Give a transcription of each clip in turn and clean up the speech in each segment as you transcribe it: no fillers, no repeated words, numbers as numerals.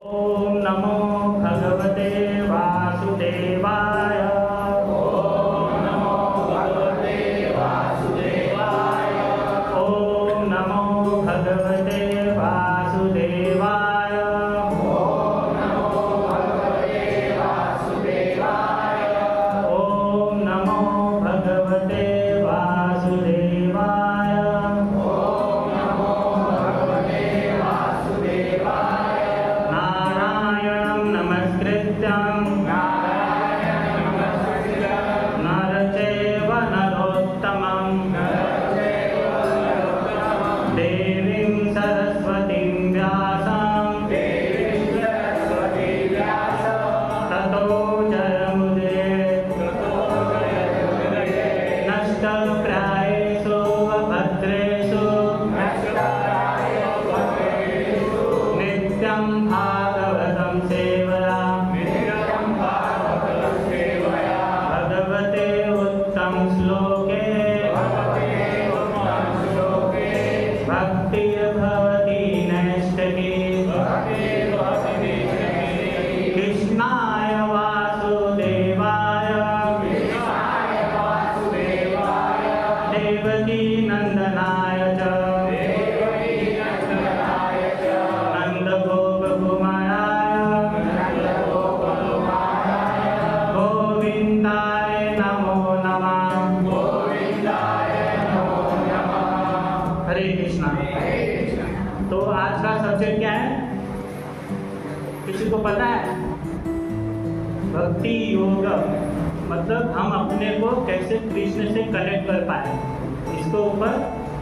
ओम नमो भगवते वासुदेवाय। ओम नमो भगवते वासुदेवाय। ओम नमो भगवते वासुदेवाय। ओम नमो भगवते वासुदेवाय। ओम नमो भगवते वासुदेवाय। ओम नमो भगवते वासुदेवाय। नारायणं नमस्कृत्यं नारायणं नमस्कृत्यं नरं चैव नरोत्तमं देवीं सरस्वतीं व्यासं देवीं सरस्वतीं व्यासं ततो जयमुदीरयेत्। नष्टप्रायेषु भद्रेषु नित्यं भागवतं सेवया भगवते उत्तम श्लोके भक्तिर्भवति नैष्ठिकी। कृष्णाय वासुदेवाय देवकी नंदनाय च नंदगोपकुमाराय गोविंदाय नमो नमः। हरे कृष्णा। तो आज का सब्जेक्ट क्या है, किसी को पता है? भक्ति योग, मतलब हम अपने को कैसे कृष्ण से कनेक्ट कर पाए, इसके ऊपर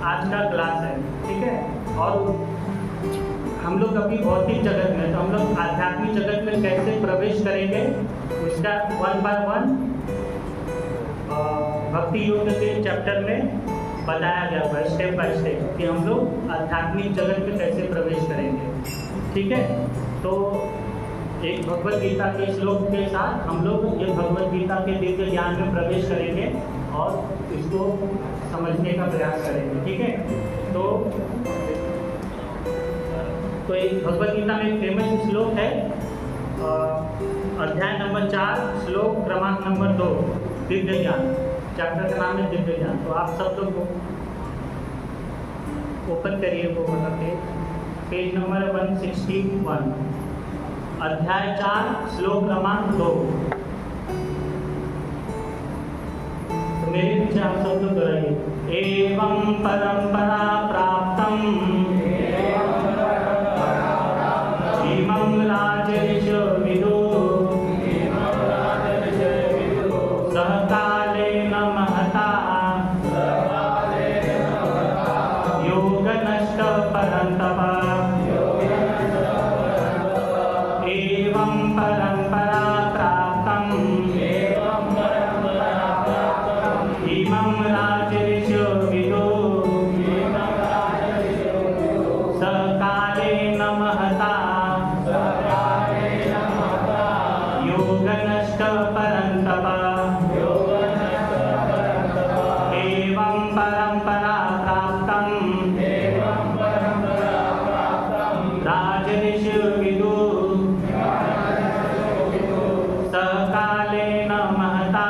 आज का क्लास है। ठीक है। और हम लोग अभी भौतिक जगत में, तो हम लोग आध्यात्मिक जगत में कैसे प्रवेश करेंगे, उसका 1 by 1 भक्ति योग के चैप्टर में बताया गया हुआ है, स्टेप बाय स्टेप, कि हम लोग आध्यात्मिक जगत में कैसे प्रवेश करेंगे। ठीक है। तो एक भगवत गीता के श्लोक के साथ हम लोग ये भगवत गीता के दिव्य ज्ञान में प्रवेश करेंगे और इसको समझने का प्रयास करेंगे। ठीक है। तो एक भगवत गीता में एक फेमस श्लोक है, अध्याय नंबर 4 श्लोक क्रमांक नंबर 2, दिव्य ज्ञान। चैप्टर का नाम है दिव्य ज्ञान। तो आप सब लोग ओपन करिए वो, मतलब पेज नंबर 161, अध्याय 4 श्लोक क्रमांक 2। तो मेरे पीछे आप सब लोग कराइए। एवं परंपरा प्राप्तम इमं राजर्षयो विदुः सहकालेन महता योगनष्ट परन्तप। एवं परंपरा प्राप्तम् इमं राजर्षयो विदुः सहकालेन महता योगनष्ट परन्तप। एवं परंपरा प्राप्तम् राजर्षयो विदुः सहकालेन महता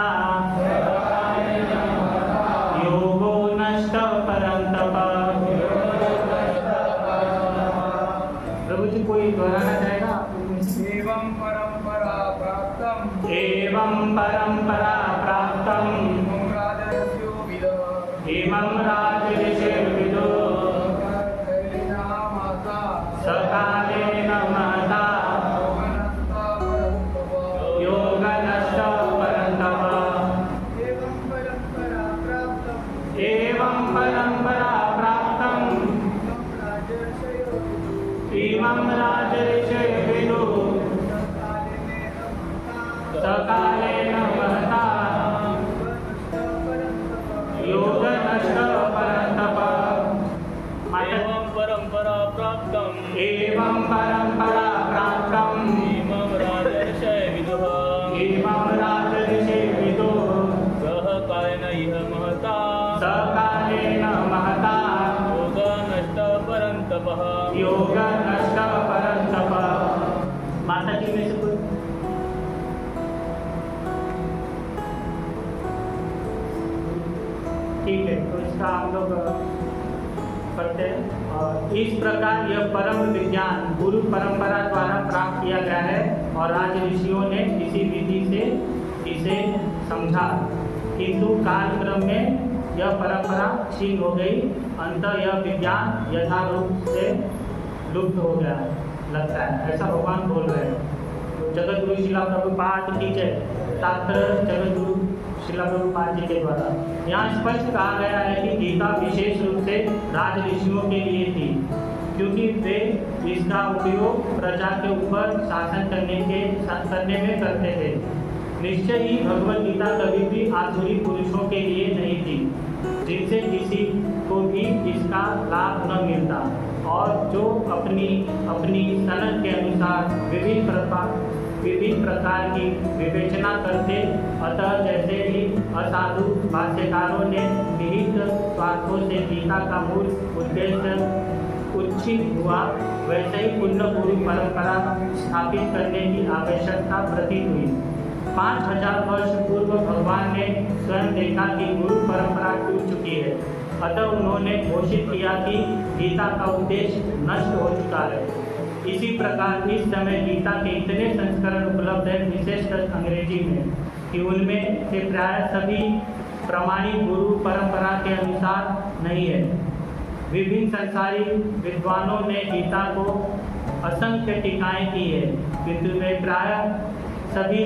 योगो नष्ट परन्तप। प्रभु जी कोई दोहराना चाहेगा? एवं परंपरा प्राप्तम् एवं परंपरा प्राप्तम् इमं राजर्षयो विदुः इमं राजर्षयो विदुः सकालेन महता योगनष्ट परन्तप। एवं परंपरा प्राप्तम् इमं राजर्षयो विदुः सकालेन महता ठीक है, तो इसका हम लोग करते हैं। और इस प्रकार यह परम विज्ञान गुरु परंपरा द्वारा प्राप्त किया गया है और आज ऋषियों ने इसी विधि से इसे समझा, किंतु कालक्रम में यह परंपरा क्षीण हो गई। अंततः यह विज्ञान यथारूप से लुप्त हो गया लगता है, ऐसा भगवान बोल रहे हैं। तो जगत गुरु शिला प्रभुपाद की जय, तात्पर्य जगत गुरु शिला प्रभुपाद जी के द्वारा यहाँ स्पष्ट कहा गया है कि गीता विशेष रूप से राज ऋषियों के लिए थी, क्योंकि वे इसका उपयोग प्रजा के ऊपर शासन करने में करते थे। निश्चय ही भगवत गीता कभी भी आसुरी पुरुषों के लिए नहीं थी, जिनसे किसी को भी इसका लाभ न मिलता और जो अपनी सनद के अनुसार विभिन्न प्रकार की विवेचना करते। अतः जैसे ही असाधु भाष्यकारों ने निहित स्वार्थों से गीता का मूल उद्देश्य उच्छिन्न हुआ, वैसे ही पुण्य गुरु परंपरा स्थापित करने की आवश्यकता प्रतीत हुई। 5000 वर्ष पूर्व भगवान ने स्वयं देखा कि गुरु परंपरा टूट चुकी है, अतः उन्होंने घोषित किया कि गीता का उद्देश्य नष्ट हो चुका है। इसी प्रकार इस समय गीता के इतने संस्करण उपलब्ध हैं, विशेषकर अंग्रेजी में, कि उनमें से प्राय सभी प्रमाणिक गुरु परंपरा के अनुसार नहीं है। विभिन्न संसारी विद्वानों ने गीता को असंख्य टीकाएं की है, किंतु वे प्राय सभी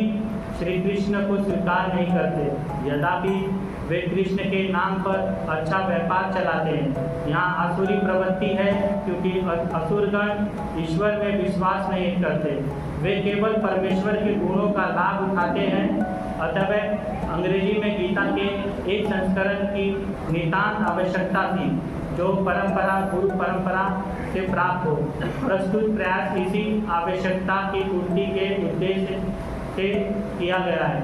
श्री कृष्ण को स्वीकार नहीं करते। यद्यपि वे कृष्ण के नाम पर अच्छा व्यापार चलाते हैं। यहाँ आसुरी प्रवृत्ति है, क्योंकि असुरगण ईश्वर में विश्वास नहीं करते, वे केवल परमेश्वर के गुणों का लाभ उठाते हैं। अतः अंग्रेजी में गीता के एक संस्करण की नितांत आवश्यकता थी, जो गुरु परंपरा से प्राप्त हो। प्रस्तुत प्रयास इसी आवश्यकता की पूर्ति के उद्देश्य से किया गया है।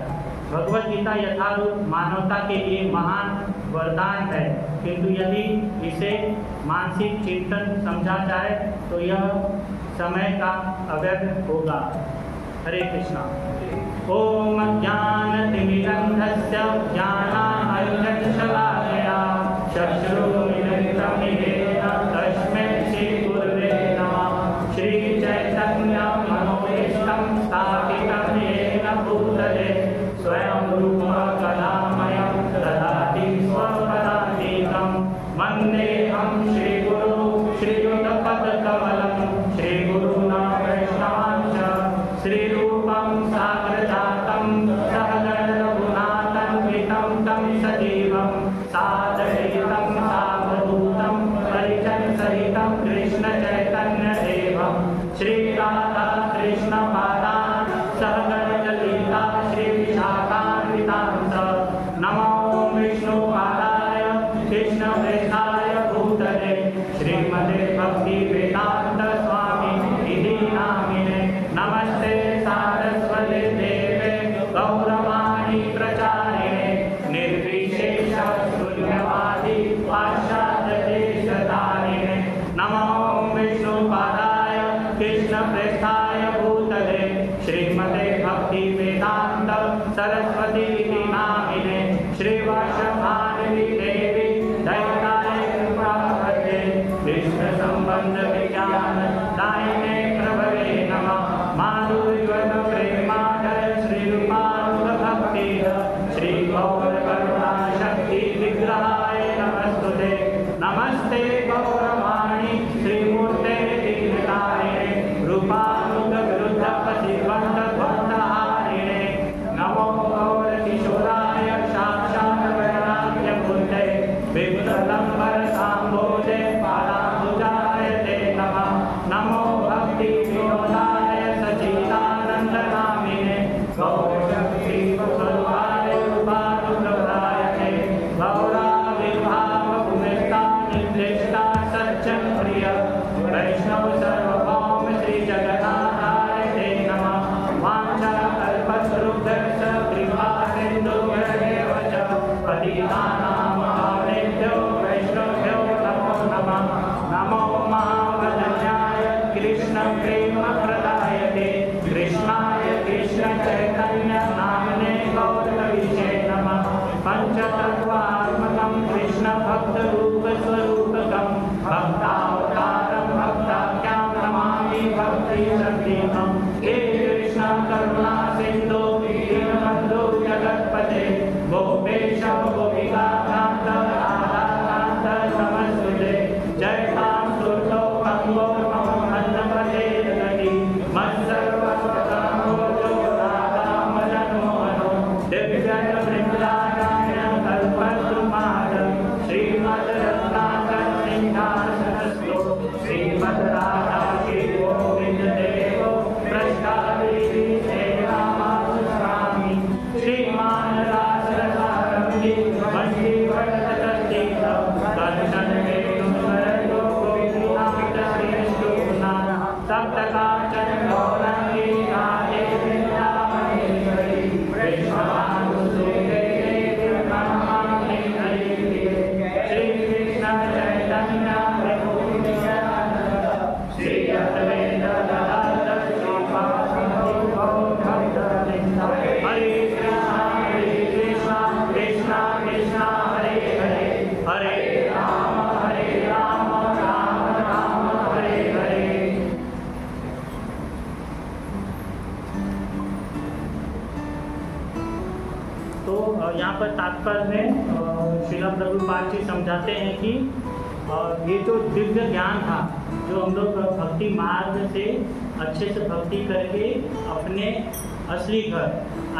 भगवत गीता यथारूप मानवता के लिए महान वरदान है, किंतु यदि इसे मानसिक चिंतन समझा जाए तो यह समय का अव्यर्थ होगा। हरे कृष्णा। ओम ज्ञानतिमिरन्धस्य ज्ञानाञ्जनशलाकया चक्षुरुन्मिलितं येन तस्मै श्रीगुरवे नमः। श्रीचैतन्यमनोभीष्टं स्थापितं येन भूतले स्वयं रूप कलामयं ददाति स्वपदान्तिकं। वन्देऽहं श्रीगुरु श्रीयुतपदकमलं श्रीगुरुना वैष्णवांश्च श्रीरूपं साग्रजातं सहगण रघुनाथान्वितं तं सजीवं साद्वैतं सावधूतं परिजनसहितं कृष्ण चैतन्य देवं श्रीराधा कृष्णपादान् सहगण ललिता श्रीविशाखान्वितांश्च। नमो विष्णुपादाय कृष्णप्रेष्ठाय भूतले श्रीमते भक्तिवेदान्त स्वामी इति नामिने। नमस्ते सारस्वते देवे गौरवाणी प्रचारिणे निर्विशेष शून्यवादी पाश्चात्यदेशतारिणे। नमो विष्णुपादाय कृष्णप्रेष्ठाय भूतले श्रीमते भक्तिवेदान्त सरस्वती इति नामिने। श्रीवासभानवी देवी दैताय कृपावते विष्णुसम्बन्ध विज्ञान दायिने प्रभवे नमः। माधुर्यवद प्रेमाधर श्रीरूपानुगभक्तिः श्रीगौरकरुणा शक्ति विग्रहाय नमस्तुते। नमस्ते गौरवाणी श्रीमूर्ते दीनतारिणे रूपानुगविरुद्ध प्रतिबन्ध द्वन्द्वहारिणे। नमो गौरकिशोराय साक्षात् वैराग्यमूर्ते विप्लम्बर साम्भोजे पादाम्बुजाय ते नमः। नमो भक्ति विनोदाय सच्चिदानन्दनामिने गौरशक्ति स्वरूपाय रूपानुप्रदाय ते गौराविर्भाव भूमिष्ठा निर्दिष्टा सत्यं प्रिय वैष्णव सार्वभौम श्री जगन्नाथाय ते नमः। वाञ्छाकल्पतरुभ्यश्च कृपा सिन्धुभ्येव च पतितानां पावनेभ्यो वैष्णवेभ्यो नमो नमः। नमो महावदन्याय कृष्ण प्रेम प्रदायते कृष्णाय कृष्ण चैतन्य नामने गौरविषे नमः। पंचतत्त्वात्मकं कृष्ण भक्त रूप स्वरूपकं भक्तावतारं भक्ताख्यां नमामि भक्ति शक्तिं हे कृष्ण करुणा सिंधु दीनबन्धु जगत्पते गोपेश गोपिका कांत राधा कांत नमस्तुते जय तां सुरतो मंगो मम अन्नपते जगति मत्सर्वस्वतमो जो राधा मदन मोहनो दिव्यं वृन्दारण्यं कल्पद्रुमादं श्रीमद् रत्नाकर सिंहासनस्थो श्रीमद् राधा श्री गोविंद देवो प्रष्टादेवी सेवामासुस्वामी श्रीमान रासरसारम्भि वंशी वटतस्तीतं दर्शन वेणुस्वरयो गोपीनाथ श्रेष्ठोना सप्तकाचन गौरंगी राधे वृंदावनेश्वरी वृषभानुसुते देवी ब्रह्माण्डे हरि श्री कृष्ण चैतन्य प्रभु नित्यानंद श्री अद्वैत गदाधर श्रीवासादि गौरभक्तवृंद हरे कृष्ण कृष्ण कृष्ण हरे हरे हरे राम राम राम हरे हरे। तो यहाँ पर तात्पर्य में श्रील प्रभुपाद जी समझाते हैं कि ये जो दिव्य ज्ञान था जो हम लोग भक्ति मार्ग से अच्छे से भक्ति करके अपने असली घर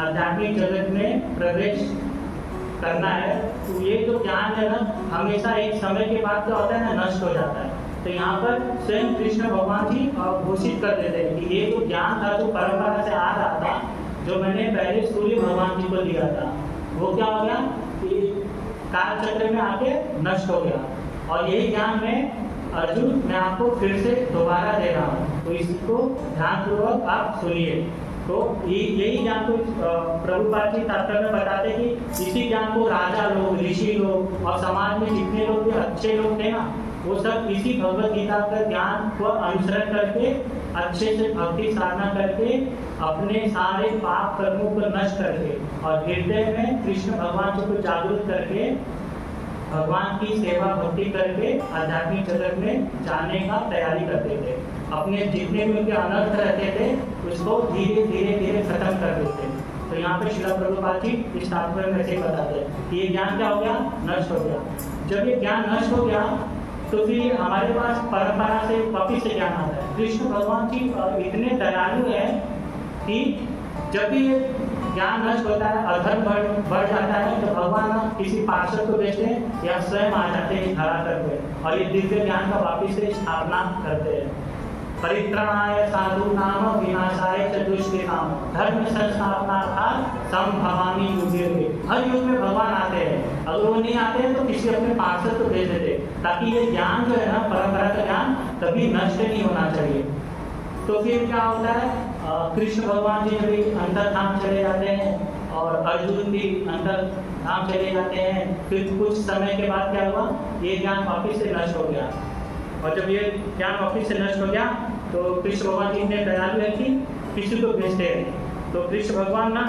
आध्यात्मिक जगत में प्रवेश करना है, तो ये जो ज्ञान है ना हमेशा एक समय के बाद क्या होता है ना नष्ट हो जाता है। तो यहाँ पर स्वयं कृष्ण भगवान जी घोषित कर देते हैं कि ये जो ज्ञान था जो परंपरा से आ रहा था जो मैंने पहले सूर्य भगवान जी को दिया था वो क्या हो गया कि काल चक्र में आके नष्ट हो गया, और यही ज्ञान में अर्जुन मैं आपको फिर से दोबारा दे रहा हूँ, तो इसको ध्यानपूर्वक आप सुनिए। तो यही ज्ञान को प्रभुपाद जी तात्पर्य में बताते कि इसी ज्ञान को राजा लोग ऋषि लोग और समाज में जितने लोग भी अच्छे लोग थे ना वो सब इसी भगवत गीता का ज्ञान को अनुसरण करके अच्छे से भक्ति साधना करके अपने सारे पाप कर्मों को नष्ट करके और हृदय में कृष्ण भगवान जी को जागरूक करके भगवान की सेवा भक्ति करके आध्यात्मिक जगत में जाने का तैयारी करते थे। अपने जितने भी उनके अनर्थ रहते थे उसको धीरे धीरे धीरे खत्म कर देते। तो यहाँ पे श्रील प्रभुपाद जी इस तात्पर्य में ऐसे बताते हैं कि ये ज्ञान क्या हो गया नष्ट हो गया। जब ये ज्ञान नष्ट हो गया तो फिर हमारे पास परंपरा से वापिस से ज्ञान आता है। कृष्ण भगवान जी इतने दयालु है कि जब भी ये ज्ञान नष्ट होता है अधर्म बढ़ जाता है तो भगवान किसी पार्षद को भेजते हैं या स्वयं आ जाते हैं धरातल पे और ये दिव्य ज्ञान का वापिस से स्थापना करते हैं। परित्राणाय साधूनाम विनाशाय च दुष्कृताम धर्म संस्थापनार्थात् संभवामि युगे युगे। हर युग में भगवान आते हैं, अगर वो नहीं आते हैं तो किसी अपने पार्षद को भेज देते ताकि ये ज्ञान जो है ना परंपरा का ज्ञान कभी नष्ट नहीं होना चाहिए। तो फिर क्या होता है कृष्ण भगवान जी भी अंदर धाम चले जाते हैं और अर्जुन भी अंदर धाम चले जाते हैं। फिर कुछ समय के बाद क्या हुआ ये ज्ञान वापिस से नष्ट हो गया, और जब ये ज्ञान वापिस से नष्ट हो गया तो कृष्ण भगवान जी ने दयालु है कि किसी को भेजते हैं। तो कृष्ण भगवान ना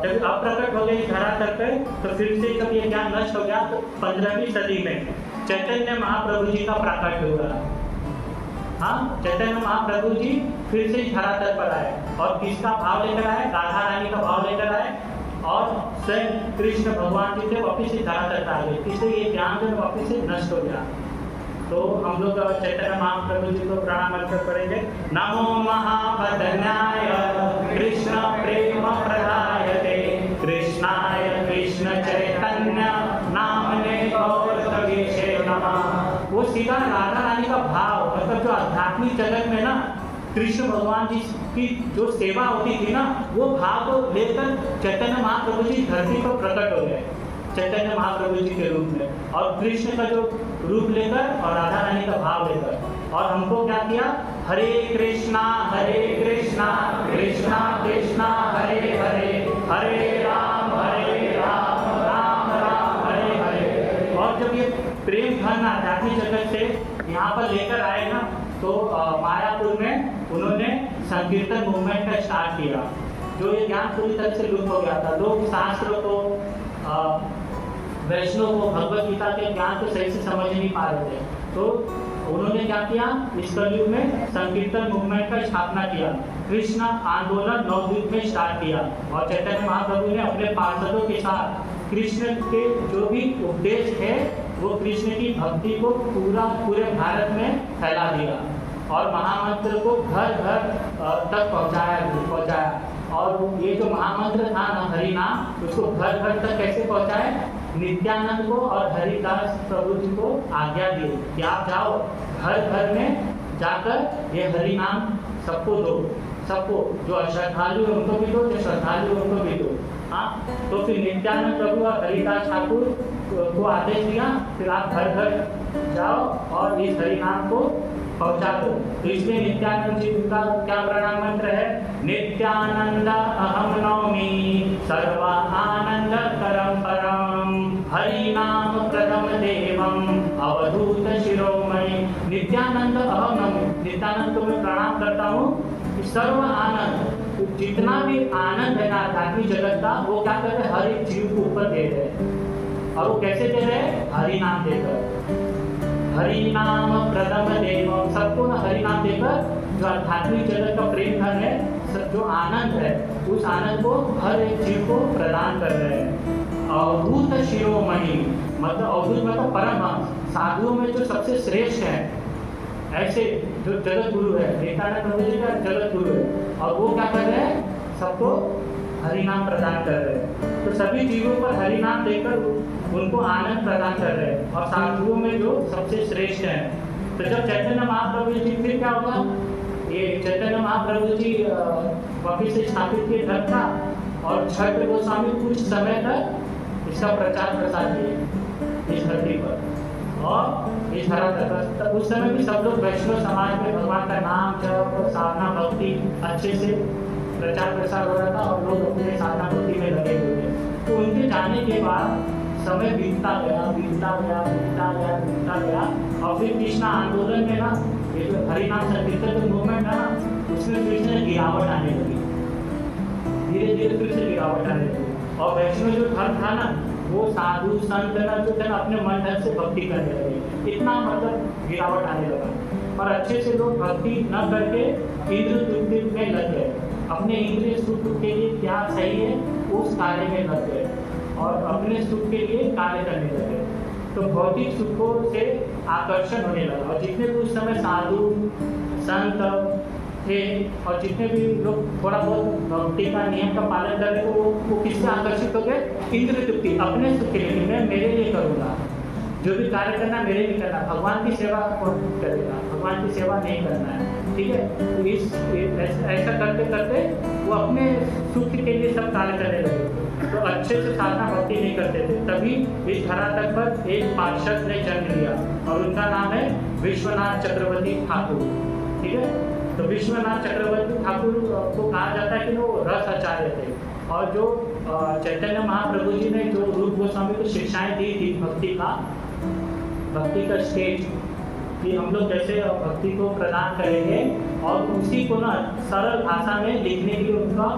जब अप्रकट हो गए धरातल पे तो फिर से जब ये ज्ञान नष्ट हो गया तो 15वीं सदी में चैतन्य महाप्रभु जी का प्राकट्य हुआ। हाँ, चैतन्य महाप्रभु जी फिर से धरातल पर आए और किसका भाव लेकर आए राधा रानी का भाव लेकर आए और स्वयं कृष्ण भगवान जी से वापिस से धरातल पर आ गए। इसलिए ये ज्ञान जो वापिस से नष्ट हो गया। तो हम लोग चैतन्य महाप्रभु जी को प्रणाम अर्पित करेंगे। नमो महावदनाय कृष्ण प्रेम प्रदायते कृष्णाय कृष्ण चैतन्य नामने गौरतवेशे नमः। वो सीधा राधा रानी का भाव मतलब जो आध्यात्मिक जगत में ना कृष्ण भगवान जी की जो सेवा होती थी ना वो भाव को लेकर चैतन्य महाप्रभु जी धरती पर प्रकट हो गए चैतन्य महाप्रभु जी के रूप में, और कृष्ण का जो रूप लेकर और राधा रानी का भाव लेकर। और हमको क्या किया हरे कृष्णा कृष्णा कृष्णा हरे हरे हरे राम राम राम हरे हरे। और जब ये प्रेम धन आध्यात्मिक जगत से यहाँ पर लेकर आए ना तो मायापुर में उन्होंने संकीर्तन मूवमेंट का स्टार्ट किया। जो ये ज्ञान पूरी तरह से लुप्त हो गया था, लोग शास्त्रों को वैष्णव को भगवत गीता के ज्ञान को सही से समझ नहीं पा रहे थे, तो उन्होंने क्या किया, इस कलयुग में संकीर्तन मूवमेंट का स्थापना किया। कृष्ण आंदोलन नवद्वीप में स्टार्ट किया और चैतन्य महाप्रभु ने अपने पार्षदों के साथ कृष्ण के जो भी उपदेश है वो कृष्ण की भक्ति को पूरे भारत में फैला दिया और महामंत्र को घर घर तक पहुंचाया। और ये जो महामंत्र था ना हरि नाम, उसको घर घर तक कैसे पहुंचाए, नित्यानंद को और हरिदास प्रभु जी को आज्ञा दी कि आप जाओ घर घर में जाकर ये हरि नाम सबको दो, सबको जो अश्रद्धालु है उनको भी दो, जो श्रद्धालु है उनको भी दो। हाँ, तो फिर नित्यानंद प्रभु और हरिदास ठाकुर को आदेश दिया, फिर आप घर घर जाओ और इस हरि नाम को पहुंचा दो। तो इसलिए नित्यानंद जी का क्या प्रणाम मंत्र है, नित्यानंद अहम नौमि सर्व आनंद करम परम हरि नाम प्रथम देवम अवधूत शिरोमणि। नित्यानंद अहम नौमि, नित्यानंद को मैं प्रणाम करता हूँ। सर्व आनंद, जितना भी आनंद है ना आध्यात्मिक जगत का, वो क्या कर रहे हैं, हर एक जीव को ऊपर दे रहे हैं। और वो कैसे दे रहे हैं, हरि नाम देकर। हरि नाम प्रथम देवम, सबको ना हरि नाम देकर जो आध्यात्मिक जगत का प्रेम धन है, जो आनंद है, उस आनंद को हर एक जीव को प्रदान कर रहे हैं। अवधूत शिरोमणि मतलब अवधूत मतलब परमहंस, साधुओं में जो सबसे श्रेष्ठ है, ऐसे जो जगत गुरु है, नित्यानंद प्रभु जी का जगत गुरु है, और वो क्या कर रहे हैं, सबको हरि नाम प्रदान कर रहे हैं। तो सभी जीवों पर हरि नाम देकर उनको आनंद प्रदान कर रहे हैं, और साधुओं में जो सबसे श्रेष्ठ है। तो जब चैतन्य महाप्रभु जी, फिर क्या होगा, ये चैतन्य महाप्रभु जी वापिस से स्थापित किए धर्म का, और छठ गोस्वामी कुछ समय तक इसका प्रचार प्रसार किए इस धरती पर और इस धरा पर। उस समय भी सब लोग वैष्णव समाज में भगवान का नाम जप साधना भक्ति अच्छे से प्रचार प्रसार हो रहा था और लोग अपने साधना भक्ति में लगे हुए थे। तो उनके जाने के बाद समय बीतता गया और फिर कृष्ण आंदोलन में ना, ये जो हरिनाम संकीर्तन मूवमेंट था ना, उसमें फिर से गिरावट आने लगी, धीरे धीरे फिर से गिरावट आने लगी। और वैष्णव जो धर्म था ना, वो साधु संत जो थे ना, अपने मन धन से भक्ति करने लगे, इतना मतलब गिरावट आने लगा। और अच्छे से लोग भक्ति न करके इंद्र तृप्ति में लग गए, अपने इंद्रिय सुख के लिए क्या सही है उस कार्य में लग गए और अपने सुख के लिए कार्य करने लगे। तो भौतिक सुखों से आकर्षण होने लगा, और जितने भी उस समय साधु संत थे और जितने भी लोग थोड़ा बहुत भक्ति का नियम का पालन कर रहे थे, वो किससे आकर्षित हो गए, इंद्र तृप्ति, अपने सुख के लिए, मैं मेरे लिए करूँगा, जो भी कार्य करना मेरे लिए करना, भगवान की सेवा कौन करेगा, भगवान की सेवा नहीं करना है, ठीक है। तो ऐसा करते करते वो अपने सुख के लिए सब कार्य करने लगे, तो अच्छे से साधना भक्ति नहीं करते थे। तभी इस धरातल पर एक पार्षद ने जन्म लिया और उनका नाम है विश्वनाथ चक्रवर्ती ठाकुर, ठीक है। तो विश्वनाथ चक्रवर्ती ठाकुर को कहा जाता है कि वो रस आचार्य थे, और जो चैतन्य महाप्रभु जी ने जो रूप गोस्वामी को शिक्षाएं दी थी भक्ति का स्टेज, कि हम लोग कैसे भक्ति को प्रदान करेंगे, और उसी को ना सरल भाषा में लिखने के लिए उनका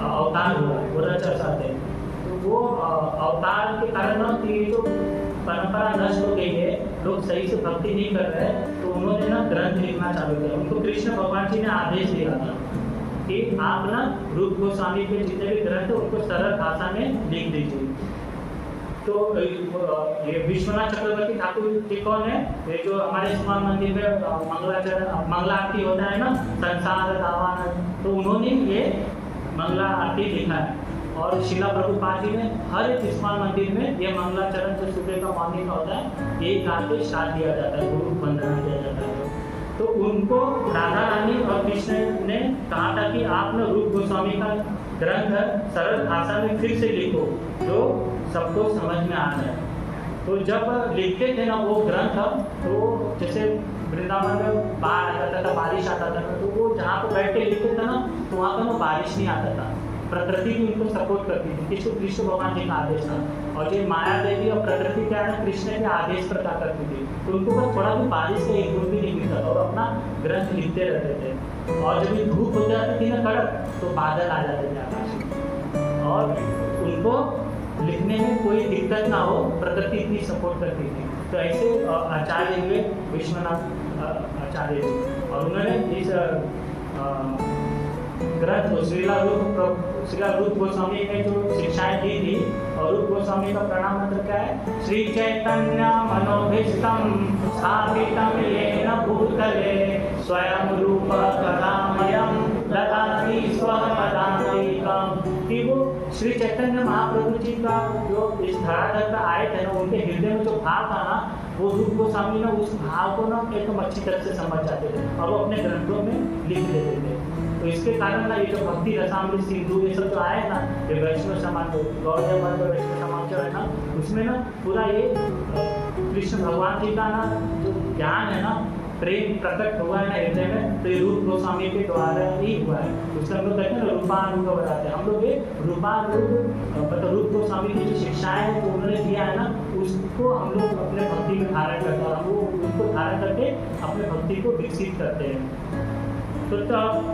अवतार हुआ, वो रचा थे। तो वो अवतार के कारण ना कि जो परंपरा नष्ट हो गई है, लोग सही से भक्ति नहीं कर रहे हैं, तो उन्होंने ना ग्रंथ लिखना चालू किया। उनको कृष्ण भगवान जी ने आदेश दिया था कि आप ना रूप गोस्वामी के जितने भी ग्रंथ है उनको सरल भाषा में लिख दीजिए। तो ये विश्वनाथ चक्रवर्ती ठाकुर जी कौन है, ये जो हमारे इस्कॉन मंदिर में मंगला आरती होता है ना, संसार दावान, तो उन्होंने ये मंगला आरती लिखा है। और शिला प्रभुपाद जी ने हर एक इस्कॉन मंदिर में ये मंगलाचरण जो सुबह का मॉर्निंग का होता है, ये गा के स्टार्ट किया जाता है, गुरु वंदना किया जाता है। तो उनको राधा रानी और कृष्ण ने कहा था कि आप ना रूप गोस्वामी का ग्रंथ सरल भाषा में फिर से लिखो जो सबको समझ में आ जाए। तो जब लिखते थे ना वो ग्रंथ, तो जैसे वृंदावन में बाढ़ आ जाता था, बारिश आता था, तो वो जहाँ पर बैठ के लिखते थे ना, तो वहाँ पर ना बारिश नहीं आता था, प्रकृति भी उनको सपोर्ट करती थी, किसको, कृष्ण भगवान जी का आदेश था। और जो माया देवी और प्रकृति क्या है, कृष्ण के आदेश प्रकार करती थी, तो उनको बस थोड़ा भी बारिश का एक भी नहीं मिलता था और अपना ग्रंथ लिखते रहते थे। और जब धूप हो जाती थी ना कड़क, तो बादल आ जाते थे आकाश में, और उनको लिखने में कोई दिक्कत ना हो, प्रकृति इतनी सपोर्ट करती थी। तो ऐसे आचार्य हुए विश्वनाथ आचार्य जी, और उन्होंने इस ग्रंथ को श्रीला रूप गोस्वामी ने जो शिक्षाएं दी थी, और रूप गोस्वामी का प्रणाम मंत्र क्या है? श्री चैतन्य मनोभीष्टम स्थापितम येन भूतले स्वयं रूप कदामयम ददाति स्वपदान्तिकम्। कि वो श्री चैतन्य महाप्रभु जी का जो इस धरातल पर आए थे ना, उनके हृदय में जो भाव था ना, वो रूप गोस्वामी ना उस भाव को ना एकदम अच्छी तरह से समझ जाते थे और वो अपने ग्रंथों में लिख देते थे। तो इसके कारण ना ये जो भक्ति रसामृत सिंधु ये सब जो आए ना, ये वैष्णव समाज गौड़ीय मत और वैष्णव समाज जो है ना, उसमें ना पूरा ये कृष्ण भगवान जी का ना जो ज्ञान है ना, प्रेम प्रकट हुआ है ना हृदय में, तो ये रूप गोस्वामी के द्वारा ही हुआ है। उससे हम लोग कहते हैं ना रूपानुग बताते हैं, हम लोग ये रूपानुग मतलब रूप गोस्वामी की जो शिक्षाएं जो उन्होंने दिया है ना, उसको हम लोग अपने भक्ति में धारण करते हैं, और हम लोग उसको धारण करके अपने भक्ति को विकसित करते हैं। तो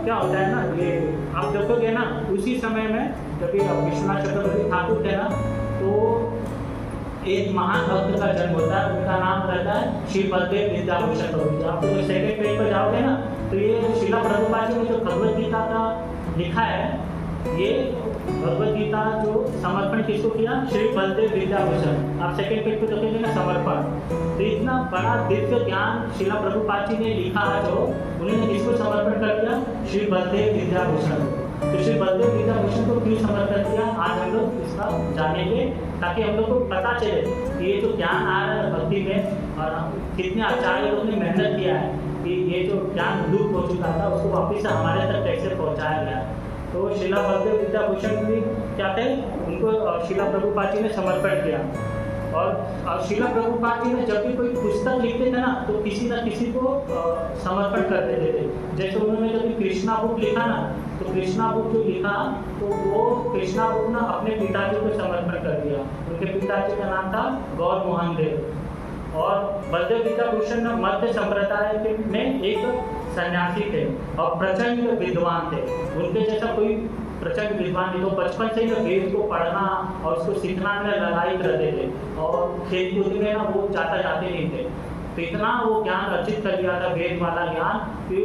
क्या होता है ना, ये आप देखोगे ना, उसी समय में जब विश्वनाथ चक्रवर्ती ठाकुर थे ना, तो एक महान भक्त का जन्म होता है, उनका नाम रहता है श्री बलदेव विद्याभूषण प्रभु जी। आप तो सेकंड पेज पर जाओगे ना, तो ये श्रीला प्रभुपाद जी ने जो भगवद गीता का लिखा है, ये भगवद गीता जो समर्पण किसको किया? श्री बलदेव विद्याभूषण। आप सेकंड पेज पर देखेंगे ना, समर्पण। तो इतना बड़ा दिव्य ज्ञान श्रीला प्रभुपाद जी ने लिखा है, जो उन्होंने किसको समर्पण कर दिया? श्री बलदेव विद्याभूषण। तो श्री बलदेव विद्याभूषण को क्यों समर्पण किया, आज हम लोग इसका जानेंगे, ताकि हम लोग को पता चले कि ये जो ज्ञान आ रहा है भक्ति में, और कितने आचार्य लोगों ने मेहनत किया है कि ये जो ज्ञान लुप्त हो चुका था उसको वापस से हमारे तक कैसे पहुंचाया गया। तो श्रीला बलदेव विद्याभूषण भी क्या थे, उनको श्रीला प्रभुपाद जी ने समर्पण किया। और श्रीला प्रभुपाद जी ने जब भी कोई पुस्तक लिखते थे ना, तो किसी न किसी को समर्पण कर देते थे। जैसे उन्होंने जब कृष्णा बुक लिखा ना, तो कृष्णा बुक जो लिखा, तो वो कृष्णा बुक ना अपने पिताजी को समर्पण कर दिया। उनके पिताजी का नाम था गौर मोहन देव। और बलदेव विद्याभूषण मध्य संप्रदाय में एक सन्यासी थे और प्रचंड विद्वान थे। उनके जैसा कोई प्रचंड विद्वान नहीं, तो बचपन से ही वेद को पढ़ना और उसको सीखना में ललायित रहते थे, और खेल कूद में ना वो जाते नहीं थे। तो इतना वो ज्ञान अर्जित कर लिया था, वेद वाला ज्ञान, कि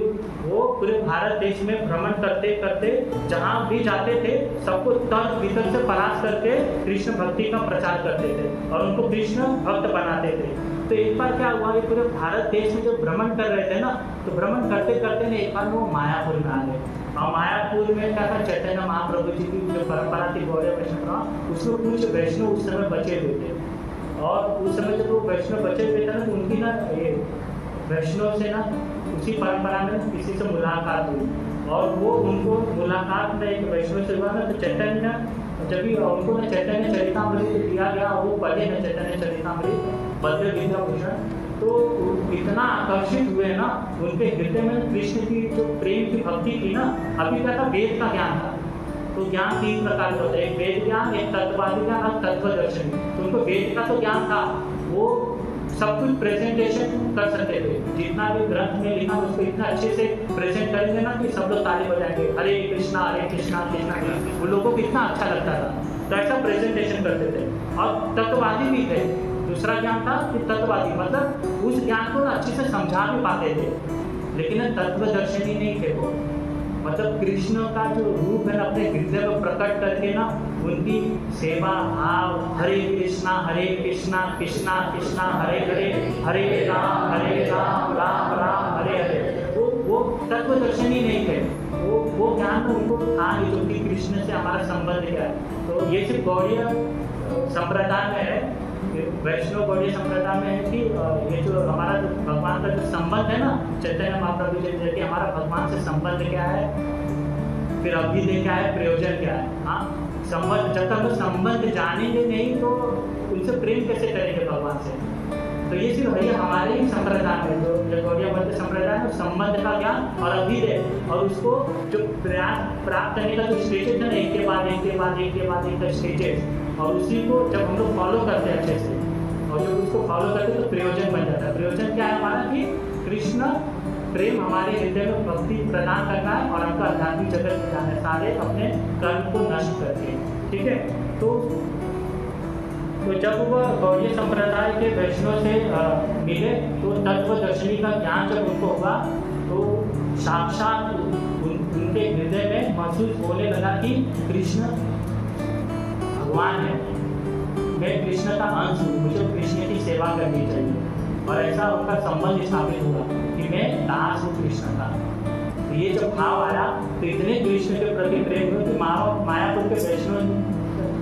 वो पूरे भारत देश में भ्रमण करते करते जहाँ भी जाते थे, सबको तर्क वितर्क से परास्त करके कृष्ण भक्ति का प्रचार करते थे और उनको कृष्ण भक्त बनाते थे। तो एक बार क्या हुआ, ये पूरे भारत देश में जो भ्रमण कर रहे थे ना, तो भ्रमण करते करते ने एक बार वो मायापुर में आ गए। और मायापुर में क्या था, चैतन्य महाप्रभु जी की जो परंपरा थी गौड़ीय वैष्णव, उसमें कुछ वैष्णव उस समय बचे हुए थे। और उस समय जब वो वैष्णव बचे हुए थे ना, तो उनकी ना ये वैष्णव से ना उसी परंपरा में किसी से मुलाकात हुई, और वो उनको मुलाकात में एक वैष्णव से हुआ ना, तो चैतन्य जब भी उनको ना चैतन्य चरितामृत दिया गया, वो पढ़े ना चैतन्य चरितामृत बलदेव विद्याभूषण, तो इतना आकर्षित हुए ना, उनके हृदय में कृष्ण की जो प्रेम की भक्ति थी ना। अभी क्या था, वेद का ज्ञान था। तो ज्ञान 3 प्रकार का होता है, एक वेद ज्ञान, एक तत्ववादी ज्ञान और तत्वदर्शन। तो उनको वेद का तो ज्ञान था, वो सब कुछ प्रेजेंटेशन कर सकते थे, जितना भी ग्रंथ में लिखा उसको इतना अच्छे से प्रेजेंट करेंगे ना कि सब लोग ताली बजाएंगे, हरे कृष्णा कृष्णा कृष्णा। उन लोगों को कितना अच्छा लगता था, तो ऐसा प्रेजेंटेशन करते थे। और तत्ववादी भी थे, दूसरा ज्ञान था कि तत्ववादी मतलब उस ज्ञान को अच्छे से समझा भी पाते थे, लेकिन तत्वदर्शनी नहीं थे वो। मतलब कृष्ण का जो रूप है ना, अपने हृदय को प्रकट करके ना उनकी सेवा भाव, हरे कृष्णा कृष्णा कृष्णा हरे हरे, हरे राम राम राम हरे हरे। वो तत्वदर्शनी नहीं थे, वो ज्ञान तो उनको था नहीं, जो कि कृष्ण से हमारा संबंध क्या है। तो ये सिर्फ गौड़ीय संप्रदाय में है, वैष्णव गौड़ीय संप्रदाय में है कि ये जो हमारा जो भगवान का जो संबंध है ना, चैतन्य महाप्रभु जी देखिए हमारा भगवान से संबंध क्या है, फिर अभ्युदय क्या है, प्रयोजन क्या है। हाँ, संबंध जब तक हम संबंध जानेंगे नहीं तो उनसे प्रेम कैसे करेंगे भगवान से। तो ये सिर्फ भैया हमारे ही संप्रदाय में, जो गौड़ीय मध्य संप्रदाय में संबंध का ज्ञान और अभ्युदय, और उसको जो प्रयास प्राप्त करने का जो स्टेजेस है ना, एक के बाद एक स्टेजेस, और उसी को जब हम लोग फॉलो करते हैं अच्छे से, और जब उसको फॉलो करते हैं तो प्रयोजन बन जाता है। प्रयोजन क्या है हमारा, कि कृष्ण प्रेम हमारे हृदय में भक्ति प्रदान करना है और हमको आध्यात्मिक जगत में जाना है, सारे अपने कर्म को नष्ट करके। ठीक है, तो तो जब वह गौड़ीय संप्रदाय के वैष्णव से मिले तो तत्वदर्शनी का ज्ञान जब उनको हुआ तो साक्षात उनके हृदय में महसूस होने लगा कि कृष्ण भगवान है, मैं कृष्ण का अंश हूँ, मुझे कृष्ण की सेवा करनी चाहिए। और ऐसा उनका संबंध स्थापित हुआ कि मैं दास हूँ कृष्ण का। तो ये जब भाव आया तो इतने कृष्ण के प्रति प्रेम हुए कि मायापुर के वैष्णव ने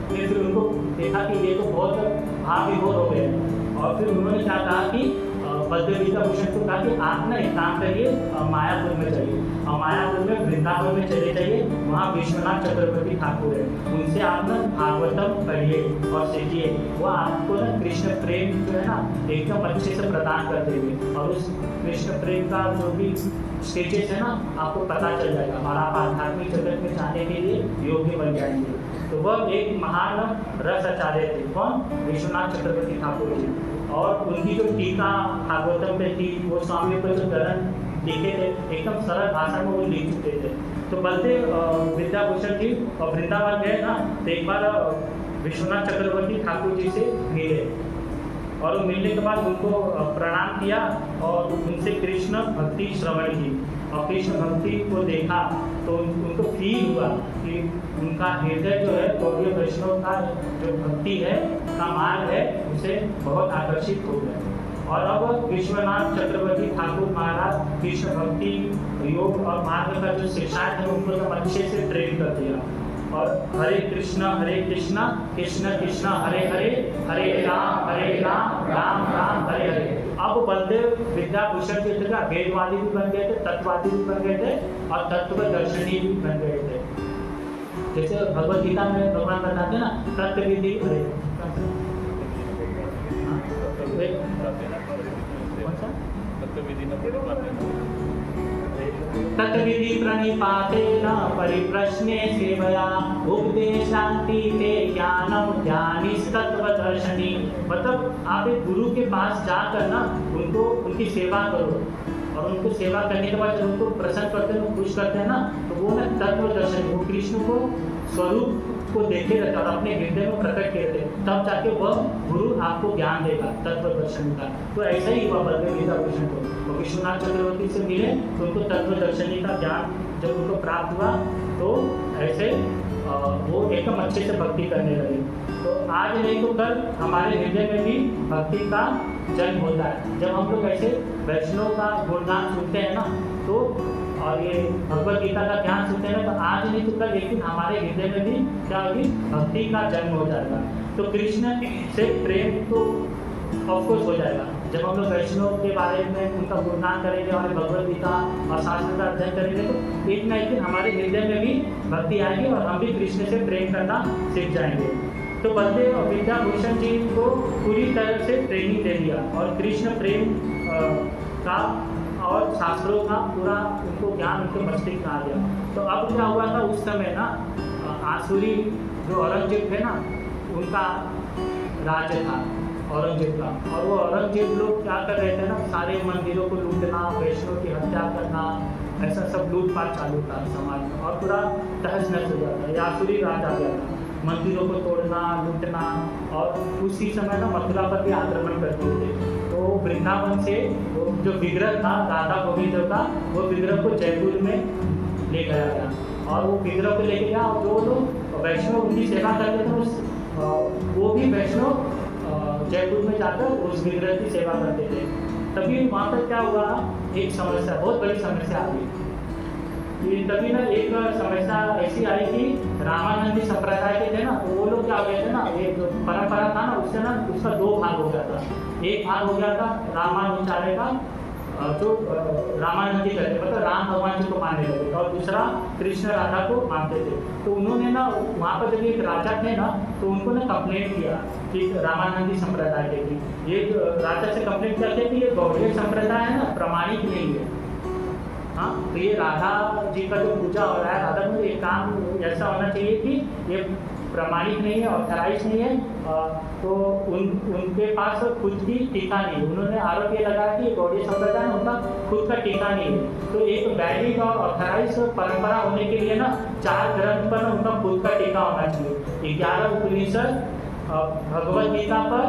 फिर उनको देखा कि ये तो बहुत भाव विभोर हो गए और फिर उन्होंने क्या कहा कि बलदेव विद्याभूषण को कहा कि आप ना एक काम करिए, मायापुर में जाइए और मायापुर में वृंदावन में चले जाइए, वहाँ विश्वनाथ चक्रवर्ती ठाकुर है, उनसे आप ना भागवतम पढ़िए और सीखिए, वो आपको ना कृष्ण प्रेम जो है ना एकदम अच्छे से प्रदान कर देंगे और उस कृष्ण प्रेम का जो भी स्टेजेस है ना आपको पता चल जाएगा और आप आध्यात्मिक जगत में जाने के लिए योग्य बन जाएंगे। तो वह एक महान रस आचार्य थे, कौन? विश्वनाथ चक्रवर्ती ठाकुर जी। और उनकी जो टीका भागवतम पे थी वो स्वामी पर जो दलन लिखे थे एकदम सरल भाषा में वो लिख चुके थे। तो बलदेव विद्याभूषण जी और वृंदावन गए ना तो एक बार विश्वनाथ चक्रवर्ती ठाकुर जी से मिले और मिलने के बाद उनको प्रणाम किया और उनसे कृष्ण भक्ति श्रवण की और कृष्ण भक्ति को देखा तो उनको फील हुआ कि उनका हृदय जो है गौड़ीय वैष्णव का जो भक्ति है का मार्ग है उसे बहुत आकर्षित हो गया। और अब विश्वनाथ चक्रवर्ती ठाकुर महाराज कृष्ण भक्ति योग और मार्ग का जो शिक्षाएं थे उनको जब अच्छे से ट्रेन कर दिया और हरे कृष्ण कृष्ण कृष्ण हरे हरे, हरे राम राम राम हरे हरे। अब बलदेव विद्याभूषण की जगह वेदवादी भी बन गए थे, तत्ववादी भी बन गए थे और तत्वदर्शनी भी बन गए थे। जैसे भगवद गीता में भगवान बताते हैं ना तत्वविधि तत्विधि प्रणिपातेन परिप्रश्ने सेवया उपदेशान्ति ते ज्ञानम ज्ञानिस्तत्वदर्शनी। मतलब आप एक गुरु के पास जाकर ना उनको उनकी सेवा करो और उनको सेवा करने के बाद जब उनको प्रसन्न करते हैं, खुश करते हैं ना तो वो ना तत्वदर्शनी, वो कृष्ण को स्वरूप को देखे रहते और अपने हृदय में प्रकट करते, तब जाके वह गुरु आपको ज्ञान देगा तत्वदर्शन का। तो ऐसा ही हुआ बलदेव विद्याभूषण को, तो विश्वनाथ चक्रवर्ती से मिले तो उनको तत्वदर्शनी का ज्ञान जब उनको प्राप्त हुआ तो ऐसे वो एकदम अच्छे से भक्ति करने लगे। तो आज नहीं तो कल हमारे हृदय में भी भक्ति का जन्म होता है। जब हम लोग ऐसे वैष्णव का गुणगान सुनते हैं ना तो और ये भगवद गीता का ज्ञान सुनते हैं तो आज नहीं तो कल एक दिन हमारे हृदय में भी क्या होगी, भक्ति का जन्म हो जाएगा। तो कृष्ण से प्रेम तो ऑफकोर्स हो जाएगा जब हम लोग वैष्णव के बारे में उनका गुणगान करेंगे और भगवद गीता और शास्त्र का अध्ययन करेंगे तो एक ना एक दिन हमारे हृदय में भी भक्ति आएगी और हम भी कृष्ण से प्रेम करना सीख जाएंगे। तो बलदेव विद्याभूषण जी को पूरी तरह से ट्रेनिंग दे दिया और कृष्ण प्रेम का और शास्त्रों का पूरा उनको ज्ञान उनके मस्तिष्क में आ गया। तो अब क्या हुआ था उस समय ना आसुरी जो औरंगजेब थे ना उनका राज्य था औरंगजेब का, और वो औरंगजेब लोग क्या कर रहे थे ना सारे मंदिरों को लूटना, वैष्णव की हत्या करना, ऐसा सब लूटपाट चालू था समाज में और पूरा तहस नहस हो जाता। ये आसुरी राज आ गया था, मंदिरों को तोड़ना लूटना और उसी समय ना मथुरा पर भी आक्रमण करते थे। तो वृंदावन से जो विग्रह था राधा गोविंद का वो विग्रह को जयपुर में ले गया गया और वो विग्रह को लेके गया और जो लोग वैष्णव उनकी सेवा करते थे वो भी वैष्णव जयपुर में जाकर उस विग्रह की सेवा करते थे। तभी वहाँ पर क्या हुआ, एक समस्या बहुत बड़ी समस्या आ गई। तभी ना एक समस्या ऐसी आई कि रामानंदी संप्रदाय के थे ना तो वो लोग क्या हो गए थे ना, एक परंपरा था ना उससे ना उसका दो भाग हो गया था। एक भाग हो गया था रामानुचार्य का जो रामानंदी करते मतलब राम भगवान जी को मानने लगे और दूसरा कृष्ण राधा को मानते थे। तो उन्होंने ना वहाँ पर जब एक राजा थे ना तो उनको ना कंप्लेंट किया कि रामानंदी संप्रदाय के भी ये राजा से कंप्लेंट किया कि ये गौड़ीय संप्रदाय है ना प्रमाणिक नहीं है। हाँ तो ये राधा जी का जो पूजा हो रहा है राधा में एक काम ऐसा होना चाहिए कि ये प्रमाणिक नहीं है, ऑथराइज नहीं है, तो उनके पास खुद की टीका नहीं है। उन्होंने आरोप ये लगाया कि गौड़ीय संप्रदाय में उनका खुद का टीका नहीं है। तो एक वैलिड और ऑथराइज परंपरा होने के लिए ना 4 ग्रंथ पर उनका खुद का टीका होना चाहिए, 11 उपनिषद भगवद गीता पर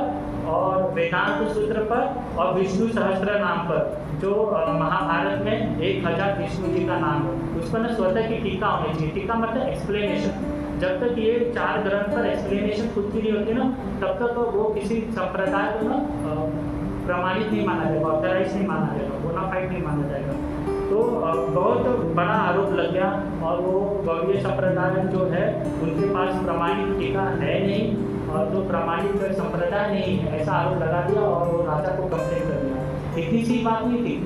और वेदांत सूत्र पर और विष्णु सहस्त्र नाम पर, जो महाभारत में 1000 विष्णु जी का नाम है, उस पर ना स्वतः की टीका होनी चाहिए। टीका मतलब एक्सप्लेनेशन। जब तक ये 4 ग्रंथ पर एक्सप्लेनेशन खुद की नहीं होती ना, तब तक वो किसी संप्रदाय को ना प्रमाणित नहीं माना जाएगा, ऑथराइज नहीं माना जाएगा, बोनाफाइड नहीं माना जाएगा। तो बहुत बड़ा आरोप लग गया और वो गौड़ीय संप्रदाय जो है उनके पास प्रमाणित टीका है नहीं और जो प्रमाणित संप्रदाय नहीं है, ऐसा आरोप लगा दिया और वो राजा को कंप्लेन कर दिया। इतनी सी बात नहीं थी।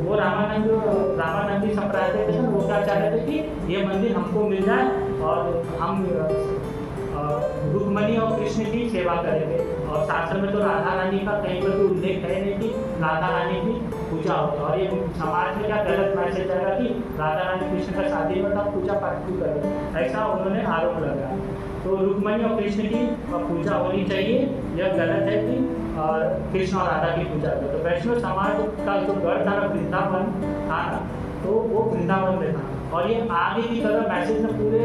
वो रामानंदी संप्रदाय थे ना, वो क्या चाह रहे थे कि ये मंदिर हमको मिल जाए और हम रुक्मणी और कृष्ण की सेवा करेंगे। और शास्त्र में तो राधा रानी का कहीं पर भी उल्लेख है नहीं कि राधा रानी की पूजा होती। और ये समाज में क्या गलत मैसेज आएगा कि राधा रानी कृष्ण का शादी में तब पूजा पाठ क्यों करें, ऐसा उन्होंने आरोप लगाया। तो रुक्मणी और कृष्ण की पूजा होनी चाहिए, यह गलत है कि कृष्ण और राधा की पूजा करें। तो वैष्णव समाज का जो गढ़ था ना, वृंदावन था ना, तो वो वृंदावन में था और ये आगे की तरह मैसेज में पूरे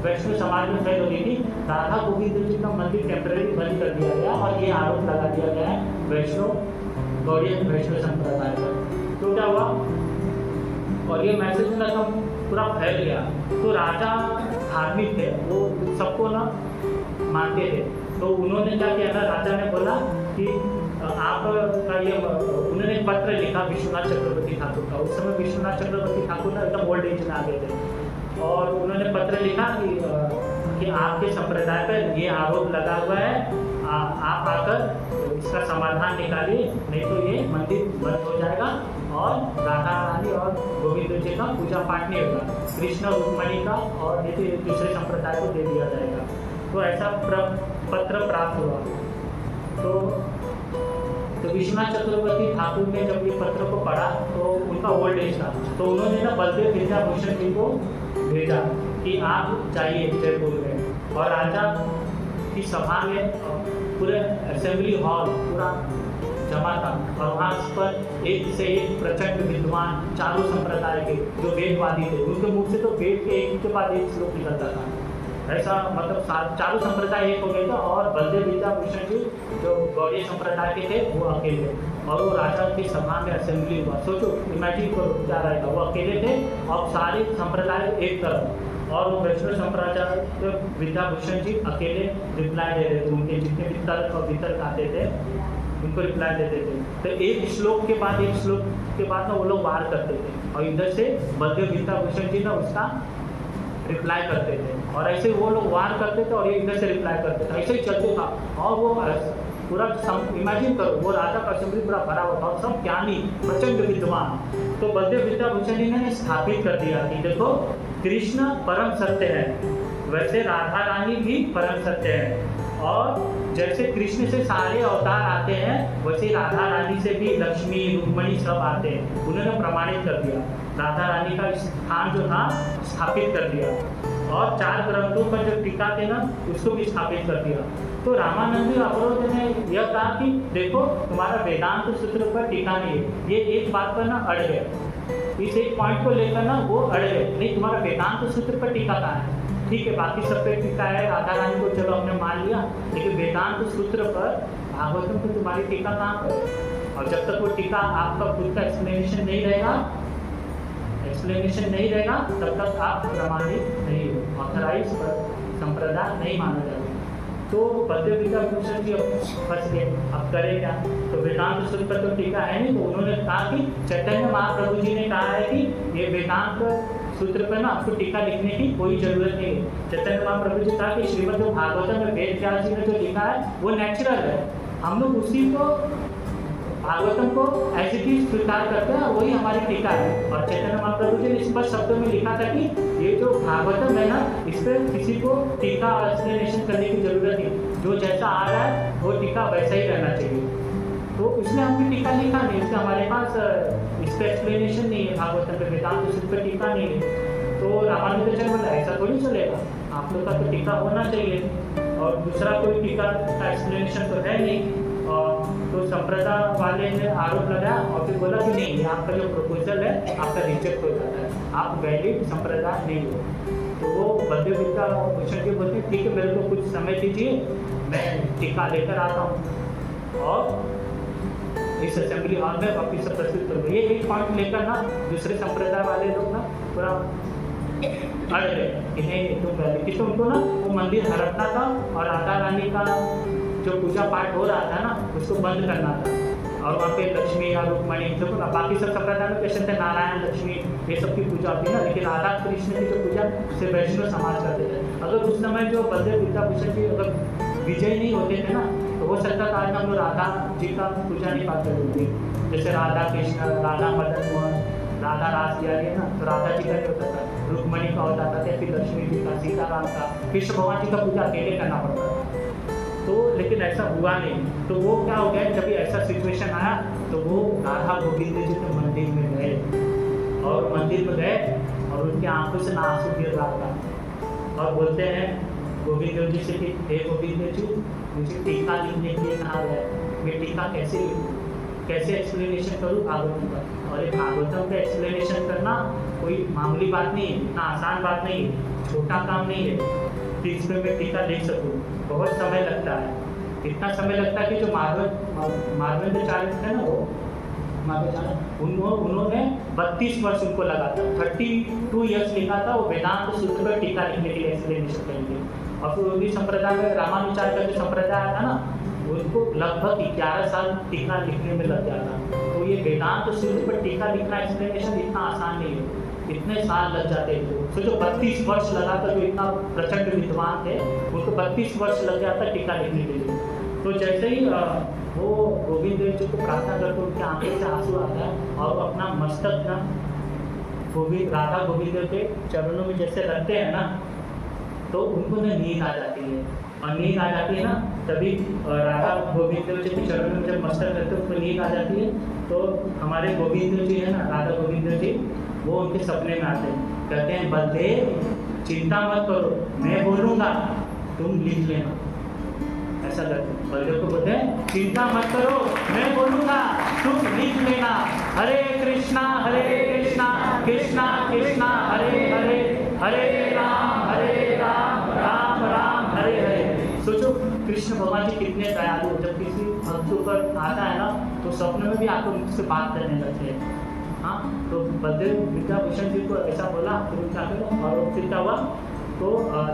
वैष्णव समाज में फैल हो गई थी। राधा गोविंद जी का मंदिर टेम्परेरी बंद कर दिया गया और ये आरोप लगा दिया गया है वैष्णव गौड़ीय वैष्णव संप्रदाय पर। तो क्या हुआ और ये मैसेज ना तो पूरा फैल गया। तो राजा धार्मिक थे, वो सबको ना मानते थे। तो उन्होंने क्या किया ना, राजा ने बोला कि आपका ये, उन्होंने पत्र लिखा विश्वनाथ चक्रवर्ती ठाकुर का। उस समय विश्वनाथ चक्रवर्ती ठाकुर ना एकदम ओल्ड एज में आ गए थे और उन्होंने पत्र लिखा कि आपके संप्रदाय पर ये आरोप लगा हुआ है, आप आकर इसका समाधान निकालिए, नहीं तो ये मंदिर बंद हो जाएगा और राधा रानी और गोविंद जी का पूजा पाठ नहीं होगा, कृष्ण रुक्मणी का और दूसरे संप्रदाय को दे दिया जाएगा। तो ऐसा पत्र प्राप्त हुआ। तो विश्वनाथ चक्रवर्ती ठाकुर ने जब ये पत्र को पढ़ा तो उनका ओल्ड एज था, तो उन्होंने ना बलदेव विद्याभूषण जी को भेजा कि आप जाइए जयपुर में। और राजा की सभा में पूरे असेंबली हॉल पूरा जमा था और वहाँ पर एक से एक प्रचंड विद्वान चारों संप्रदाय के जो वेदवादी थे, उनके मुख से तो वेद के एक के बाद एक श्लोक निकलता था। ऐसा मतलब चारों संप्रदाय एक हो गए थे और बलदेव विद्याभूषण जी जो गौड़ीय संप्रदाय के थे वो अकेले, और वो राजा की सभा में असेंबली हुआ। सोचो, इमेजिन करो क्या रहेगा, वो अकेले थे और सारे संप्रदाय एक तरफ और वो वैष्णव संप्रदाय विद्याभूषण जी अकेले रिप्लाई दे रहे थे। उनके जितने भी तर्क और वितर्क आते थे उनको रिप्लाई देते थे। तो एक श्लोक के बाद एक श्लोक के बाद ना वो लोग वार करते थे और इधर से बलदेव विद्याभूषण जी ना उसका रिप्लाई करते थे और ऐसे वो लोग वार करते थे और ये इधर से रिप्लाई करते थे, ऐसे ही चलते था। और वो पूरा इमेजिन करो, वो राजा का असेंबली पूरा भरा हुआ था और सब ज्ञानी प्रचंड विद्वान। तो बलदेव विद्याभूषण जी ने स्थापित कर दिया कि देखो, कृष्ण परम सत्य है, वैसे राधा रानी भी परम सत्य है और जैसे कृष्ण से सारे अवतार आते हैं वैसे राधा रानी से भी लक्ष्मी रुक्मणी सब आते हैं। उन्होंने प्रमाणित कर दिया, राधा रानी का स्थान जो था स्थापित कर दिया और 4 ग्रंथों पर जो टीका थे ना उसको भी स्थापित कर दिया। तो रामानंदी अवरोध ने यह कहा कि देखो, तुम्हारा वेदांत सूत्र पर टीका नहीं है। ये एक बात पर ना अड़ गए, इस एक पॉइंट को लेकर ना वो अड़ गए, नहीं तुम्हारा वेदांत सूत्र पर टीका कहाँ है। ठीक है, बाकी सब पे टीका है, राधा रानी को चलो हमने मान लिया, लेकिन वेदांत सूत्र पर भागवतम पर तुम्हारी टीका कहाँ पर। और जब तक वो टीका आपका खुद का एक्सप्लेनेशन नहीं रहेगा तब तक आप प्रमाणित नहीं हो, ऑथराइज संप्रदाय नहीं माना जाएगा। तो बलदेव विद्याभूषण जी फंस गए, अब करें क्या। तो वेदांत सूत्र पर तो टीका है नहीं, तो उन्होंने कहा कि चैतन्य महाप्रभु जी ने कहा है कि ये वेदांत सूत्र पर ना आपको टीका लिखने की कोई जरूरत नहीं है। चैतन्य महाप्रभु जी कहा कि श्रीमद् भागवतम में वेद व्यास जी ने जो लिखा है वो नेचुरल है, हम लोग उसी को भागवतम को ऐसी चीज स्वीकार करते हैं और वही हमारी टीका है। और चैतन्य महाप्रभु जी ने स्पष्ट शब्दों में लिखा था कि ये जो भागवतम है ना, इस पर किसी को टीका और एक्सप्लेनेशन करने की जरूरत नहीं, जो जैसा आ रहा है वो टीका वैसा ही रहना चाहिए। तो इसलिए हमने टीका लिखा नहीं, इसलिए हमारे पास इस पर एक्सप्लेनेशन नहीं है, भागवतम पे वेदांत सूत्र पर टीका नहीं है। तो रामानुजाचार्य बोला ऐसा थोड़ी चलेगा, आप लोग का तो टीका होना चाहिए और दूसरा कोई टीका का एक्सप्लेनेशन तो है नहीं। तो संप्रदाय वाले ने आरोप लगाया और फिर बोला कि नहीं, आपका जो प्रपोजल है आपका रिजेक्ट हो जाता है, आप वैलिड संप्रदाय नहीं हो। तो वो बलदेव विद्याभूषण जी बोलते हैं ठीक है मेरे को कुछ समय दीजिए, मैं टीका लेकर आता हूँ और इस असेंबली हॉल में वापिस से प्रस्तुत करूँगा। ये एक पॉइंट लेकर ना दूसरे संप्रदाय वाले लोग ना पूरा अड़ गए कि नहीं तो पहले कि तो उनको ना वो मंदिर हड़पना था और राधा रानी का जो पूजा पाठ हो रहा था ना उसको बंद करना था। और वहाँ पे लक्ष्मी या रुक्मणी देखो ना बाकी सब संप्रदाय में कैसे थे, नारायण लक्ष्मी ये सब की पूजा होती है ना, लेकिन राधा कृष्ण की जो पूजा से वैष्णव समाज करते थे। अगर उस समय जो बलदेव विद्याभूषण जी अगर विजय नहीं होते थे ना तो हो सकता था आज हम लोग राधा जी का पूजा नहीं पाते होते। जैसे राधा कृष्ण, राधा मदन मोहन, राधा रास किया गया ना तो राधा जी का नहीं होता था, रुक्मणी का होता था, फिर लक्ष्मी जी का, सीताराम का, कृष्ण भगवान जी का पूजा अकेले करना पड़ता था। तो लेकिन ऐसा हुआ नहीं। तो वो क्या हो गया, जब ऐसा सिचुएशन आया तो वो राधा गोविंद जी के मंदिर में गए और मंदिर में गए और उनकी आंखों से आंसू गिर रहा था और बोलते हैं गोविंद देव जी से कि हे गोविंद जी मुझे टीका लिखने के लिए कहा गया, मैं टीका कैसे लिखूँ, कैसे एक्सप्लेनेशन करूँ भागवतम का। और ये भागवतम का एक्सप्लेनेशन करना कोई मामूली बात नहीं है, इतना आसान बात नहीं है, छोटा काम नहीं है कि इसमें मैं टीका लिख सकूँ। बहुत समय लगता है, इतना समय लगता है कि जो माधवेंद्राचार्य थे ना वो उन्होंने 32 वर्ष उनको लगा था, 32 ईयर्स लिखा था वो वेदांत सूत्र पर टीका लिखने के लिए, एक्सप्लेनेशन करने के लिए। और फिर उन्हीं संप्रदाय में रामानुचार्य का जो संप्रदाय था ना उनको लगभग 11 साल टीका लिखने में लग जाता। तो ये वेदांत सूत्र पर टीका लिखना एक्सप्लेनेशन इतना आसान नहीं है, इतने साल लग जाते थे। सोचो 32 वर्ष लगा था, जो इतना प्रचंड विद्वान थे उनको 32 वर्ष लग जाता टीका लिखने के लिए। तो जैसे ही वो गोविंद देव जी को प्रार्थना करके उनके आंखों से आंसू आता है और वो अपना मस्तक ना राधा गोविंद देव के चरणों में जैसे रखते हैं ना तो उनको ना नींद आ जाती है। और नींद आ जाती है ना तभी राधा गोविंद देव जी के चरणों में जब मस्तक रखते हैं उनको नींद आ जाती है। तो हमारे गोविंद देव जी है ना, राधा गोविंद देव जी वो उनके सपने में आते हैं, कहते हैं बलदेव चिंता मत करो, मैं बोलूँगा तुम लिख लेना। ऐसा करते हैं, बलदेव को बोलते हैं चिंता मत करो, मैं बोलूँगा तुम लिख लेना। हरे कृष्णा कृष्णा कृष्णा हरे हरे, हरे राम राम राम हरे हरे। सोचो कृष्ण भगवान जी कितने दयालु, जब किसी भक्त ऊपर आता है ना तो सपने में भी आकर उनसे बात करने लगते हैं। हाँ, तो बलदेव विद्याभूषण जी को ऐसा बोला, फिर उनका और फिर क्या हुआ तो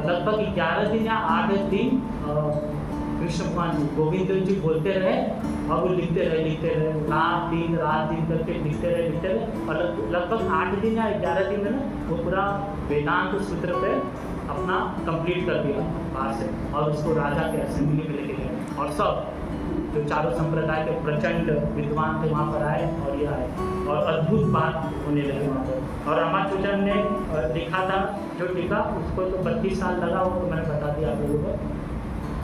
लगभग 11 दिन या 8 दिन कृष्ण भगवान जी गोविंद देव जी बोलते रहे और वो लिखते रहे रात दिन करके लिखते रहे और लगभग 8 दिन या 11 दिन में ना वो पूरा वेदांत सूत्र पे अपना कंप्लीट कर दिया बाहर से और उसको राजा के असेंबली में लेके गए। और सब जो चारों संप्रदाय के प्रचंड विद्वान थे वहाँ पर आए और ये आए और अद्भुत बात होने लगी वहाँ पर। और रामानुजन ने लिखा था जो टीका, उसको तो 32 साल लगा, वो तो मैंने बता दिया आप लोगों को।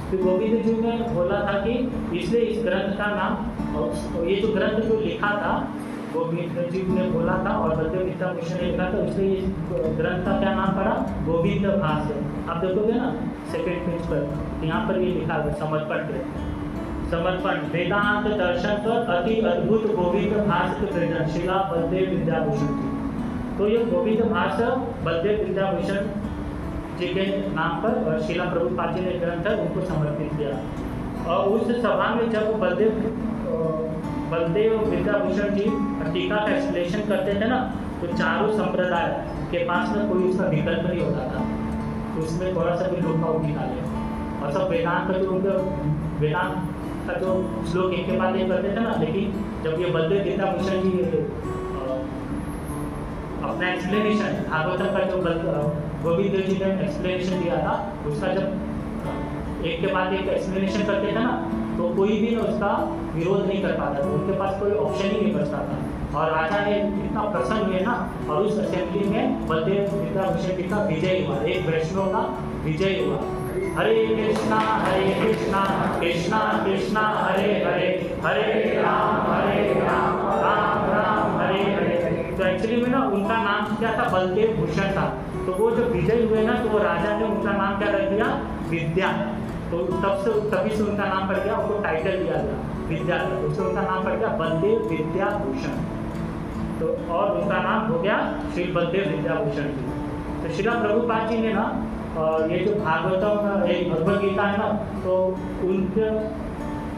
फिर गोविंद जी ने बोला था कि इसलिए इस ग्रंथ का नाम, और ये जो ग्रंथ जो लिखा था गोविंद जी ने बोला था और बलदेव विद्याभूषण ने लिखा था, इसलिए इस ग्रंथ का क्या नाम पड़ा, गोविंद भाष्य। आप देखोगे ना सेकेंड पेज पर यहाँ पर ये लिखा है समर्पण वेदांत दर्शन पर अति अद्भुत गोविंद भाष्य प्रेरण शिला बलदेव विद्याभूषण जी। तो ये गोविंद भाष्य बलदेव विद्याभूषण जी के नाम पर और शिला प्रभुपाद जी ने ग्रंथ है उनको समर्पित किया। और उस सभा में जब बलदेव विद्याभूषण जी टीका का एक्सप्लेनेशन करते थे ना तो चारों संप्रदाय के पास में कोई उसका विकल्प नहीं होता था, तो उसमें थोड़ा सा भी लोग का निकाले और सब वेदांत का जो श्लोक एक के बाद एक करते थे ना। लेकिन जब ये बलदेव विद्याभूषण जी अपना एक्सप्लेनेशन भागवतम का जो गोविंद देव जी ने एक्सप्लेनेशन दिया था उसका जब एक के बाद एक एक्सप्लेनेशन करते थे ना तो कोई भी ना उसका विरोध नहीं कर पाता था, उनके पास कोई ऑप्शन ही नहीं बचता था। और राजा ने इतना प्रसन्न हुए ना और उस असेंबली में बलदेव विद्याभूषण जी का विजय हुआ, एक वैष्णव का विजय हुआ। हरे कृष्णा कृष्णा कृष्णा हरे हरे, हरे राम राम राम हरे हरे। तो एक्चुअली में ना उनका नाम क्या था, बलदेव भूषण था। तो वो जो विजय हुए ना तो वो राजा ने उनका नाम क्या रख दिया, विद्या। तो तभी से उनका नाम पड़ गया, उनको टाइटल दिया गया विद्या, उससे उनका नाम पड़ गया बलदेव विद्याभूषण। तो और उनका नाम हो गया श्री बलदेव विद्याभूषण जी। तो श्रीला प्रभुपाद जी ने ना ये जो भागवतम एक भगवद गीता है ना, तो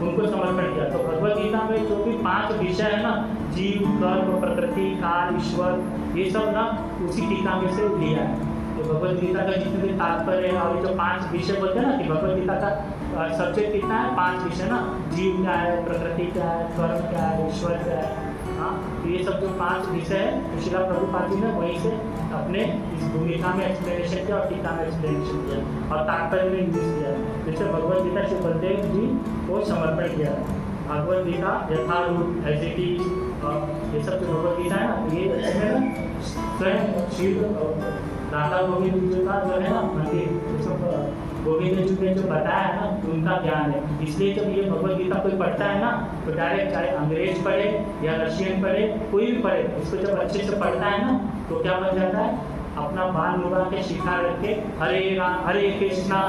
उनको समर्पण किया। तो भगवद गीता में जो भी 5 विषय है ना, जीव, कर्म, प्रकृति, काल, ईश्वर, ये सब ना उसी टीका में से लिया है। तो भगवद गीता का जितने भी तात्पर्य है और जो 5 विषय बोलते हैं ना कि भगवद गीता का सब्जेक्ट कितना है, 5 विषय ना, जीव क्या है, प्रकृति क्या है, कर्म क्या है, ईश्वर क्या है। हाँ, तो ये सब जो 5 विषय है, तो श्रीला प्रभुपाद जी ने वहीं से अपने इस भूमिका में एक्सप्लेनेशन किया और टीका में एक्सप्लेनेशन किया और तात्पर्य में यूज किया। जैसे भगवद गीता श्री बलदेव जी को समर्पण किया। Bhagavad Gita Yatharup as it is, ये सब जो भगवद गीता है ना, ये इसमें स्वयं श्री राधा गोविंद जी का जो है ना मंदिर, गोविंद जी ने जो बताया है ना, उनका ज्ञान है। इसलिए जब ये भगवद गीता कोई पढ़ता है ना, तो डायरेक्ट चाहे अंग्रेज पढ़े या रशियन पढ़े, कोई भी पढ़े, उसको जब अच्छे से पढ़ता है ना, तो क्या बन जाता है, अपना बाल मुड़ा के शिखा रख के हरे राम हरे कृष्णा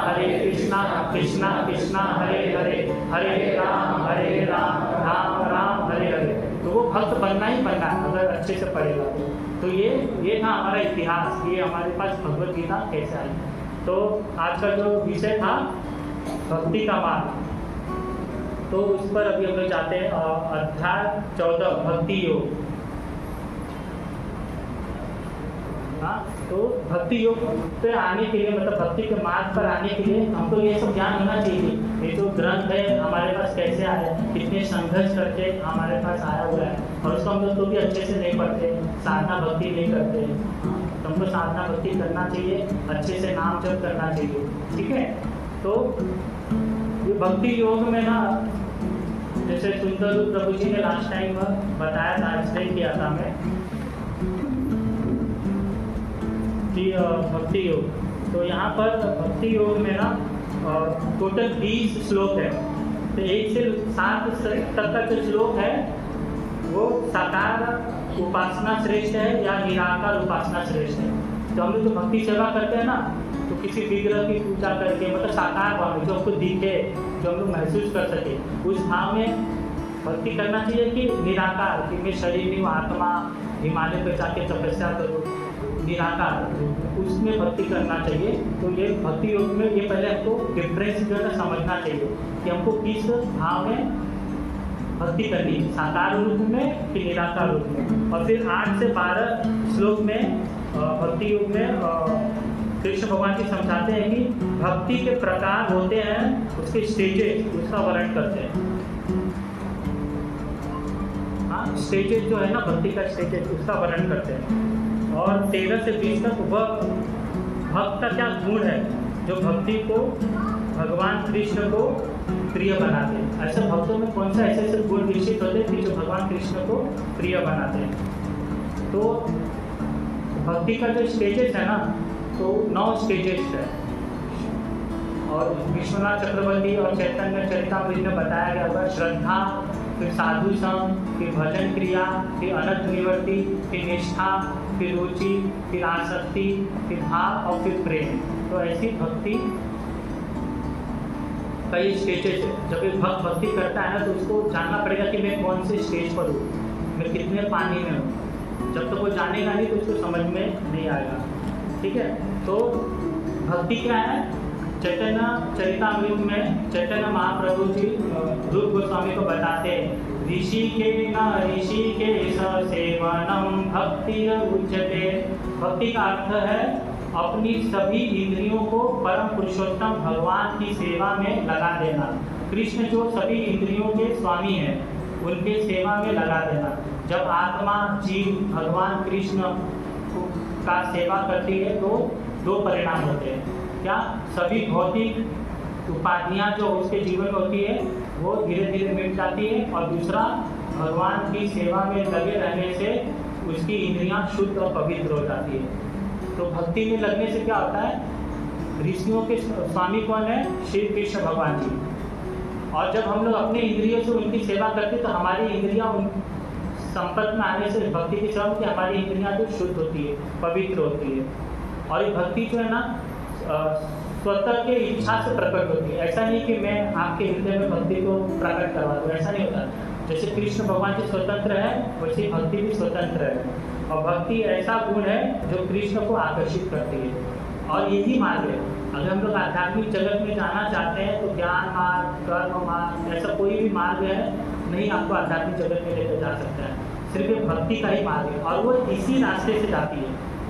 कृष्णा कृष्णा हरे हरे, हरे राम राम राम हरे हरे। तो वो भक्त बनना ही बनना है अगर अच्छे से पढ़ेगा तो ये था हमारा इतिहास, ये हमारे पास भगवद गीता कैसे आई। तो आज का जो विषय था भक्ति का मार्ग, तो उस पर अभी हम लोग जाते हैं। अध्याय 14 भक्ति योग। हाँ, तो भक्ति योग पे आने के लिए, मतलब भक्ति के मार्ग पर आने के लिए हमको ये सब ज्ञान होना चाहिए। ये जो ग्रंथ है हमारे पास कैसे आया, कितने संघर्ष करके हमारे पास आया हुआ है, और उसको हम लोग तो भी अच्छे से नहीं पढ़ते, साधना भक्ति नहीं करते। हमको साधना भक्ति करना चाहिए, अच्छे से नाम जप करना चाहिए, ठीक है। तो ये भक्ति योग में ना, जैसे सुंदर प्रभु जी ने लास्ट टाइम बताया था, एक्सप्लेन किया था मैं कि भक्ति योग। तो यहाँ पर भक्ति योग में ना टोटल 20 श्लोक है। तो 1 से 7 तक का जो श्लोक है वो साकार उपासना श्रेष्ठ है या निराकार उपासना श्रेष्ठ है। तो हम लोग जो भक्ति सेवा करते हैं ना, तो किसी विग्रह की पूजा करके, मतलब साकार भाव में जो हमको दिखे, जो हम लोग महसूस कर सके, उस भाव में भक्ति करना चाहिए कि निराकार, कि मैं शरीर नहीं हूँ, आत्मा, हिमालय पर जाके तपस्या करूँ, निराकार, उसमें भक्ति करना चाहिए। तो ये भक्ति योग में ये पहले हमको डिफरेंस जो है समझना चाहिए कि हमको किस भाव में भक्ति करनी है, साकार रूप में कि निराकार रूप में। और फिर 8 से 12 श्लोक में भक्ति योग में कृष्ण भगवान जी समझाते हैं कि भक्ति के प्रकार होते हैं, उसके स्टेजेस, उसका वर्णन करते हैं। हाँ, स्टेजेस जो है ना, भक्ति का स्टेजेस, उसका वर्णन करते हैं। और 13 से 20 तक वह भक्त का क्या गुण है जो भक्ति को, भगवान कृष्ण को प्रिय बनाते हैं। ऐसे भक्तों में कौन सा ऐसे गुण विकसित होते हैं कि जो भगवान कृष्ण को प्रिय बनाते हैं। तो भक्ति का जो स्टेजेस है ना, तो 9 स्टेजेस है। और विश्वनाथ चक्रवर्ती और चैतन्य चरितामृत में बताया गया हुआ श्रद्धा, फिर साधु संग, फिर भजन क्रिया, फिर अनंत निवर्ती, फिर निष्ठा, फिर रुचि, फिर आसक्ति, फिर भाव और फिर प्रेम। तो ऐसी भक्ति कई स्टेजेस है। जब एक भक्त भक्ति करता है ना, तो उसको जानना पड़ेगा कि मैं कौन से स्टेज पर हूँ, मैं कितने पानी में हूँ। जब तक वो जानेगा नहीं तो उसको समझ में नहीं आएगा, ठीक है। तो भक्ति क्या है, चैतन्य चरितामृत में चैतन्य महाप्रभु जी ध्रुव गोस्वामी को बताते हैं, ऋषि के सेवनम भक्ति उच्यते। भक्ति का अर्थ है अपनी सभी इंद्रियों को परम पुरुषोत्तम भगवान की सेवा में लगा देना। कृष्ण जो सभी इंद्रियों के स्वामी हैं, उनके सेवा में लगा देना। जब आत्मा जीव भगवान कृष्ण का सेवा करती है तो 2 परिणाम होते हैं। क्या, सभी भौतिक उपाधियाँ जो उसके जीवन में होती है वो धीरे धीरे मिट जाती है, और दूसरा भगवान की सेवा में लगे रहने से उसकी इंद्रियाँ शुद्ध और पवित्र हो जाती है। तो भक्ति में लगने से क्या होता है, ऋषियों के स्वामी कौन है, श्री कृष्ण भगवान जी। और जब हम लोग अपने इंद्रियों से उनकी सेवा करते तो हमारी इंद्रियाँ उन संपर्क में आने से भक्ति की सेवा में हमारी इंद्रियाँ जो शुद्ध होती है, पवित्र होती है। और ये भक्ति जो है ना स्वतः के इच्छा से प्रकट होती है। ऐसा नहीं कि मैं आपके हृदय में भक्ति को प्रकट करवा दूँ, ऐसा नहीं होता। जैसे कृष्ण भगवान जी स्वतंत्र है, वैसे भक्ति भी स्वतंत्र है। और भक्ति ऐसा गुण है जो कृष्ण को आकर्षित करती है। और यही मार्ग है। अगर हम लोग आध्यात्मिक जगत में जाना चाहते हैं तो ज्ञान मार्ग, कर्म मार्ग, ऐसा कोई भी मार्ग है नहीं आपको आध्यात्मिक जगत में लेकर जा सकता है। सिर्फ ये भक्ति का ही मार्ग है और वो इसी रास्ते से जाती है।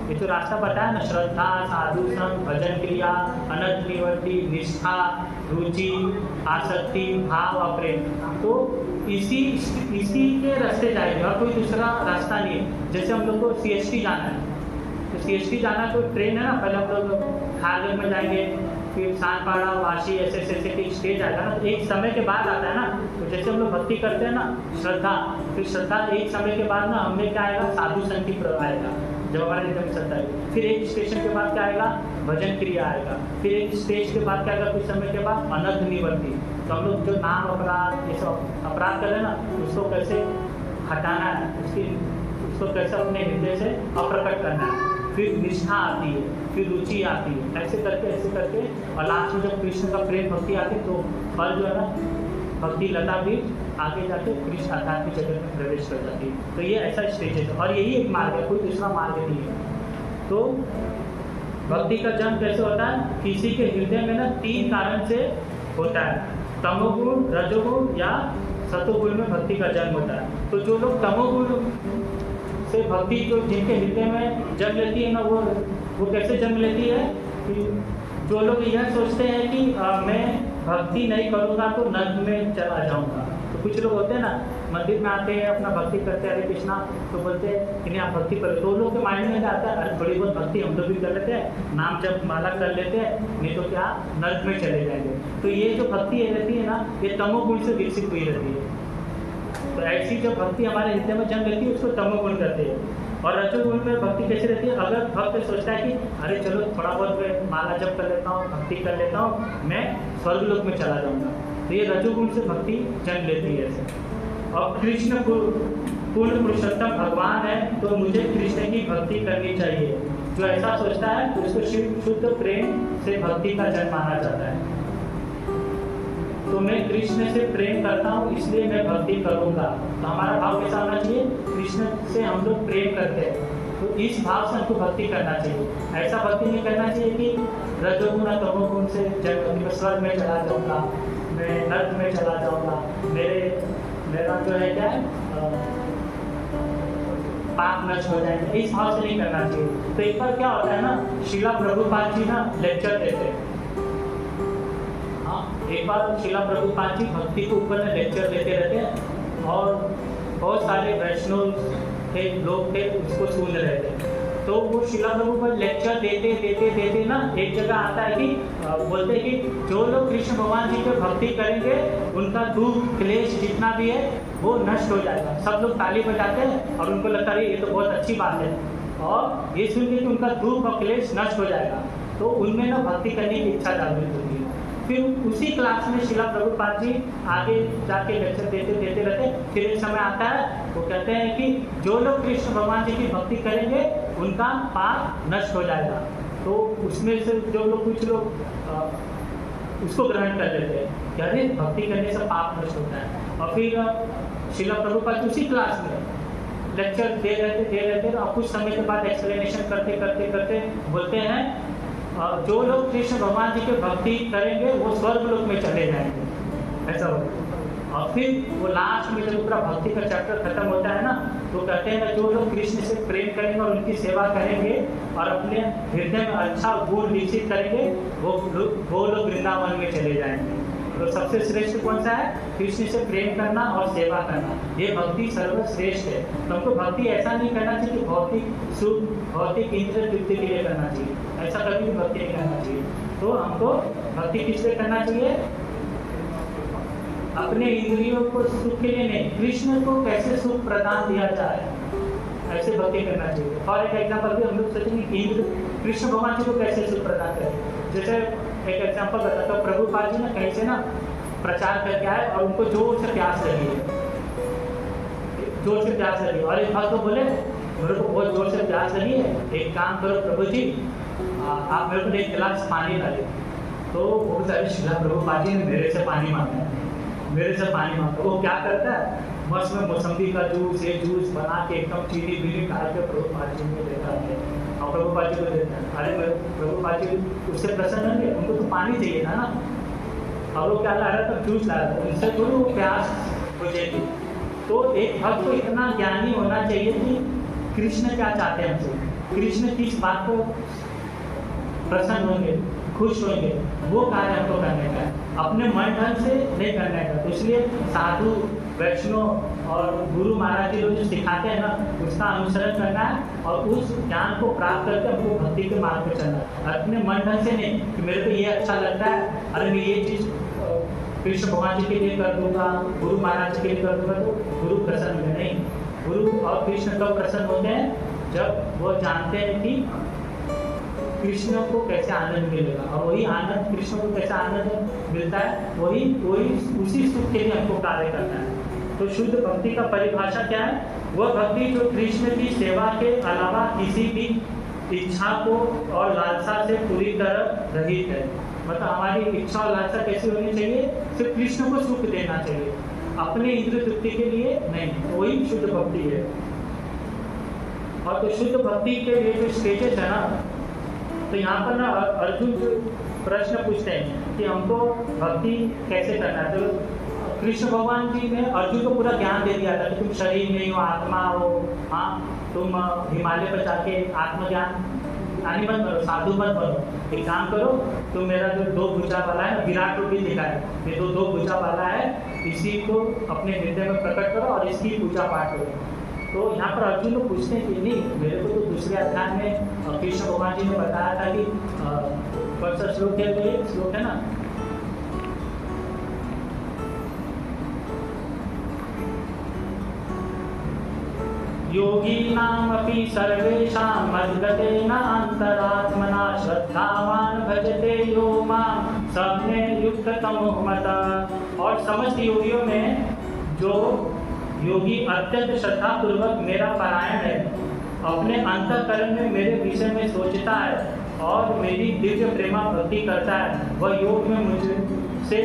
ये जो रास्ता बताया ना, श्रद्धा, साधु संग, भजन क्रिया, अनंत निवर्ती, निष्ठा, रुचि, आसक्ति, भाव और प्रेम, तो इसी के रास्ते जाएंगे और कोई दूसरा रास्ता नहीं है। जैसे हम लोग को CST जाना है, तो CST जाना तो ट्रेन है ना, पहले हम लोग खारगढ़ में जाएंगे, फिर सानपाड़ा, वाशी, ऐसे स्टेज आएगा ना, तो एक समय के बाद आता है ना। तो जैसे हम लोग भक्ति करते हैं ना, श्रद्धा, फिर श्रद्धा एक समय के बाद ना हमें क्या आएगा, साधु संग की आएगा जब हमारे एकदम श्रद्धा है। फिर एक स्टेशन के बाद क्या आएगा, भजन क्रिया आएगा। फिर एक स्टेज के बाद क्या आएगा, कुछ समय के बाद अनंत निवर्ती। तो हम लोग जो नाम अपराध, ये सब अपराध कर रहे हैं ना, उसको कैसे हटाना है, उसको कैसे अपने हृदय से अप्रकट करना है। फिर निष्ठा आती है, फिर रुचि आती है, ऐसे करके और लास्ट में जब कृष्ण का प्रेम भक्ति आती है तो फल जो है ना, भक्ति लता भी आगे जाके कृष्ण आध्यात्मिक जगत में प्रवेश कर जाती है। तो ये ऐसा स्टेज है और यही एक मार्ग है, कोई दूसरा मार्ग नहीं है। तो भक्ति का जन्म कैसे होता है, किसी के हृदय में ना 3 कारण से होता है, तमोगुण, रजोगुण या सतोगुण में भक्ति का जन्म होता है। तो जो लोग तमोगुण से भक्ति जो जिनके हृदय में जन्म लेती है ना, वो कैसे जन्म लेती है कि जो लोग यह सोचते हैं कि मैं भक्ति नहीं करूँगा तो नर्क में चला जाऊँगा। तो कुछ लोग होते हैं ना, मंदिर में आते हैं, अपना भक्ति करते हैं, हरे कृष्णा, तो बोलते हैं कि नहीं आप भक्ति करो। तो लोग के माइंड में जाता है, अरे थोड़ी बहुत भक्ति हम लोग भी कर लेते हैं, नाम जब माला कर लेते हैं, नहीं तो क्या नर्क में चले जाएंगे। तो ये जो भक्ति रहती है ना, ये तमोगुण से विकसित हुई रहती है। तो ऐसी जो भक्ति हमारे हृदय में जन्म लेती है उसको तमोगुण कहते हैं। और रजोगुण में भक्ति कैसी रहती है, अगर भक्त सोचता है कि अरे चलो थोड़ा बहुत मैं माला जप कर लेता हूँ, भक्ति कर लेता हूँ, मैं स्वर्गलोक में चला जाऊँगा, तो ये रजोगुण से भक्ति जन्म लेती है ऐसे। और कृष्ण पूर्ण पुरुषोत्तम भगवान है तो मुझे कृष्ण की भक्ति करनी चाहिए, जो ऐसा सोचता है तो उसको शिव शुद्ध प्रेम से भक्ति का जन्म माना जाता है। तो मैं कृष्ण से प्रेम करता हूँ इसलिए मैं भक्ति करूँगा। तो हमारा भाव कैसा होना चाहिए, कृष्ण से हम लोग प्रेम करते हैं तो इस भाव से हमको भक्ति करना चाहिए। ऐसा भक्ति नहीं करना चाहिए कि रजोगुण और तमोगुण से मैं स्वर्ग में चला जाऊँगा, मैं नर्क में चला जाऊँगा, मेरा जो है क्या है पाप नष्ट हो जाएंगे, इस भाव से नहीं करना चाहिए। तो एक बार क्या होता है ना, शिला प्रभुपाद जी ना लेक्चर देते हैं। एक बार शिला प्रभुपाद जी भक्ति के ऊपर में लेक्चर देते रहते हैं और बहुत सारे वैष्णव थे, लोग थे, उसको सुन रहे थे। तो वो शिला प्रभुपाद लेक्चर देते ना, एक जगह आता है कि बोलते हैं कि जो लोग कृष्ण भगवान जी पे भक्ति करेंगे उनका दुख क्लेश जितना भी है वो नष्ट हो जाएगा। सब लोग ताली बजाते हैं और उनको लगता है ये तो बहुत अच्छी बात है, और ये सुन के कि उनका दुख और क्लेश नष्ट हो जाएगा, तो उनमें ना भक्ति करने की इच्छा जागृत होती है। फिर उसी क्लास में शिला प्रभुपाद जी आगे जाके लेक्चर देते रहते। फिर एक समय आता है वो कहते हैं कि जो लोग कृष्ण भगवान जी की भक्ति करेंगे उनका पाप नष्ट हो जाएगा। तो उसमें से जो लोग कुछ लोग उसको ग्रहण कर लेते हैं कि अरे भक्ति करने से पाप नष्ट होता है। और फिर शिला प्रभुपाद उसी क्लास में लेक्चर दे रहते और कुछ समय के बाद एक्सप्लेनेशन करते बोलते हैं जो लोग कृष्ण भगवान जी की भक्ति करेंगे वो स्वर्ग लोक में चले जाएंगे, ऐसा होता। और फिर वो लास्ट में जब पूरा भक्ति का चैप्टर खत्म होता है ना, तो कहते हैं जो लोग कृष्ण से प्रेम करेंगे और उनकी सेवा करेंगे और अपने हृदय में अच्छा गुण विकसित करेंगे, वो लोग वृंदावन में चले जाएंगे। तो सबसे श्रेष्ठ कौन सा है, कृष्ण से प्रेम करना और सेवा करना, ये भक्ति सर्वश्रेष्ठ है। तो हमको भक्ति ऐसा नहीं करना चाहिए कि भौतिक सुख, भौतिक इंद्रिय तृप्ति के लिए करना चाहिए, ऐसा कभी भी भक्ति नहीं करना चाहिए। तो हमको भक्ति किस लिए करना चाहिए, अपने इंद्रियों को सुख के लिए नहीं, कृष्ण को कैसे सुख प्रदान दिया जाए ऐसे भक्ति करना चाहिए। और एक एग्जाम्पल भी हम लोग सोचेंगे इंद्र कृष्ण भगवान जी को कैसे सुख प्रदान करें। जैसे एक एग्जाम्पल बताता हूँ, प्रभुपाद जी ना कहीं से ना प्रचार करके आए और उनको जोर से प्यास लगी और एक बात तो बोले मेरे को बहुत जोर से प्यास लगी है, एक काम करो प्रभु जी आप मेरे को एक गिलास पानी ला दे। तो वो सारे शिला प्रभुपाद जी ने मेरे से पानी मांगा, वो क्या करता है बस में मौसम्बी का जूस, ये जूस बना के एकदम चीनी बीनी डाल के प्रभुपाद जी को देता है। और प्रभुपाद जी को देते हैं। अरे प्रभुपाद जी उससे प्रसन्न होंगे, उनको तो पानी चाहिए था ना, और वो क्या ला रहा था, जूस ला रहा था, उनसे थोड़ी वो प्यास बुझेगी। तो एक भक्त को इतना ज्ञानी होना चाहिए कि कृष्ण क्या चाहते हैं हमसे, कृष्ण किस बात को प्रसन्न होंगे, खुश होंगे, वो कार्य हमको करने का है, अपने मन ढंग से नहीं करने का। तो इसलिए साधु वैष्णव और गुरु महाराज जी लोग जो सिखाते हैं ना, उसका अनुसरण करना है और उस ज्ञान को प्राप्त करके हमको भक्ति के मार्ग पर चलना है। अपने मन ढंग से नहीं कि मेरे को ये अच्छा लगता है, अरे मैं ये चीज़ कृष्ण भगवान जी के लिए कर दूंगा, गुरु महाराज जी के लिए कर दूंगा, तो गुरु प्रसन्न है नहीं। गुरु और कृष्ण कब प्रसन्न होते हैं, जब वो जानते हैं कि कृष्ण को कैसे आनंद मिलेगा, और वही आनंद, कृष्ण को कैसे आनंद मिलता है, वही उसी सुख के लिए हमको कार्य करना है। तो शुद्ध भक्ति का परिभाषा क्या है, वह भक्ति जो कृष्ण की सेवा के अलावा किसी भी इच्छा को और लालसा से पूरी तरह रहित है। मतलब हमारी इच्छा और लालसा कैसी होनी चाहिए, सिर्फ कृष्ण को सुख देना चाहिए, अपने इंद्रिय तृप्ति के लिए नहीं, वही शुद्ध भक्ति है। और तो शुद्ध भक्ति के लिए जो स्टेजेस है ना, तो यहाँ पर ना अर्जुन जो प्रश्न पूछते हैं कि हमको भक्ति कैसे करना है, तो कृष्ण भगवान जी ने अर्जुन को पूरा ज्ञान दे दिया था कि तुम शरीर नहीं हो, आत्मा हो, हाँ तुम हिमालय पर जाके आत्मज्ञान आनी मत करो, साधु मत बनो, एक काम करो, तुम मेरा जो 2 भुजा वाला है, विराट रूप भी दिखा है, ये 2 भुजा वाला है, इसी को अपने हृदय में प्रकट करो और इसकी पूजा पाठ करो। तो यहाँ पर अर्जुन लोग पूछते हैं कि नहीं, मेरे को तो दूसरे अध्याय में कृष्ण भगवान जी ने बताया था कि कौन सा श्लोक है, ये श्लोक है ना, योगीनामपि सर्वेषां मद्गतेन अंतरात्मना श्रद्धावान भजते यो मां सम्यक् युक्ततमो मतः। और समस्त योगियों में जो योगी अत्यंत श्रद्धा पूर्वक मेरा पारायण है, अपने अंतःकरण में मेरे विषय में सोचता है और मेरी दिव्य प्रेमा भक्ति करता है, वह योग में मुझसे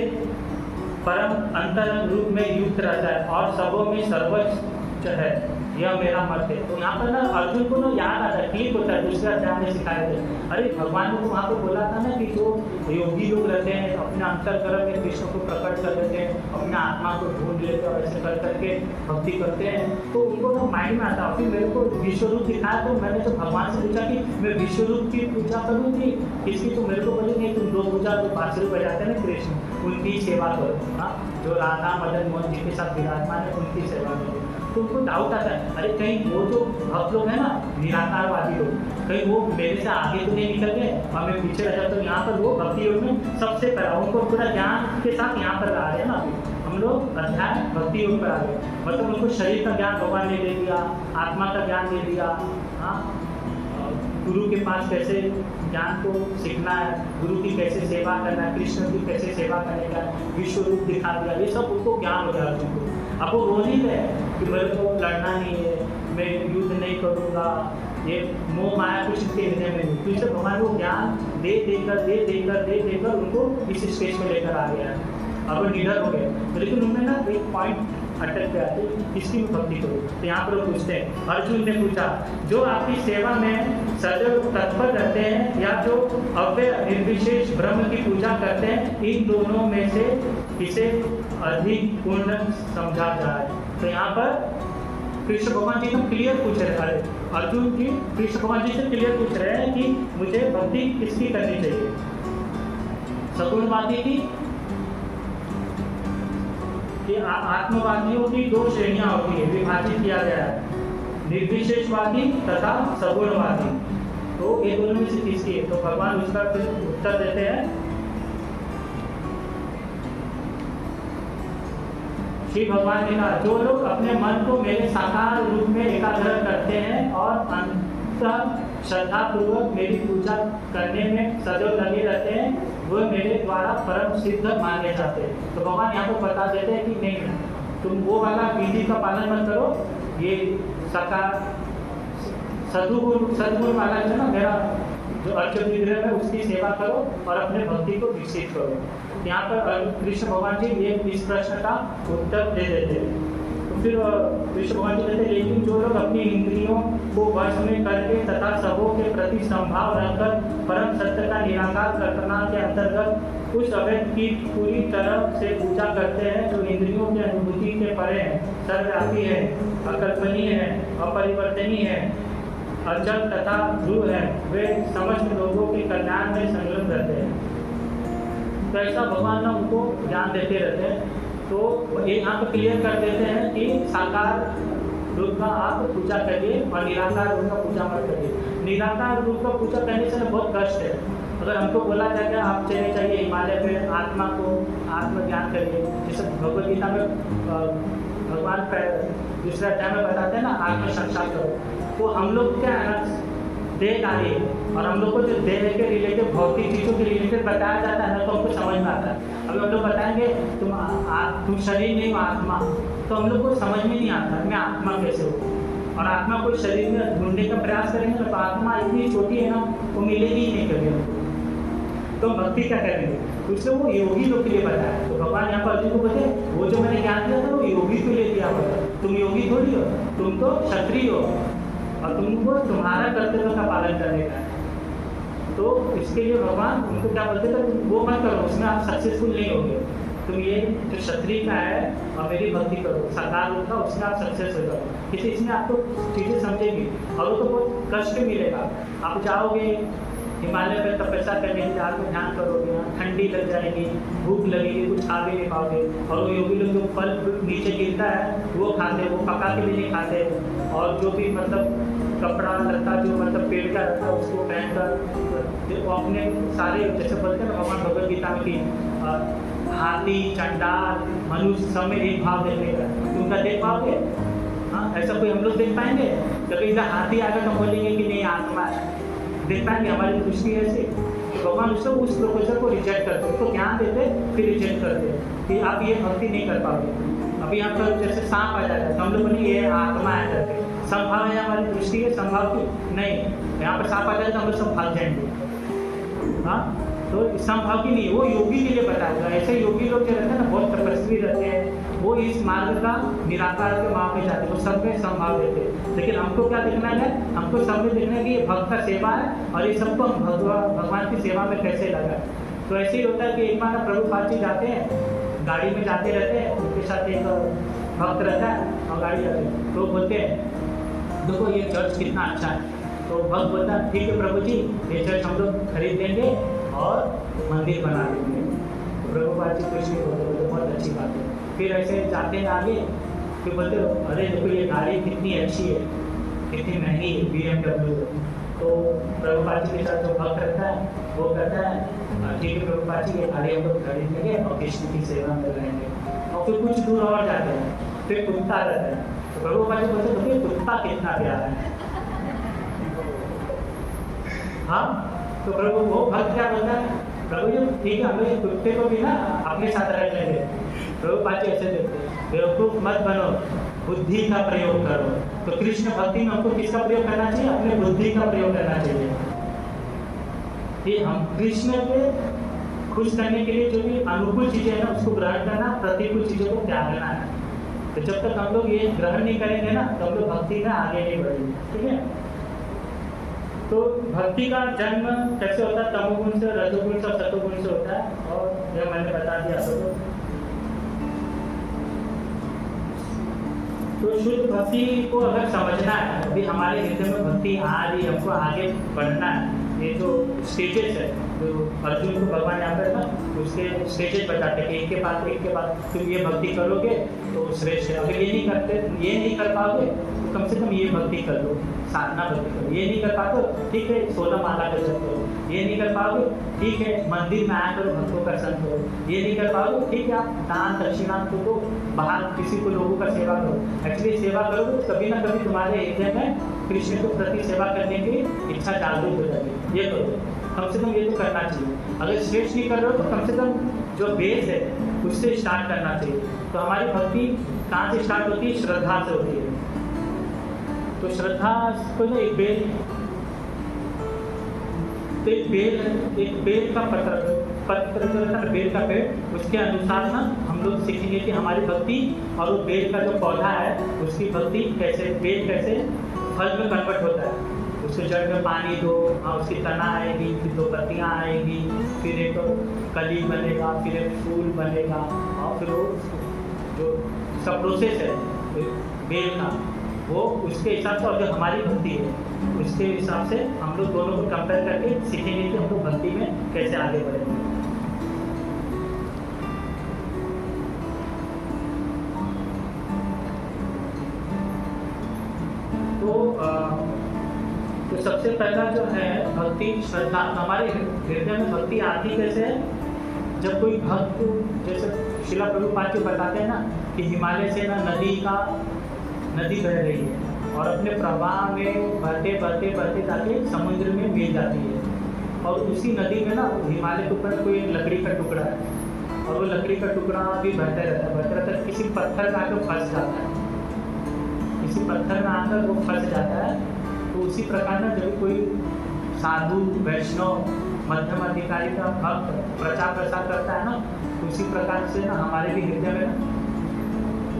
परम अंतरंग रूप में युक्त रहता है और सबों में सर्वोच्च है, यह मेरा मत है। तो यहाँ पर ना अर्जुन को ना याद आता है, क्लिक होता है, दूसरे अध्याय में सिखाए थे, अरे भगवान ने तो वहाँ पर बोला था ना कि जो योगी लोग रहते हैं अपने अंतर्करण में कृष्ण को प्रकट कर देते हैं, अपने आत्मा को ढूंढ लेते हैं और ऐसे कर करके भक्ति करते हैं, तो उनको ना माइंड में आता। फिर मेरे को विश्वरूप दिखाया, तो मैंने जब भगवान से पूछा कि मैं विश्वरूप की पूजा करूँ कि किसकी, तो मेरे को बोले नहीं, तुम 2 भुजा जो बांसुरी बजाते हैं ना कृष्ण, उनकी सेवा करो, हाँ जो राधा मदन मोहन जी के साथ विराजमान है उनकी सेवा करो। तो उनको डाउट आता है, अरे कहीं वो जो भक्त लोग हैं ना, निराकारवादी लोग, कहीं वो मेरे से आगे तो नहीं निकल गए और मैं पीछे रह जाता हूँ। यहाँ पर वो भक्ति योग में सबसे पहला उनको पूरा ज्ञान के साथ यहाँ पर आ रहे हैं ना, अभी हम लोग अध्याय भक्ति योग पर आ गए, मतलब उनको शरीर का ज्ञान भगवान ने दे दिया, आत्मा का ज्ञान दे दिया, हाँ गुरु के पास कैसे ज्ञान को सीखना है, गुरु की कैसे सेवा करना है, कृष्ण की कैसे सेवा करने का, विश्व रूप दिखा दिया, ये सब उनको ज्ञान हो गया उनको। अब वो रोज ही रहे कि मेरे को लड़ना नहीं है, मैं युद्ध नहीं करूँगा, ये मोह माया कुछ इसके हृदय में नहीं। तो इससे भगवान को ज्ञान दे देकर उनको इस स्टेज में लेकर आ गया है। अब वो निडर हो गए, तो लेकिन उन्होंने ना एक पॉइंट अटक गया थे, किसकी में भक्ति करो। तो यहाँ पर वो पूछते हैं, अर्जुन ने पूछा, जो आपकी सेवा में सदैव तत्पर रहते हैं या जो अव्यय निर्विशेष ब्रह्म की पूजा करते हैं, इन दोनों में से किसे अधिक पूर्ण समझा जाए। तो यहाँ पर कृष्ण भगवान जी तो क्लियर पूछ रहे हैं, अर्जुन जी कृष्ण भगवान जी से क्लियर पूछ रहे हैं कि मुझे भक्ति किसकी करनी चाहिए, सगुणवादी की, आत्मवादियों की 2 श्रेणियां होती है, विभाजित किया गया है, निर्विशेषवादी तथा सगुणवादी। तो ये दोनों में से किसकी है, तो भगवान उसका उत्तर देते हैं, श्री भगवान ने कहा, जो लोग अपने मन को मेरे साकार रूप में एकाग्र करते हैं और अंतर श्रद्धा पूर्वक मेरी पूजा करने में सदैव लगे रहते हैं, वो मेरे द्वारा परम सिद्ध माने जाते हैं। तो भगवान यहाँ पर बता देते हैं कि नहीं, तुम वो वाला विधि का पालन मत करो, ये साकार सद्गुण वाला जो ना मेरा जो अर्च विग्रह है उसकी सेवा करो और अपने भक्ति को विकसित करो। यहाँ पर कृष्ण भगवान जी ये इस प्रश्न का उत्तर दे देते हैं। तो फिर विष्णु भगवान जी कहते हैं, लेकिन जो लोग अपनी इंद्रियों को वश में करके तथा सबों के प्रति संभाव रखकर परम सत्य का निराकार कल्पना के अंतर्गत उस अवैध की पूरी तरह से पूजा करते हैं जो इंद्रियों की अनुभूति के परे है, सर्वव्यापी है, अकल्पनीय है, अपरिवर्तनीय है, अचल तथा ध्रुव है, वे समस्त लोगों के कल्याण में संलग्न रहते हैं। तो ऐसा भगवान ना उनको ज्ञान देते रहते हैं। तो ये यहाँ पर क्लियर कर देते हैं कि साकार रूप का आप पूजा करिए और निराकार रूप का पूजा मत करिए। निराकार रूप का पूजा करने से बहुत कष्ट है। अगर हमको बोला जाए आप चले चाहिए हिमालय पे आत्मा को आत्मज्ञान करिए, जैसे भगवद गीता में भगवान दूसरे अध्याय में बताते हैं ना आत्म साक्षात्कार, तो हम लोग क्या है ना देह कार्य और हम लोग को जो देह के रिलेटेड भौतिक चीज़ों के रिलेटेड बताया जाता है ना तो हमको समझ में आता है। अभी हम लोग बताएंगे तुम शरीर नहीं हो आत्मा, तो हम लोग को समझ में नहीं आता मैं आत्मा कैसे हूँ। और आत्मा को शरीर में ढूंढने का प्रयास करेंगे तो आत्मा इतनी छोटी है ना वो मिलेगी ही नहीं कभी हमको। तो भक्ति क्या करेंगे, इसलिए वो योगी लोग के लिए बताया। तो भगवान यहाँ पर अर्जुन को बोले वो जो मैंने ज्ञान दिया था वो योगी के लिए दिया हुआ था। तुम योगी थोड़ी हो, तुम तो क्षत्रिय हो और तुमको तुम्हारा कर्तव्य का पालन करने का है। तो इसके लिए भगवान उनको क्या बोलते थे, तुम वो मत करो, उसमें आप सक्सेसफुल नहीं होगे। तुम ये जो क्षत्रिय का है और मेरी भक्ति करो साकार रूप का, उसमें आप सक्सेस हो जाओ। इसलिए इसमें आपको चीज़ें समझेगी और वो तो बहुत कष्ट मिलेगा। आप जाओगे हिमालय में तपस्या करने के लिए, आप ध्यान करोगे, ठंडी लग जाएगी, भूख लगेगी, कुछ खा भी नहीं पाओगे। और वो योगी लोग जो फल नीचे गिरता है वो खाते, वो पका के भी नहीं खाते। और जो भी मतलब कपड़ा लत्ता जो मतलब पेड़ का रहता है उसको पहनकर वो अपने सारे जैसे बोलते हैं भगवान भगवद गीता में कि हाथी चंडाल मनुष्य सब में एक भाव देखने का, तुमका देख पाओगे? हाँ, ऐसा कोई हम लोग देख पाएंगे? कभी इधर हाथी आकर तो बोलेंगे कि नहीं आत्मा है, देख पाएंगे? हमारी दृष्टि ऐसे। तो भगवान उसको उस प्रोफेसर को रिजेक्ट करते, उसको ज्ञान देते फिर रिजेक्ट करते कि आप ये भक्ति नहीं कर पाओगे। अभी यहाँ पर जैसे सांप आ जाता है तो हम लोग बोलेंगे ये आत्मा है करके, संभाव है हमारी दृष्टि है, संभाव की नहीं। यहाँ पर सांप आ जाए तो हम लोग सब भाग जाएंगे। हाँ, तो संभाव की नहीं, वो योगी के लिए बताएगा। ऐसे योगी लोग जो रहते हैं ना बहुत तपस्वी रहते हैं, वो इस मार्ग का निराकार के मार्ग में जाते हैं, वो सब में संभाव देते हैं। लेकिन हमको क्या देखना है, हमको सब में देखना है कि ये भक्त का सेवा है और ये सबको हम भगवान की सेवा में कैसे लगा। तो ऐसे ही होता है कि एक बार प्रभुपाद जी जाते हैं, गाड़ी में जाते रहते हैं, उनके साथ एक भक्त रहता है और गाड़ी जाते हैं, तो बोलते हैं देखो ये चर्च कितना अच्छा है। तो भक्त बोलता है ठीक है प्रभु जी, ये चर्च हम लोग खरीद लेंगे और मंदिर बना देंगे। तो प्रभुपाद जी कुछ नहीं बोलते, बहुत अच्छी बात है। फिर ऐसे जाते हैं आगे, फिर बोलते अरे देखो ये गाड़ी कितनी अच्छी है, कितनी महंगी है, BMW। तो प्रभुपाद जी के साथ जो भक्त रहता है वो कहता है ठीक है प्रभुपाद जी ये गाड़ी हम लोग खरीद लेंगे और कृष्ण की सेवा में रहेंगे। और फिर कुछ दूर और जाते हैं, फिर कुत्ता रहता है। तो प्रभुपाद जी बोलते देखिए कुत्ता कितना प्यारा है। हाँ, तो प्रभु वो भक्त क्या बोलता है, प्रभु जी ठीक है हम लोग कुत्ते को भी ना अपने साथ रख लेंगे। प्रभुपाद जी ऐसे देखते हैं बेवकूफ मत बनो, बुद्धि का प्रयोग करो। तो कृष्ण भक्ति में हमको किसका प्रयोग करना चाहिए, अपने बुद्धि का प्रयोग करना चाहिए कि हम कृष्ण के खुश करने के लिए जो भी अनुकूल चीजें हैं ना उसको ग्रहण करना, प्रतिकूल चीजों को त्यागना है। तो जब तक हम लोग ये ग्रहण नहीं करेंगे ना तो हम लोग भक्ति में आगे नहीं बढ़ेंगे। ठीक है, तो भक्ति का जन्म कैसे होता है, तमोगुण से, रजोगुण से और सतोगुण से होता है। और यह मैंने बता दिया आपको। तो शुद्ध भक्ति को अगर समझना है, अभी हमारे हृदय में भक्ति आ रही है, हमको आगे बढ़ना है। ये जो स्टेजेस है जो अर्जुन को भगवान यहाँ पर ना उसके स्टेजेस बताते हैं कि एक के बाद तुम ये भक्ति करोगे तो श्रेष्ठ है। अगर ये नहीं करते, ये नहीं कर पाओगे तो कम से कम ये भक्ति कर लो, साधना भक्ति करो। ये नहीं कर पाते ठीक है 16 माला कर सकते हो, ये नहीं कर पाओगे ठीक है मंदिर में आया करो, भक्तों का संग करो। ये नहीं कर पाओगे ठीक है आप दान दक्षिणा को बाहर किसी को लोगों का सेवा करो। एक्चुअली सेवा करोगे तो कभी ना कभी तुम्हारे हृदय में कृष्ण को प्रति सेवा करने की इच्छा जागृत हो जाएगी। ये करो, कम से कम ये तो करना चाहिए। अगर श्रेष्ठ नहीं कर रहे हो तो कम से कम जो बेस है उससे स्टार्ट करना चाहिए। तो हमारी भक्ति कहाँ से स्टार्ट होती है, श्रद्धा से होती है। तो श्रद्धा को ना एक बेल का पत्र पत्र जो रहता है बेल का पेड़, उसके अनुसार ना हम लोग सीखेंगे कि हमारी भक्ति और वो बेल का जो पौधा है उसकी भक्ति कैसे, बेल कैसे फल में कन्वर्ट होता है। उसके जड़ में पानी दो, और उसकी तना आएगी, फिर 2 पत्तियाँ आएगी, फिर एक कली बनेगा, फिर एक फूल बनेगा, और फिर वो जो सब प्रोसेस है बेल का, वो उसके हिसाब से, और जो हमारी भक्ति है उसके हिसाब से हम लोग दोनों को कंपेयर करके सीखेंगे कि हम लोग भक्ति में कैसे आगे बढ़ेंगे। तो सबसे पहला जो है भक्ति श्रद्धा। हमारे हृदय में भक्ति आती कैसे है? जब कोई भक्त, जैसे शिला प्रभुपाद जी बताते हैं ना कि हिमालय से ना नदी बह रही है और अपने प्रवाह में बहते बहते बहते जाके समुद्र में मिल जाती है, और उसी नदी में ना हिमालय के ऊपर कोई एक लकड़ी का टुकड़ा है, और वो लकड़ी का टुकड़ा भी बहते रहता है, किसी पत्थर में आकर फंस जाता है, किसी पत्थर में आकर वो फंस जाता है। तो उसी प्रकार ना जब कोई साधु वैष्णव मध्यम अधिकारी का भक्त प्रचार प्रसार करता है ना, तो उसी प्रकार से ना हमारे भी हृदय में ना,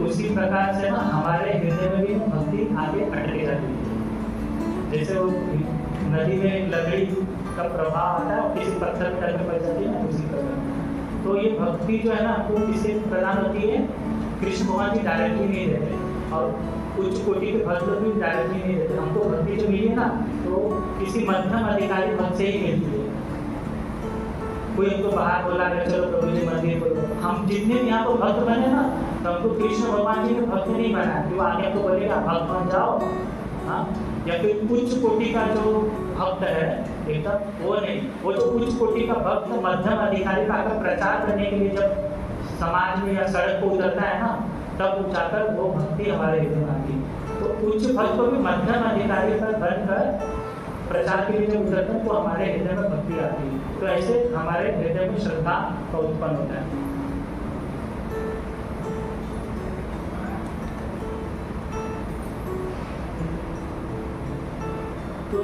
उसी प्रकार से ना हमारे हृदय में भी भक्ति आगे अटके जाती है। जैसे वो नदी में लकड़ी का प्रभाव आता है और किसी पत्थर में जाकर फंस जाती है ना, उसी प्रकार। तो ये भक्ति जो है ना आपको किससे प्रदान होती है? कृष्ण भगवान जी डायरेक्टली नहीं देते, और उच्च कोटि के भक्त भी डायरेक्टली नहीं देते। हमको भक्ति जो मिली है ना, तो किसी मध्यम अधिकारी भक्त से ही मिलती है। कोई हमको बाहर बोला कि चलो प्रभु जी मंदिर बोलो, हम जितने भी यहाँ को भक्त बने ना, तो हमको कृष्ण भगवान जी के भक्त नहीं बना कि वो आगे आपको बोलेगा भक्त बन जाओ, हाँ, या फिर उच्च कोटि का जो भक्त है एकदम वो नहीं। वो जो उच्च कोटि का भक्त मध्यम अधिकारी का आकर प्रचार करने के लिए जब समाज में या सड़क को उतरता है ना, तब जाकर वो भक्ति हमारे हृदय में आती है। तो उच्च भक्त को भी मध्यम अधिकारी पर बनकर प्रचार के लिए जब उतरते हैं तो हमारे हृदय में भक्ति आती है। तो ऐसे हमारे हृदय में श्रद्धा का उत्पन्न होता है। तो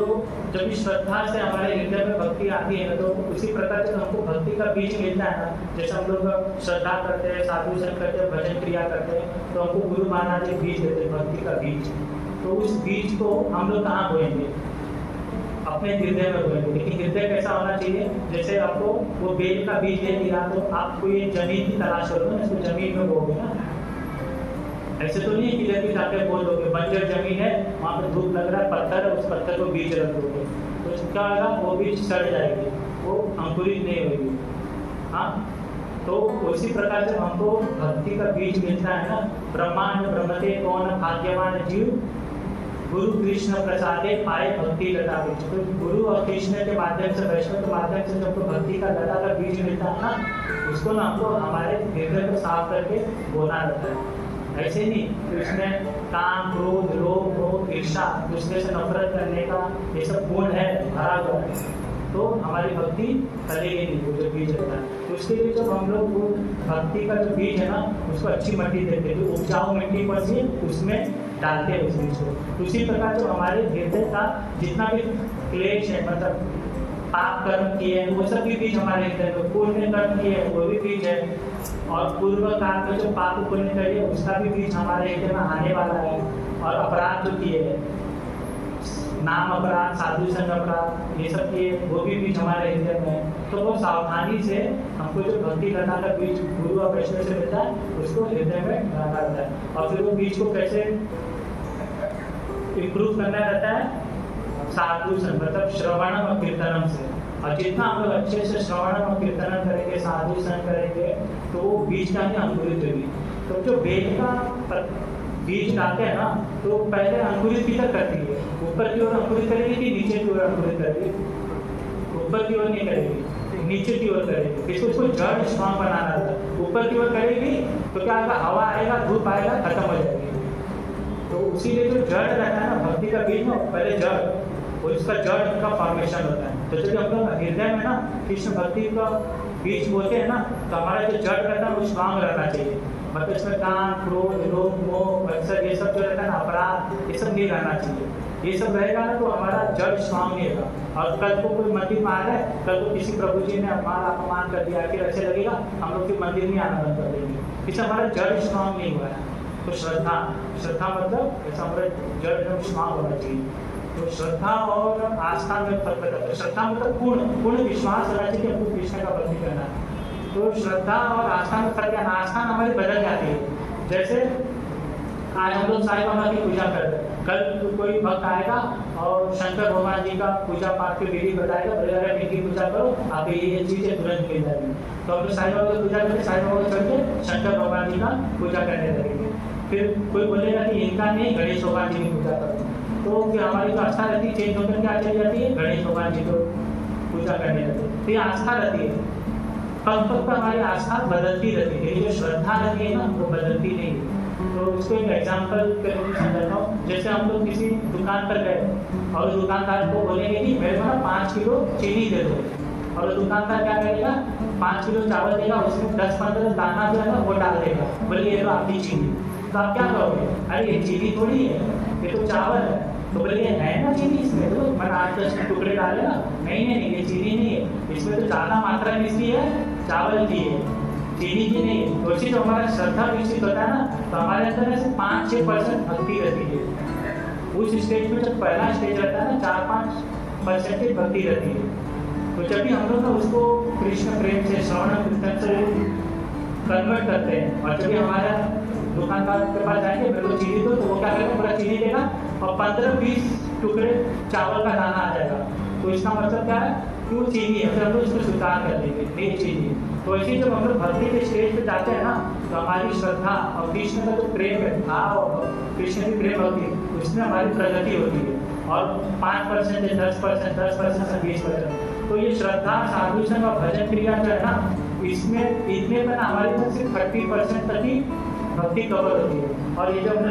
जब श्रद्धा से हमारे हृदय में भक्ति आती है ना, तो उसी प्रकार से हमको भक्ति का बीज मिलता है ना। जैसे हम लोग श्रद्धा करते हैं, साधु संग करते हैं, भजन क्रिया करते हैं, तो हमको गुरु महाराज एक बीज देते हैं, भक्ति का बीज। तो उस बीज को हम लोग कहाँ बोएंगे? अपने हृदय में बोएंगे। लेकिन हृदय कैसा होना चाहिए? जैसे आपको वो बेल का बीज दे दिया, तो आपको ये जमीन की तलाश करो ना, इसको जमीन में बोओगे ना। ऐसे तो नहीं किधर भी जाकर बोल दोगे बंजर जमीन है, वहाँ पे धूप लग रहा है, पत्थर है, उस पत्थर को बीज रख दोगे तो क्या होगा? वो बीज सड़ जाएगी, वो अंकुरित नहीं होगी। हाँ, तो उसी प्रकार से हमको भक्ति का बीज मिलता है ना। ब्रह्मांड ब्रह्मते कौन भाग्यवान जीव, गुरु कृष्ण प्रसादे पाए भक्ति लता बीज। तो गुरु और कृष्ण के माध्यम से, वैष्णव के माध्यम से जब भक्ति का लता का बीज मिलता है ना, उसको ना हमको हमारे हृदय को साफ करके बोना रहता है। ऐसे नहीं तो इसमें काम, क्रोध, लोभ, मोह, ईर्ष्या, दूसरे से नफरत करने का ये सब गुण है भरा हुआ है, तो हमारी भक्ति फलेगी नहीं। वो जो बीज रहता है, तो उसके लिए जब हम लोग वो भक्ति का जो बीज है ना, उसको अच्छी मिट्टी देते हैं, जो उपजाऊ मिट्टी पर से उसमें डालते हैं उस बीज को। उसी प्रकार जो हमारे हृदय का जितना भी क्लेश है, मतलब पाप कर्म किए हैं, वो सब भी बीज हमारे हृदय में, पुण्य कर्म किए हैं वो भी बीज है, और पूर्व काल में जो पाप पुण्य करिए उसका भी बीज हमारे हृदय में आने वाला है। और अपराध जो किए हैं, नाम अपराध, साधु संग अपराध, ये सब किए, वो भी बीज हमारे हृदय में है। तो वो सावधानी से हमको जो भक्ति करना का बीज गुरु और वैष्णव से मिलता है, उसको हृदय में डालना रहता है। और फिर वो बीज को कैसे इम्प्रूव करना रहता है? साधु संग, मतलब श्रवणम और कीर्तनम से। और जितना हम लोग अच्छे से श्रवणम और कीर्तनम करेंगे, साधु संग करेंगे, तो वो बीज का ही अंकुरित होगी। तो जो बेल का बीज डालते हैं ना, तो पहले अंकुरित किधर करती है? ऊपर की ओर अंकुरित करेगी कि नीचे की ओर अंकुरित करेगी? ऊपर की ओर नहीं करेगी, नीचे की ओर करेगी। इसको उसको जड़ स्ट्रॉन्ग बनाना था। ऊपर की ओर करेगी तो क्या होगा? हवा आएगा, धूप आएगा, खत्म हो जाएगी। तो उसीलिए जो जड़ रहता है ना भक्ति का बीज में, पहले जड़, और इसका जड़ का फॉर्मेशन होता है। तो जब हम लोग हृदय में ना कृष्ण भक्ति का बीज बोते हैं ना, तो हमारा जो जड़ रहता है वो स्ट्रांग रहना चाहिए। मतलब इसमें काम, क्रोध, लोभ, मोह, अक्सर ये सब जो रहता है ना, अपराध, ये सब नहीं रहना चाहिए। ये सब रहेगा ना तो हमारा जड़ स्ट्रांग नहीं होगा। और कल को कोई मंदिर में आ रहा है, कल को किसी प्रभु जी ने हमारा अपमान कर दिया, फिर ऐसे लगेगा हम लोग फिर मंदिर में आना बंद कर देंगे। इससे हमारा जड़ स्ट्रांग नहीं हुआ है। तो श्रद्धा मतलब ऐसा हमारा जड़ एकदम स्ट्रांग होना चाहिए। तो श्रद्धा और आस्था में फर्क करता है। श्रद्धा मतलब पूर्ण विश्वास होना चाहिए कि हमको कृष्ण का भक्ति करना है। तो श्रद्धा और आस्था में फर्क है। आस्था हमारी बदल जाती है। जैसे आज हम लोग साईं बाबा की पूजा कर रहे हैं, कल कोई भक्त आएगा और शंकर भगवान जी का पूजा पाठ की विधि बताएगा, बोलेगा इनकी पूजा करो, आप ये चीजें तुरंत मिल जाएगी। तो हम लोग साईं बाबा की पूजा करके साईं बाबा को छोड़ के शंकर भगवान जी का पूजा करने लगेंगे। फिर कोई बोलेगा कि इनका नहीं, गणेश भगवान जी की पूजा करो। तो फिर हमारी जो आस्था रहती है चेंज होकर क्या चली जाती है, गणेश भगवान जी को पूजा करने लगती है। तो ये आस्था रहती है, पल पल पर हमारी आस्था बदलती रहती है। जो श्रद्धा रहती है ना वो बदलती नहीं है। तो इसको एक एग्जाम्पल के रूप में समझाता हूँ। जैसे हम लोग किसी दुकान पर गए और दुकानदार को बोलेंगे कि मेरे को ना 5 किलो चीनी दे दो, और दुकानदार क्या करेगा, 5 किलो चावल देगा, उसमें 10-15 दाना जो है ना वो डाल देगा, बोले ये तो आपकी चीनी। तो आप क्या करोगे, अरे ये चीनी थोड़ी है, ये तो चावल है। तो बोले ये है ना चीनी, इसमें तो मैंने 8-10 टुकड़े डाले ना, नहीं ये चीनी नहीं है, इसमें तो ज़्यादा मात्रा में इसकी है, चावल की है, चीनी की नहीं है। तो इसी जो हमारा श्रद्धा विकसित होता है ना, तो हमारे अंदर ऐसे 5-6% भक्ति रहती है। उस स्टेज में जब पहला स्टेज रहता है ना 4-5% की भक्ति रहती है। तो जब भी हम लोग ना उसको कृष्ण प्रेम से, श्रवण कीर्तन से कन्वर्ट करते हैं, और जब भी हमारा दुकानदार के पास जाएंगे मेरे को चीनी दो, तो वो क्या करेगा, पूरा चीनी देगा और 15-20 टुकड़े चावल का दाना आ जाएगा। तो इसका मतलब क्या है कि वो चीनी है, फिर हम लोग उसको स्वीकार कर लेंगे, नहीं चीनी। तो ऐसे जब हम लोग भक्ति के स्टेज पे जाते हैं ना, तो हमारी श्रद्धा और कृष्ण का जो प्रेम है, भाव और कृष्ण की प्रेम होती है, उसमें हमारी प्रगति होती है। और 5% 10%, 10% से 20%। तो ये श्रद्धा, साधु संग और भजन क्रिया जो है ना, इसमें इतने में ना हमारे पास सिर्फ 30% तक ही भक्ति कवर होती है। और ये जो हम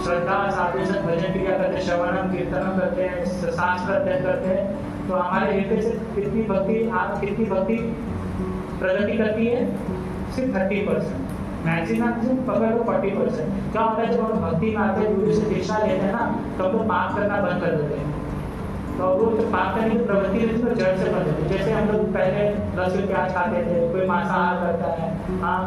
श्रद्धा, साधु संग, भजन क्रिया करते हैं, श्रवणम कीर्तनम करते हैं, शास्त्र अध्ययन करते हैं, तो हमारे हृदय से कितनी भक्ति प्रगति करती है, सिर्फ 30%। मैक्सिमम पकड़ लो 40%। क्या होता है, जब हम भक्ति में आते हैं, गुरु से दीक्षा लेते हैं ना, तो हम लोग पाप करना बंद कर देते हैं। तो वो जो पाप करने की प्रवृत्ति रहती है जड़ से बंद होती है। जैसे हम लोग पहले लहसुन प्याज खाते थे, कोई मांसाहार करता है, हाँ,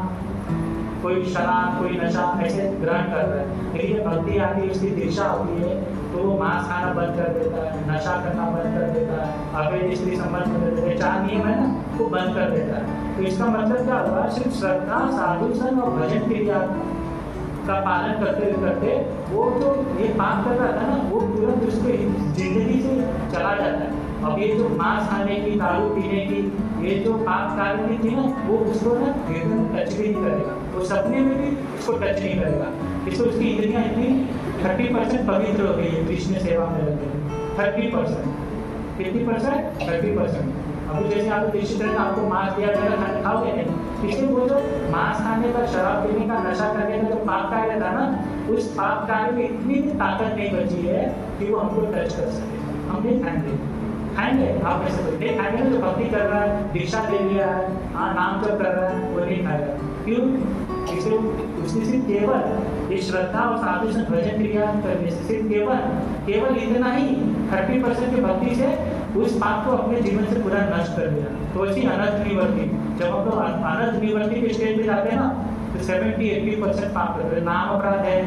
कोई शराब, कोई नशा ऐसे ग्रहण कर रहा है। लेकिन जब भक्ति आती है, उसकी दीक्षा होती है, तो वो मांस खाना बंद कर देता है, नशा करना बंद कर देता है, अवैध स्त्री संबंध कर देता है, 4 नियम है ना, वो बंद कर देता है। तो इसका मतलब क्या हुआ, सिर्फ श्रद्धा, साधु संग और भजन क्रिया का पालन करते करते वो जो ये पाप कर रहा था ना, वो तुरंत उसके जिंदगी से चला जाता है। अब ये जो मांस खाने की, दारू पीने की, ये जो पाप कार्य थी ना, वो उसको ना एकदम टच भी नहीं करेगा, वो सपने में भी उसको टच नहीं करेगा। इसको उसकी इंद्रियां इतनी 30% पवित्र हो गई है कृष्ण सेवा में लग गई। 30%, कितनी परसेंट, 30%। अभी जैसे आपको किसी तरह का आपको मांस दिया जाएगा, खाओगे नहीं, इसलिए वो जो मांस खाने का, शराब पीने का, नशा करने का जो पाप कार्य था ना, उस पाप कार्य में इतनी ताकत नहीं बची है कि वो हमको टच कर सके। हम नहीं खाएंगे, आप ऐसे बोलते खाएंगे ना, जो भक्ति कर रहा है, दीक्षा ले लिया है, हाँ, नाम जप कर रहा है, वो नहीं खाएगा। क्यों? इसलिए उसने सिर्फ केवल ये श्रद्धा और साधु संग भजन क्रिया करने से सिर्फ केवल इतना ही 30% की भक्ति से उस पाप को अपने जीवन से पूरा नष्ट कर दिया। तो ऐसी अनर्थ निवृत्ति, जब हम लोग अनर्थ निवृत्ति के स्टेज पे जाते हैं ना, तो 70-80% पाप करते हैं। नाम अपराध है,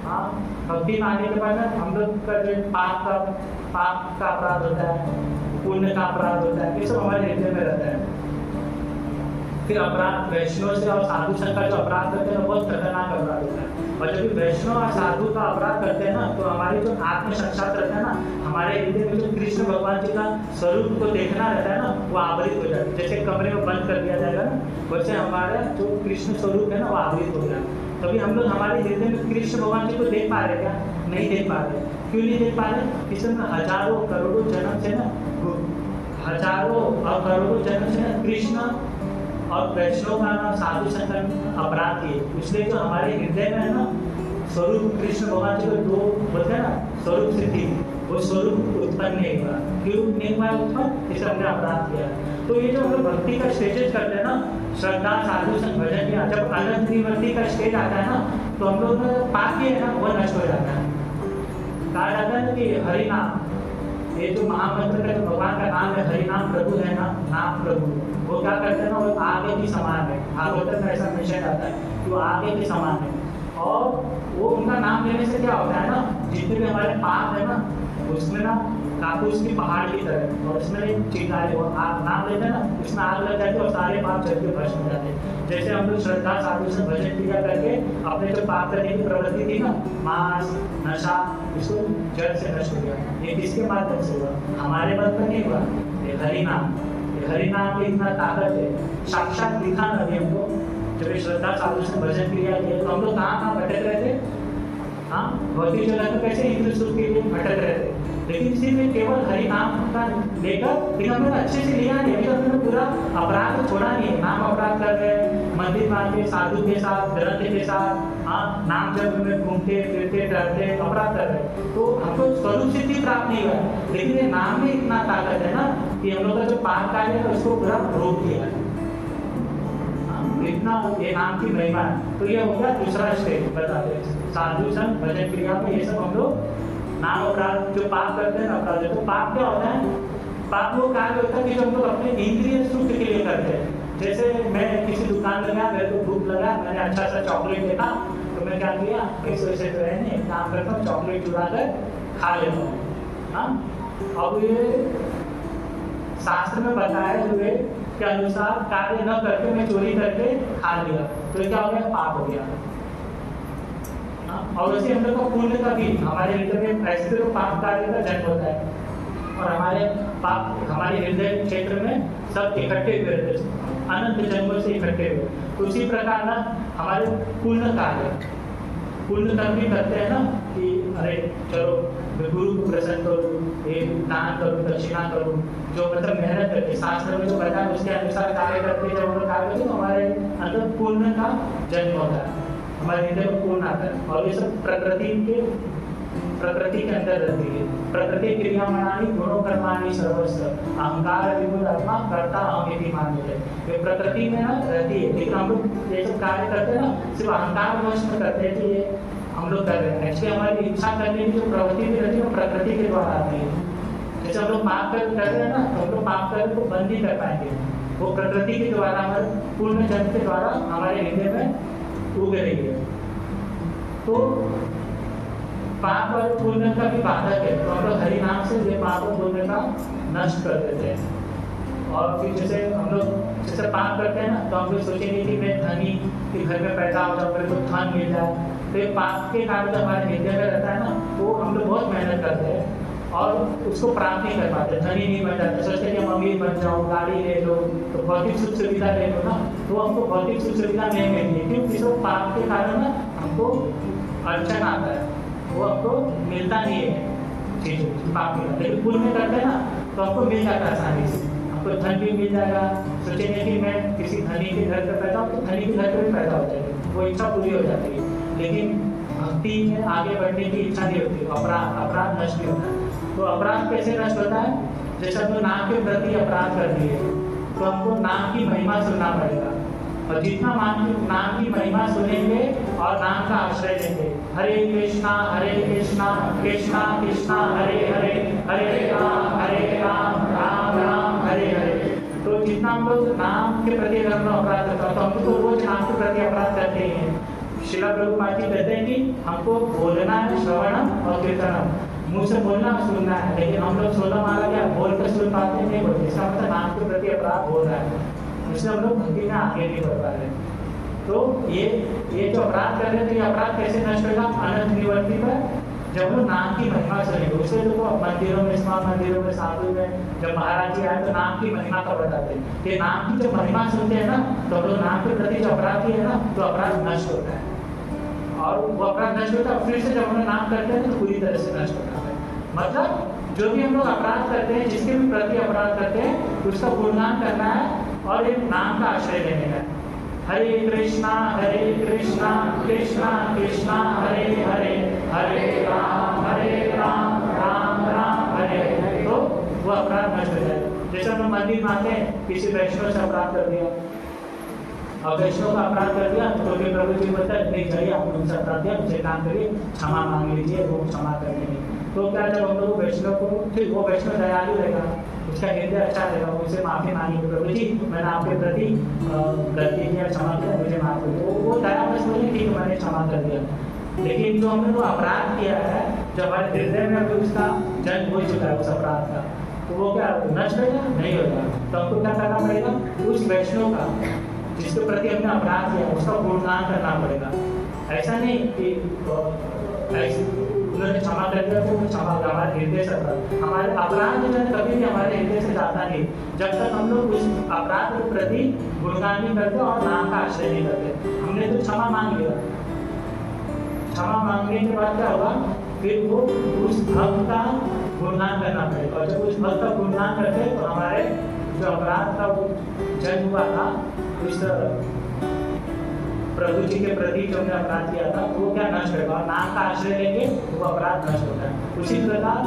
हाँ, भक्ति में आने के बाद हम लोग का जो पाप का अपराध होता है, पुण्य का अपराध होता है, ये सब हमारे हृदय में रहता है। फिर अपराध वैष्णव से और साधु संघ का जो अपराध करते हैं, बहुत खतरनाक अपराध होता है। और जब वैष्णव और साधु का अपराध करते हैं ना, तो हमारे जो आत्म साक्षात रहता है ना, हमारे हृदय में जो कृष्ण भगवान जी का स्वरूप को देखना रहता है ना, वो आवृत हो जाता है। जैसे कमरे में बंद कर दिया जाएगा ना, वैसे हमारा जो कृष्ण स्वरूप है ना, वो आवृत हो गया। तभी हम लोग हमारे हृदय में कृष्ण भगवान जी को देख पा रहे क्या? नहीं देख पा रहे। क्यों नहीं देख पा रहे? इसमें हजारों करोड़ों जन्म से ना, हजारों और करोड़ों जन्म से ना कृष्ण और वैष्णव का ना साधु संग अपराध किए, इसलिए जो हमारे हृदय में है ना स्वरूप कृष्ण भगवान जी को दो बोलते हैं ना स्वरूप सिद्धि, वो स्वरूप उत्पन्न नहीं हुआ। क्यों नहीं हुआ उत्पन्न? इसे हमने अपराध किया। तो ये जो हम लोग भक्ति का स्टेजेस करते हैं ना, श्रद्धा, साधु संग, भजन किया, जब अनंत निवृत्ति का स्टेज आता है ना, तो हम लोग पाप है ना वो नष्ट हो जाता है। कहा जाता है कि हरि नाम, ये जो महामंत्र का भगवान का नाम है, हरि नाम प्रभु है ना, नाम प्रभु, वो क्या करते हैं ना, वो आगे की समान है। भागवत में ऐसा मेंशन आता है कि वो आगे के समान है। और वो उनका नाम लेने से क्या होता है ना, जितने भी हमारे पाप है ना, उसमें ना कापूस की पहाड़ की तरह, और इसमें चिंगारी, वो आग नाम लेते हैं ना, इसमें आग लग जाती है और सारे पाप जल के भस्म हो जाते हैं। जैसे हम लोग श्रद्धा साधु से भजन क्रिया करके अपने जो पाप करने की प्रवृत्ति थी ना, मांस नशा, इसको जड़ से नष्ट हो गया। ये किसके माध्यम से हुआ? हमारे बल पर नहीं हुआ, ये हरि नाम, ये हरि नाम की इतना ताकत है। साक्षात दिखा ना अभी हमको, जब ये श्रद्धा साधु से भजन क्रिया किया तो हम लोग कहाँ भटक रहे थे? हाँ, भौतिक जगत में कैसे इंद्र सुख के लिए भटक रहे थे, लेकिन इसी में केवल हरि नाम का लेकर, लेकिन हमने अच्छे से लिया नहीं, अभी हमने पूरा अपराध को छोड़ा नहीं है। नाम अपराध कर रहे हैं, मंदिर मान के साधु के साथ, ग्रंथ के साथ, हाँ, नाम जब में घूमते फिरते डरते अपराध कर रहे हैं, तो हमको स्वरूप सिद्धि प्राप्त नहीं हुआ। लेकिन ये नाम में इतना ताकत है ना कि हम लोग का जो पाप कार्य है उसको पूरा रोक दिया है, इतना ये नाम की महिमा है। तो ये हो गया दूसरा स्टेज, बताते साधु संग भजन क्रिया में ये सब हम लोग नाम अपराध जो पाप करते हैं ना, अपराध। तो पाप क्या होता है? पाप वो कार्य होता है कि जो हम लोग अपने इंद्रिय सुख के लिए करते हैं। जैसे मैं किसी दुकान में गया, मेरे को भूख लगा, मैंने अच्छा सा चॉकलेट देखा, तो मैं क्या किया, पैसे वैसे तो है नहीं, काम करता हूँ, चॉकलेट चुरा कर खा लेता हूँ। हाँ, अब ये शास्त्र में बताए हुए के अनुसार कार्य न करके मैं चोरी करके खा लिया, तो क्या हो गया? पाप हो गया। और वैसे हम लोग का पुण्य का भी हमारे हृदय में ऐसे तो पाप कार्य का जन्म होता है, और हमारे पाप हमारे हृदय क्षेत्र में सब इकट्ठे हुए रहते हैं, अनंत जन्मों से इकट्ठे हुए। तो उसी प्रकार ना हमारे पुण्य कार्य, पुण्य कर्म भी करते हैं ना कि अरे चलो मैं गुरु को प्रसन्न करूँ, ये दान करूँ, दक्षिणा करूँ, जो मतलब मेहनत करके शास्त्र में जो बताया उसके अनुसार कार्य करके जब हम लोग कार्य करते हैं, तो हमारे अंदर पुण्य का जन्म होता है, हमारे हृदय में पुण्य आता है। और ये सब प्रकृति के अंदर रहती है। प्रकृति क्रिया मनानी गुणों कर्माणी सर्वस्व, अहंकार विभुर आत्मा कर्ता अहमिति मान्यते। ये प्रकृति में ना रहती है, लेकिन हम लोग ये सब कार्य करते हैं ना, सिर्फ अहंकार वश में करते हैं कि ये हम लोग कर रहे हैं। एक्चुअली हमारी इच्छा करने की जो प्रवृत्ति भी रहती है वो प्रकृति के द्वारा आती है। जैसे हम लोग पाप कर रहे हैं ना, तो हम लोग पाप कर को बंद नहीं कर पाएंगे, वो प्रकृति के द्वारा, हमारे पूर्ण जन्म के द्वारा हमारे हृदय में उग रही है। तो पाप और पुण्य का भी बाधक है, तो हम लोग हरि नाम से ये पाप और पुण्य का नष्ट कर देते हैं। और फिर जैसे हम लोग जैसे पाप करते हैं ना, तो हम लोग सोचेंगे कि मैं धनी के घर में पैदा हो जाऊँ, मेरे को धन मिल जाए। तो ये पाप के कारण जब हमारे हृदय में रहता है ना, तो हम लोग बहुत मेहनत करते हैं और उसको प्राप्त नहीं कर पाते, धनी नहीं बन जाते। सोचते कि हम अमीर बन जाओ, गाड़ी ले लो, तो भौतिक सुख सुविधा ले लो ना, तो हमको भौतिक सुख सुविधा नहीं मिलती, क्योंकि सब पाप के कारण ना हमको अड़चन आता है, वो हमको मिलता नहीं है चीज़ पाप में। लेकिन पुण्य करते हैं ना, तो हमको मिल जाता है आसानी से, हमको धन भी मिल जाएगा। सोचेंगे कि मैं किसी धनी के घर पर पैदा हूँ, तो धनी के घर पर भी पैदा हो जाएगी, वो इच्छा पूरी हो जाती है। लेकिन भक्ति में आगे बढ़ने की इच्छा नहीं होती, अपराध नष्ट नहीं होता है। तो अपराध कैसे नष्ट होता है? जैसे हम नाम के प्रति अपराध कर दिए, तो हमको नाम की महिमा सुनना पड़ेगा, और जितना नाम की महिमा सुनेंगे और नाम का आश्रय लेंगे, हरे कृष्णा कृष्णा कृष्णा हरे हरे, हरे राम राम राम हरे हरे। तो जितना हम लोग नाम के प्रति अगर हम अपराध करते हैं, तो हम तो रोज नाम के प्रति अपराध करते ही हैं। शिला प्रभुपाद जी कहते हैं कि हमको बोलना है, श्रवणम और कीर्तनम, मुंह से बोलना सुनना है, लेकिन हम लोग 16 माला क्या बोल कर सुन पाते नहीं बोलते, इसका मतलब नाम के प्रति अपराध हो रहा है, इसलिए हम लोग भक्ति में आगे नहीं बढ़ पा रहे। तो ये जो अपराध कर रहे हैं, तो ये अपराध कैसे नष्ट होगा? अनंत निवृत्ति पर जब लोग नाम की महिमा सुनेंगे। उससे देखो मंदिरों में, स्मार्ट मंदिरों में, साधु में जब महाराज जी आए तो नाम की महिमा का बताते हैं कि नाम की जब महिमा सुनते हैं ना, तो हम लोग नाम के प्रति जो अपराधी है ना, तो अपराध नष्ट होता है, और वो अपराध नष्ट होता है। फिर से जब हम लोग नाम करते हैं तो पूरी तरह से नष्ट होता है। मतलब जो भी हम लोग अपराध करते हैं, जिसके भी प्रति अपराध करते हैं, उसका गुणगान करना है और एक नाम का आश्रय लेने का। हरे कृष्णा कृष्णा कृष्णा हरे हरे, हरे राम राम राम हरे हरे। तो वो अपराध नष्ट हो जाए। जैसे हम मंदिर में आते हैं, किसी वैष्णव से अपराध कर दिया, और वैष्णव का अपराध कर दिया, तो प्रभु जी बोलता है नहीं जाइए, आप उनसे अपराध दिया, मुझे काम करिए, क्षमा मांग लीजिए, वो क्षमा कर देंगे। तो क्या, जब हम लोग वैष्णव को, फिर वो वैष्णव दयालु रहेगा, उसका हृदय अच्छा रहेगा, वो उसे माफी मांगेगी, प्रभु जी मैंने आपके प्रति गलती किया, क्षमा किया, मुझे माफ कर दो, वो दया बस बोले ठीक है मैंने क्षमा कर दिया। लेकिन जो हमने वो अपराध किया है, जब हमारे हृदय में अभी उसका जन्म हो चुका है उस अपराध का, तो वो क्या नष्ट होगा? नहीं होगा। तो हमको क्या करना पड़ेगा? उस वैष्णव का जिसके प्रति हमने अपराध किया उसका गुणगान करना पड़ेगा। ऐसा नहीं कि उन्होंने क्षमा कर दिया तो क्षमा, हमारे हृदय से हमारे अपराध जो है कभी भी हमारे हृदय से जाता नहीं जब तक हम लोग उस अपराध के प्रति गुणगान नहीं करते और नाम का आश्रय नहीं करते। हमने तो क्षमा मांग लिया, क्षमा मांगने के बाद क्या होगा? फिर वो उस भक्त का गुणगान करना पड़ेगा, और जब उस भक्त का गुणगान करते हैं तो हमारे जो अपराध का वो जन्म हुआ था उस प्रभु जी के प्रति जो हमने अपराध किया था तो वो क्या नष्ट होगा, और नाम का आश्रय लेंगे वो अपराध नष्ट होता है। उसी प्रकार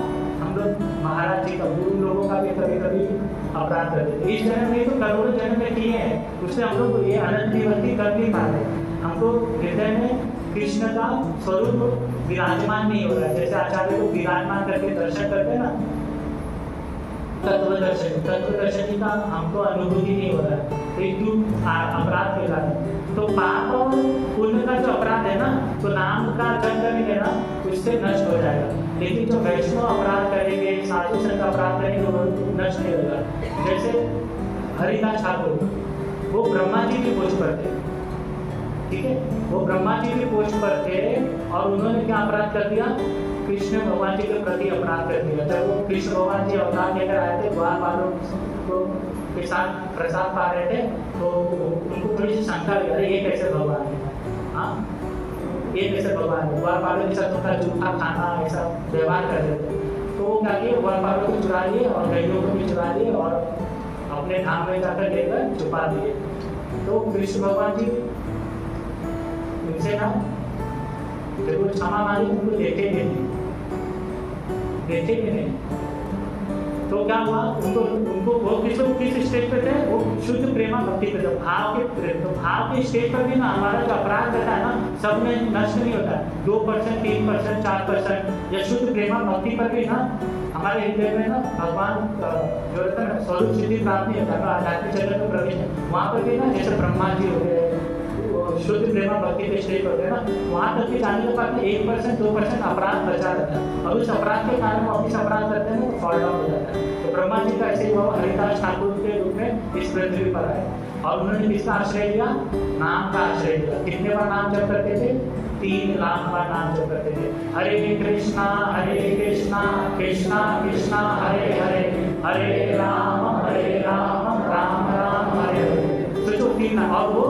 हम लोग महाराज जी का, गुरु लोगों का भी कभी कभी अपराध कर देते। इस जन्म में तो करोड़ों जन्म में किए हैं, उससे हम लोग ये अनंत निवृत्ति कर नहीं पाते। हमको हृदय में कृष्ण का स्वरूप विराजमान नहीं हो रहा है। जैसे आचार्य को विराजमान करके दर्शन करते हैं ना, तत्वदर्शनी का हमको अनुभूति नहीं हो रहा है, तो क्यों? अपराध के कारण। तो पाप और पुण्य का जो अपराध है ना, तो नाम का जप करेंगे ना उससे नष्ट हो जाएगा। लेकिन जो वैष्णव अपराध करेंगे, साधु संत अपराध करेंगे, वो नष्ट नहीं होगा। जैसे हरिदास ठाकुर, वो ब्रह्मा जी की पोस्ट पर थे, ठीक है, वो ब्रह्मा जी की पोस्ट पर थे और उन्होंने क्या अपराध कर दिया? कृष्ण भगवान जी के प्रति अपराध कर दिया। जब वो कृष्ण भगवान जी अवतार लेकर आए थे, द्वार वालों को के साथ प्रसाद पा रहे थे, तो उनको थोड़ी सी शंका हुई, अरे ये कैसे भगवान है? हाँ, ये कैसे भगवान है? द्वार वालों के साथ उनका जूठा खाना ऐसा व्यवहार कर रहे थे। तो वो क्या किए, द्वार वालों को चुरा लिए और गैयों को भी चुरा लिए और अपने धाम में जाकर लेकर छुपा दिए। तो कृष्ण भगवान जी उनसे ना जब वो क्षमा मांगी उनको देखेंगे नहीं। तो क्या हुआ? उनको वो किस स्टेज पे थे? वो शुद्ध प्रेमा भक्ति पे थे, भाव के स्टेज पर भी ना हमारा जो अपराध रहता है ना, सब में नष्ट नहीं होता है। 2%, 3%, 4% या शुद्ध प्रेमा भक्ति पर भी ना हमारे हृदय में ना भगवान जो रहता है स्वरूप सिद्धि प्राप्त नहीं होता, आध्यात्मिक जगत में प्रवेश है। वहाँ पर भी ना जैसे ब्रह्मा जी हो गए, शुद्ध प्रेमा भक्ति के स्टेज होते हैं ना, वहाँ तक के जाने के बाद 1%, 2% अपराध बचा रहता है, और उस अपराध के कारण वो वापिस अपराध करते हैं तो फॉल डाउन हो जाता है। तो ब्रह्मा जी का ऐसे हुआ, हरिदास ठाकुर के रूप में इस पृथ्वी पर आए और उन्होंने किसका आश्रय लिया? नाम का आश्रय लिया। कितने बार नाम जप करते थे? 3 लाख बार नाम जप करते थे। हरे कृष्णा कृष्णा कृष्णा हरे हरे, हरे राम राम राम हरे हरे। सोचो 3 लाख, और वो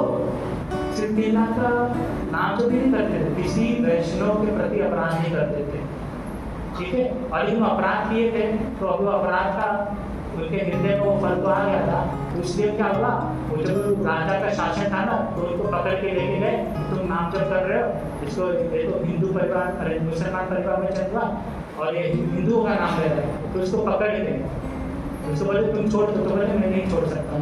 सिर्फ 3 लाख का नाम जो भी नहीं करते थे, किसी वैष्णव के प्रति अपराध नहीं करते थे, ठीक है। और लेकिन अपराध किए थे तो अब वो अपराध का उनके हृदय को फल तो आ गया था। उसलिए क्या हुआ, वो जब राजा का शासन था ना, तो उनको पकड़ के लेके गए, तुम नाम जप कर रहे हो, इसको ये तो हिंदू परिवार, अरे मुसलमान परिवार में चल रहा और ये हिंदुओं का नाम ले रहा है, तो उसको पकड़ के गए। उसको बोले तुम छोड़ दो, तो बोले मैं नहीं छोड़ सकता,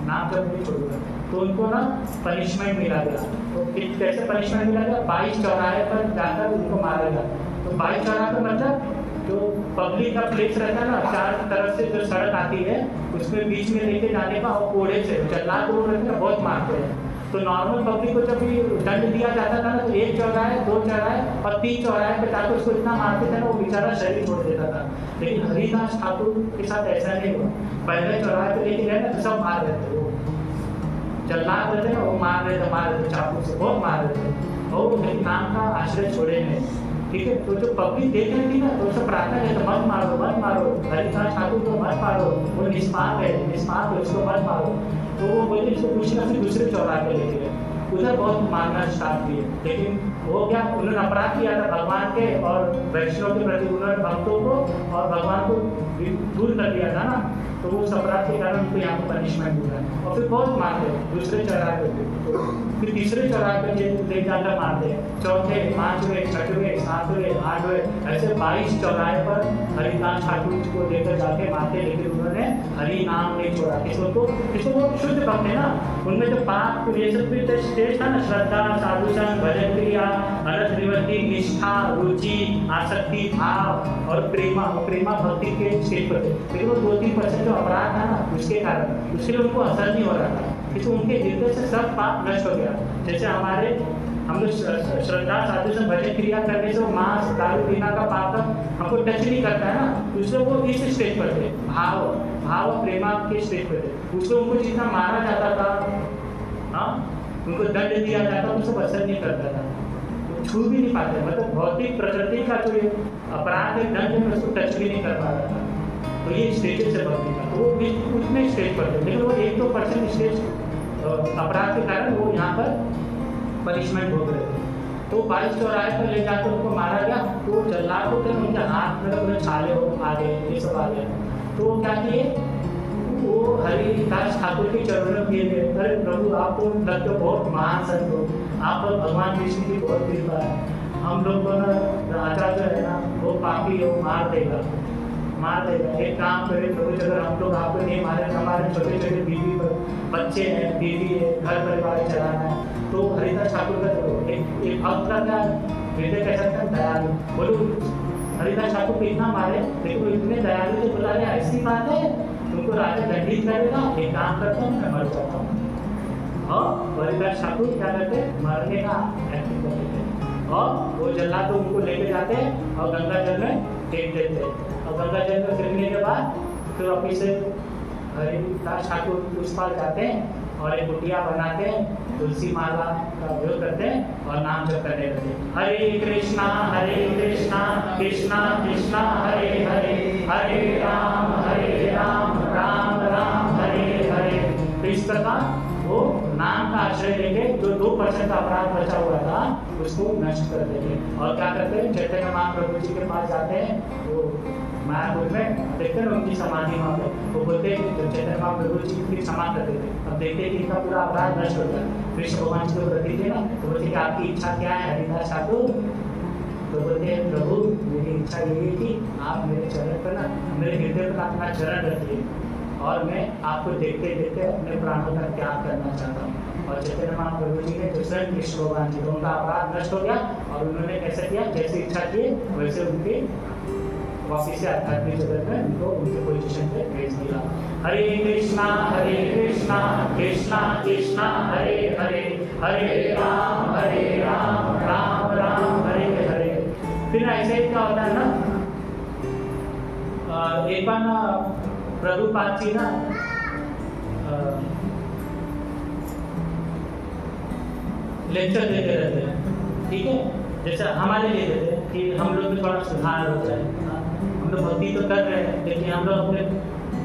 नाम जब नहीं छोड़ूंगा। तो उनको ना पनिशमेंट मिला गया। तो कैसे पनिशमेंट मिला गया? 22 चौराहे पर जाकर उनको मारा गया। तो 22 चौराहे पर मतलब जो पब्लिक का प्लेस रहता है ना, 4 तरफ से जो सड़क आती है उसमें बीच में लेके जाने का, और कोड़े से जल्लाद लोग रहते हैं बहुत मारते हैं। तो नॉर्मल पब्लिक को जब भी दंड दिया जाता था ना, तो 1 चौराहे, 2 चौराहे और 3 चौराहे पे जाकर उसको इतना मारते थे ना, वो बेचारा शरीर छोड़ देता था। लेकिन हरिदास ठाकुर के साथ ऐसा नहीं हुआ। पहले चौराहे पे लेके गए ना तो सब मार रहे थे, वो जल्लाद रहते ना, वो मार रहे थे चाकू से, बहुत मार रहे थे, और नाम का आश्रय छोड़े नहीं, ठीक है। तो जो पब्लिक देख रही थी ना, तो उससे प्रार्थना करते मत मारो, हरिदास ठाकुर को मत मारो, वो निष्पाप है, उसको मत मारो। तो वो बोले इसको कुछ ना कुछ दूसरे चौराहे पे लेके गए, उधर बहुत मारना स्टार्ट किए। लेकिन वो क्या, उन्होंने अपराध किया था भगवान के और वैष्णव के प्रति, उन्होंने भक्तों को और भगवान को दूर कर दिया था ना। तो वो उस अपराध के कारण उनको यहाँ पर पनिशमेंट मिला और फिर बहुत मारते हैं दूसरे चौराहे पे, फिर तीसरे चौराहे पे ले जाकर मारते हैं, चौथे, पांचवें, छठवें, सातवें, आठवें, ऐसे 22 चौराहे पर हरिदास ठाकुर को लेकर जाके मारते, लेकिन उन्होंने हरि नाम नहीं छोड़ा। किसको वो शुद्ध भक्त है ना, उनमें जो पाप ये सब भी स्टेज था ना, श्रद्धा, साधुसन, भजन क्रिया, अनर्थ निवृत्ति, निष्ठा, रुचि, आसक्ति, भाव और प्रेमा भक्ति के स्टेज पर थे। लेकिन वो 2-3% जो अपराध था ना, उसके कारण उसके लिए उनको असर नहीं हो रहा था, क्योंकि उनके हृदय से सब पाप नष्ट हो गया। जैसे हम लोग श्रद्धा, साधुसन, भजन क्रिया करने से मांस, दारू पीना का पाप हमको टच नहीं करता है ना, उससे वो इस स्टेज पर थे, भाव प्रेमा के स्टेज पर थे। उसको उनको जितना मारा जाता था, हाँ, उनको दंड दिया जाता, तो सब असर नहीं करता था, छू भी नहीं पाते, मतलब भौतिक प्रकृति का जो अपराध है, दंड में उसको टच भी नहीं कर पा रहा था। तो ये स्टेजेस से भक्ति का, तो वो उतने स्टेज पर थे, लेकिन वो 1-2% स्टेज अपराध के कारण वो यहाँ पर पनिशमेंट हो गए थे। तो 22 चौराहे पर ले जाकर उनको मारा गया। तो जल्लाद को उनके हाथ में पूरे छाले हो आ गए, ये सब आ गया। तो वो क्या किए, वो हरिदास ठाकुर के चरणों में दिए गए, अरे प्रभु आप तो लगते हो बहुत महान संत हो, आप और भगवान विष्णु की बहुत कृपा है, हम लोग को ना राजा जो है ना वो पापी हो, मार देगा। एक काम करें प्रभु, अगर हम लोग आपको नहीं मारे, हमारे छोटे छोटे बीवी बच्चे हैं, बीवी है, घर परिवार चलाना है। तो हरिदास ठाकुर का जो एक भक्त का क्या हृदय कैसा था, दयालु। बोलो हरिदास ठाकुर को इतना मारे, लेकिन वो इतने दयालु थे, बोला ऐसी बात है तुमको राजा दंडित करेगा, एक काम करता हूँ मैं मर जाता हूँ। और हरिदास ठाकुर क्या करते, मरने का एक्टिंग करते थे, और वो जल्लाद तो उनको लेके जाते और गंगा जल में फेंक देते, और गंगा जल में फेंकने के बाद फिर वापिस से हरिदास ठाकुर उस पार जाते हैं और एक कुटिया बनाते हैं, तुलसी माला का उपयोग करते हैं और नाम जप करने लगते हैं, हरे कृष्णा कृष्णा कृष्णा हरे हरे, हरे राम राम राम हरे हरे। तो इस प्रकार वो नाम का आश्रय लेके जो 2% का अपराध बचा हुआ था उसको नष्ट कर देंगे। और क्या करते हैं, चैतन्य महाप्रभु जी के पास जाते हैं, वो मायापुर में देखते हैं उनकी समाधि वहाँ पे, वो बोलते हैं चैतन्य महाप्रभु जी की क्षमा कर देते। अब देखते हैं कि इनका पूरा अपराध नष्ट होता है। कृष्ण भगवान जी को प्रति थे ना, तो बोलते कि आपकी इच्छा क्या है हरिदास ठाकुर? तो बोलते हैं प्रभु मेरी इच्छा यही है कि आप मेरे चरण पर ना, मेरे हृदय पर अपना चरण रखिए, और मैं आपको देखते देखते अपने प्राणों का त्याग करना चाहता हूँ। और चैतन्य महाप्रभु जी ने स्वयं कृष्ण भगवान जी, उनका अपराध नष्ट हो गया और उन्होंने कैसे किया, जैसे इच्छा किए वैसे उनके वापिस से आध्यात्मिक जगत में उनको उनके पोजीशन पे भेज दिया। हरे कृष्णा कृष्णा कृष्णा हरे हरे, हरे राम राम राम हरे हरे। फिर ऐसे क्या होता है ना, एक बार ना प्रभुपाद जी ना लेक्चर देते रहते हैं, ठीक है, जैसे हमारे लिए देते हैं कि हम लोग भी थोड़ा सुधार हो जाए। हम लोग भक्ति तो कर रहे हैं, लेकिन हम लोग अपने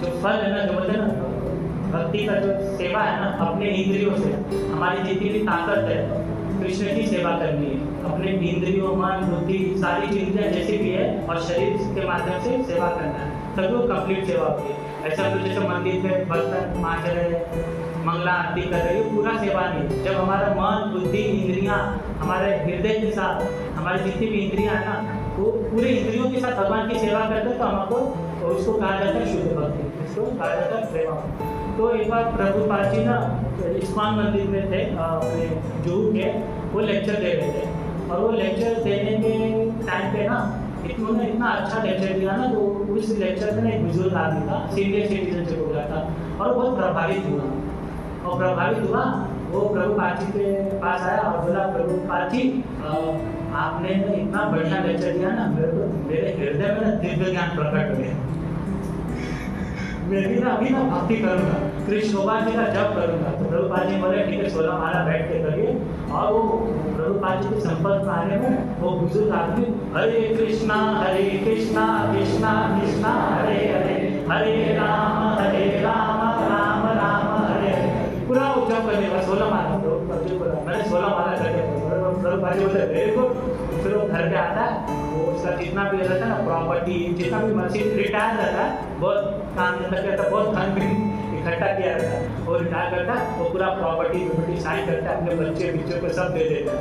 जो फल है ना, जो बोलते हैं ना भक्ति का जो सेवा है ना, अपने इंद्रियों से हमारी जितनी भी ताकत है कृष्ण की सेवा करनी है, अपने इंद्रियों, मन, बुद्धि, सारी चीजें जैसी भी है और शरीर के माध्यम से सेवा करना है, तभी वो कंप्लीट सेवा होती है। ऐसा तो जैसे मंदिर में बर्तन मांज रहे, मंगला आरती कर रहे, पूरा सेवा नहीं। जब हमारा मन, बुद्धि, इंद्रियां हमारे हृदय के साथ, हमारी जितनी भी इंद्रियां है ना, वो पूरे इंद्रियों के साथ भगवान की सेवा करते हैं, तो हमको उसको कहा जाता है शुद्ध भक्ति, उसको कहा जाता है प्रेम। तो एक बार प्रभुपाद जी ना इस्कॉन मंदिर में थे, अपने जूहू के, वो लेक्चर दे रहे थे, और वो लेक्चर देने के टाइम पे ना उन्होंने इतना अच्छा लेक्चर दिया ना, तो उस लेक्चर में एक बुजुर्ग आदमी था, सीनियर सिटीजन से बोल रहा था, और बहुत प्रभावित हुआ। वो प्रभुपाद जी के पास आया और बोला, प्रभुपाद जी आपने इतना बढ़िया लेक्चर दिया ना, मेरे हृदय में ना दिव्य ज्ञान प्रकट हो गया। मैं भी ना अभी ना भक्ति करूँगा, कृष्ण भगवान जी का जप करूँगा। तो प्रभुपाद जी बोले ठीक है, 16 माला बैठ के करिए। और वो प्रभुपाद जी के संपर्क में आने में वो बुजुर्ग आदमी हरे कृष्णा कृष्णा कृष्णा हरे हरे, हरे राम राम राम हरे हरे, पूरा वो जप करने का 16 माला। प्रभुपाद जी बोला मैंने 16 माला करके, प्रभुपाद जी बोले वेरी गुड। फिर वो घर पे आता है, वो उसका जितना भी रहता है ना प्रॉपर्टी, जितना भी मशीन रिटायर रहता है, बहुत काम धंधा किया था, बहुत धन भी इकट्ठा किया था, और क्या करता वो पूरा प्रॉपर्टी साइन करता, अपने बच्चों को सब दे देता।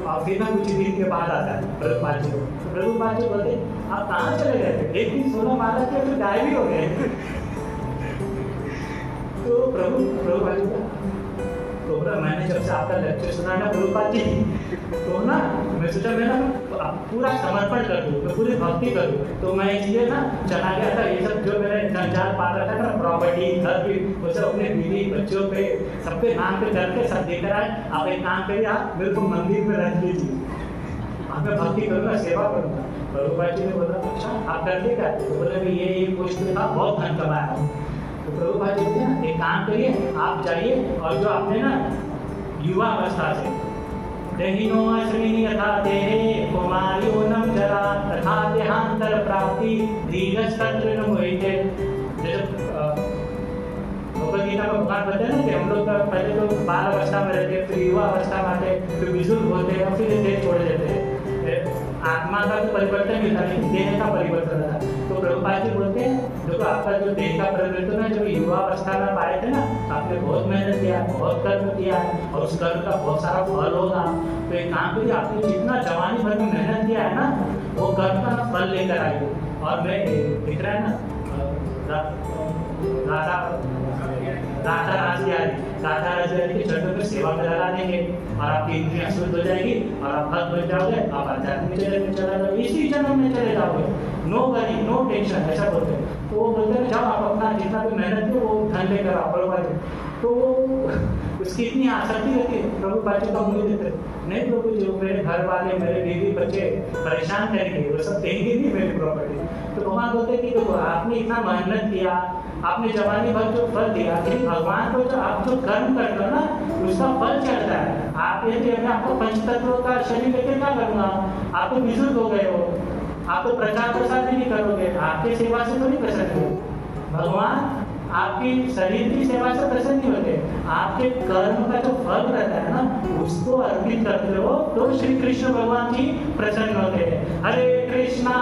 और फिर ना कुछ दिन के बाद आता है प्रभुपाद जी को, तो प्रभुपाद जी बोलते आप कहाँ चले गए थे, एक दिन सोना माला किया फिर गायब ही हो गए। तो प्रभुपाद जी तो बोला मैंने जब से आपका लेक्चर सुना ना प्रभुपाद जी, तो ना मैं सोचा मैं ना पूरा समर्पण कर दूँ, मैं पूरी भक्ति करूँ, तो मैं इसलिए ना चला गया था। ये सब जो मेरे जंजाल पा रहा था ना, प्रॉपर्टी घर भी, वो सब अपने बीवी बच्चों पे सबके नाम पे करके सब देख रहा है। आप एक काम करिए, आप मेरे को मंदिर में रख लीजिए, आप मैं भक्ति करूँगा, सेवा करूँगा। प्रभुपाद जी ने बोला अच्छा आप करते क्या, तो बोले कि ये पोस्ट में था, बहुत धन कमाया हूँ। तो प्रभुपाद जी बोलते ना एक काम करिए, आप जाइए और जो आपने ना युवा अवस्था से देहिनो अश्विनी यथा देहे कुमारियोनम जरा तथा देहांतर प्राप्ति धीरस्तत्र न मोहिते। जैसे भगवद गीता में भगवान बताते हैं ना कि हम लोग पहले तो बाल अवस्था में रहते, फिर युवा अवस्था में आते, फिर बुजुर्ग होते हैं, फिर देह छोड़ देते हैं। आत्मा का तो परिवर्तन भी था, लेकिन देह का परिवर्तन था। तो प्रभुपाद जी बोलते हैं देखो आपका जो देह का परिवर्तन है, जब युवा अवस्था में पाए थे ना, आपने बहुत मेहनत किया, बहुत कर्म किया है, और उस कर्म का बहुत सारा फल होगा। तो एक काम करिए, आपने जितना जवानी भर में मेहनत किया है ना, वो कर्म का फल लेकर आइए। और मैं दिख रहा है ना राधा राजबिहारी के चरणों में सेवा में लगा देंगे, और आपकी इंद्रियां शुद्ध हो जाएगी, और आप भक्त बन जाओगे, आप आध्यात्मिक जगत में चला जाओगे, इसी जन्म में चले जाओगे, नो वरी नो टेंशन, ऐसा बोलते हैं। तो वो बोलते हैं जाओ आप अपना जितना भी मेहनत किया वो धन लेकर आओ प्रभुपाद। तो उसकी इतनी आसक्ति रहती है, प्रभुपाद जी का मूल्य देते नहीं, प्रभु जो मेरे घर वाले मेरे बीवी बच्चे परेशान करेंगे, वो सब देंगे नहीं मेरी प्रॉपर्टी। तो भगवान बोलते हैं कि देखो आपने इतना मेहनत किया, आपने जवानी भर जो फल दिया, लेकिन भगवान को जो आप जो कर्म करते हो ना, उसका फल चलता है। आप ये मैं आपको पंचतत्वों का शरीर लेकर क्या करूँगा, आप तो बुजुर्ग हो गए हो, आप तो प्रचार प्रसार भी नहीं करोगे, आपके सेवा से थोड़ी प्रसन्न हो। भगवान आपकी शरीर की सेवा से प्रसन्न नहीं होते, आपके कर्म का जो फल रहता है ना, उसको अर्पित करते हो तो श्री कृष्ण भगवान जी प्रसन्न होते हैं। हरे कृष्णा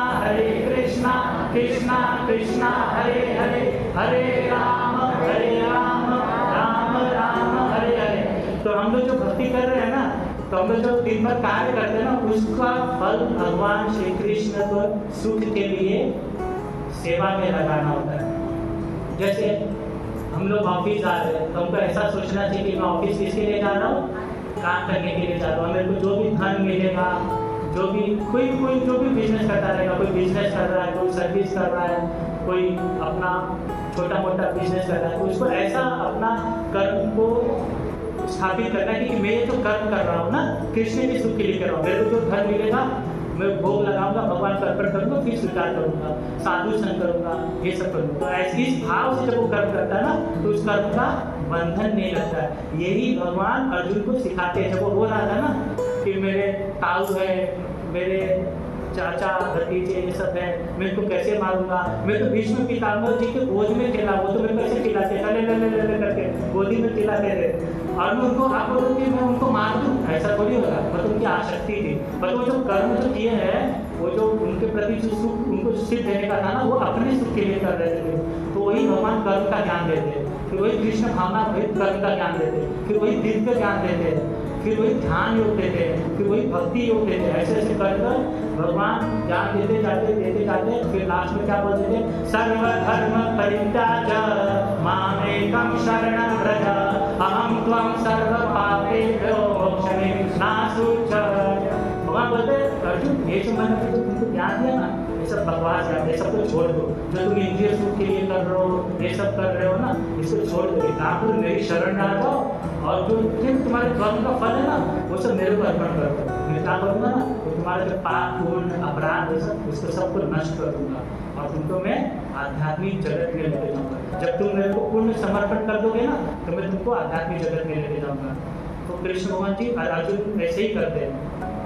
कृष्णा कृष्णा हरे हरे, हरे राम राम राम हरे हरे। तो हम लोग जो भक्ति कर रहे हैं ना, तो हम लोग जो दिन भर कार्य करते हैं ना, उसका फल भगवान श्री कृष्ण को सुख के लिए सेवा में लगाना होता है। जैसे हम लोग ऑफिस जा रहे हैं, तो हमको ऐसा सोचना चाहिए कि मैं ऑफिस किसके लिए जा रहा हूँ, काम करने के लिए जा रहा हूँ। मेरे को जो भी धन मिलेगा, जो भी कोई जो भी बिजनेस करता रहेगा, कोई बिजनेस कर रहा है, कोई सर्विस कर रहा है, कोई अपना छोटा मोटा बिजनेस कर रहा है, तो उसको ऐसा अपना कर्म को स्थापित करना है कि मैं जो कर्म कर रहा हूँ ना, कृष्ण के सुख के लिए कर रहा हूँ। मेरे को जो धन मिलेगा मैं भोग लगाऊंगा, भगवान को अर्पण करूंगा, फिर स्वीकार करूंगा, साधु संग करूंगा, ये सब करूंगा। तो ऐसे इस भाव से जब वो कर्म करता है ना, तो उस कर्म का बंधन नहीं लगता है। यही भगवान अर्जुन को सिखाते हैं। जब वो हो रहा था ना कि मेरे ताऊ है, मेरे चाचा भतीजे ये सब है, मैं इनको कैसे मारूंगा, मैं तो भीष्म पितामह जी के गोद में खेला, वो तो मैं कैसे खिलाते ले करके गोदी में खिलाते थे, और मैं उनको आप बोलो कि मैं उनको मार दूँ, ऐसा थोड़ी होगा। बस उनकी आसक्ति थी, बस वो जो कर्म जो किए हैं, वो जो उनके प्रति जो सुख उनको सुख देने का था ना, वो अपने सुख के लिए कर रहे थे। तो वही भगवान कर्म का ज्ञान देते, फिर वही कृष्ण भावना कर्म का ज्ञान देते, फिर वही दिव्य ज्ञान देते, फिर वही ध्यान योग देते हैं, फिर वही भक्ति योग देते हैं। ऐसे ऐसे कर भगवान ज्ञान देते जाते, फिर लास्ट में क्या बोलते थे, सर्वधर्म परित्याज मामेकं शरणं व्रज अहं त्वं सर्व पापेभ्यो मोक्षमे नाशुच्यते। भगवान बोलते अर्जुन ये जो मैंने तुमको ज्ञान दिया ना, ये सब बकवास है, ये सब को छोड़ दो। जो तुम इंद्रिय सुख के लिए कर रहे हो, ये सब कर रहे हो ना, इसको छोड़ दो, आप मेरी शरण आ जाओ, और जो तुम्हारे कर्म का फल है ना, वो सब मेरे को अर्पण कर दो। मैं क्या करूँगा ना, तो तुम्हारा जो पाप पूर्ण अपराध है सब, उसको सबको नष्ट कर दूंगा, और तुमको मैं आध्यात्मिक जगत में लेके जाऊँगा। जब तुम मेरे को पूर्ण समर्पण कर दोगे ना, तो मैं तुमको आध्यात्मिक जगत में लेके जाऊँगा। तो कृष्ण भगवान जी अर्जुन ऐसे ही करते हैं,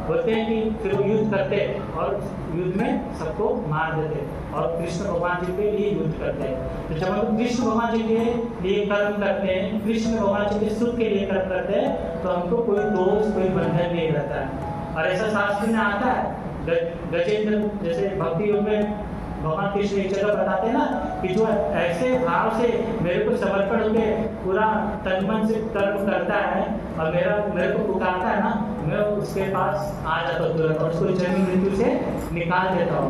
बोलते हैं कि फिर वो युद्ध करते और युद्ध में सबको मार देते, और कृष्ण भगवान जी के लिए युद्ध करते हैं। तो जब हम कृष्ण भगवान जी के लिए कर्म करते हैं, कृष्ण भगवान जी के सुख के लिए कर्म करते हैं, तो हमको कोई दोष कोई बंधन नहीं रहता है। और ऐसा शास्त्र में आता है, गजेंद्र जैसे भक्ति योग में भगवान कृष्ण एक जगह बताते हैं ना कि जो ऐसे भाव से मेरे को समर्पण होकर पूरा तन मन से कर्म करता है और मेरे को पुकारता है ना, मैं उसके पास आ जाता हूँ तुरंत और उसको जन्म मृत्यु से निकाल देता हूँ।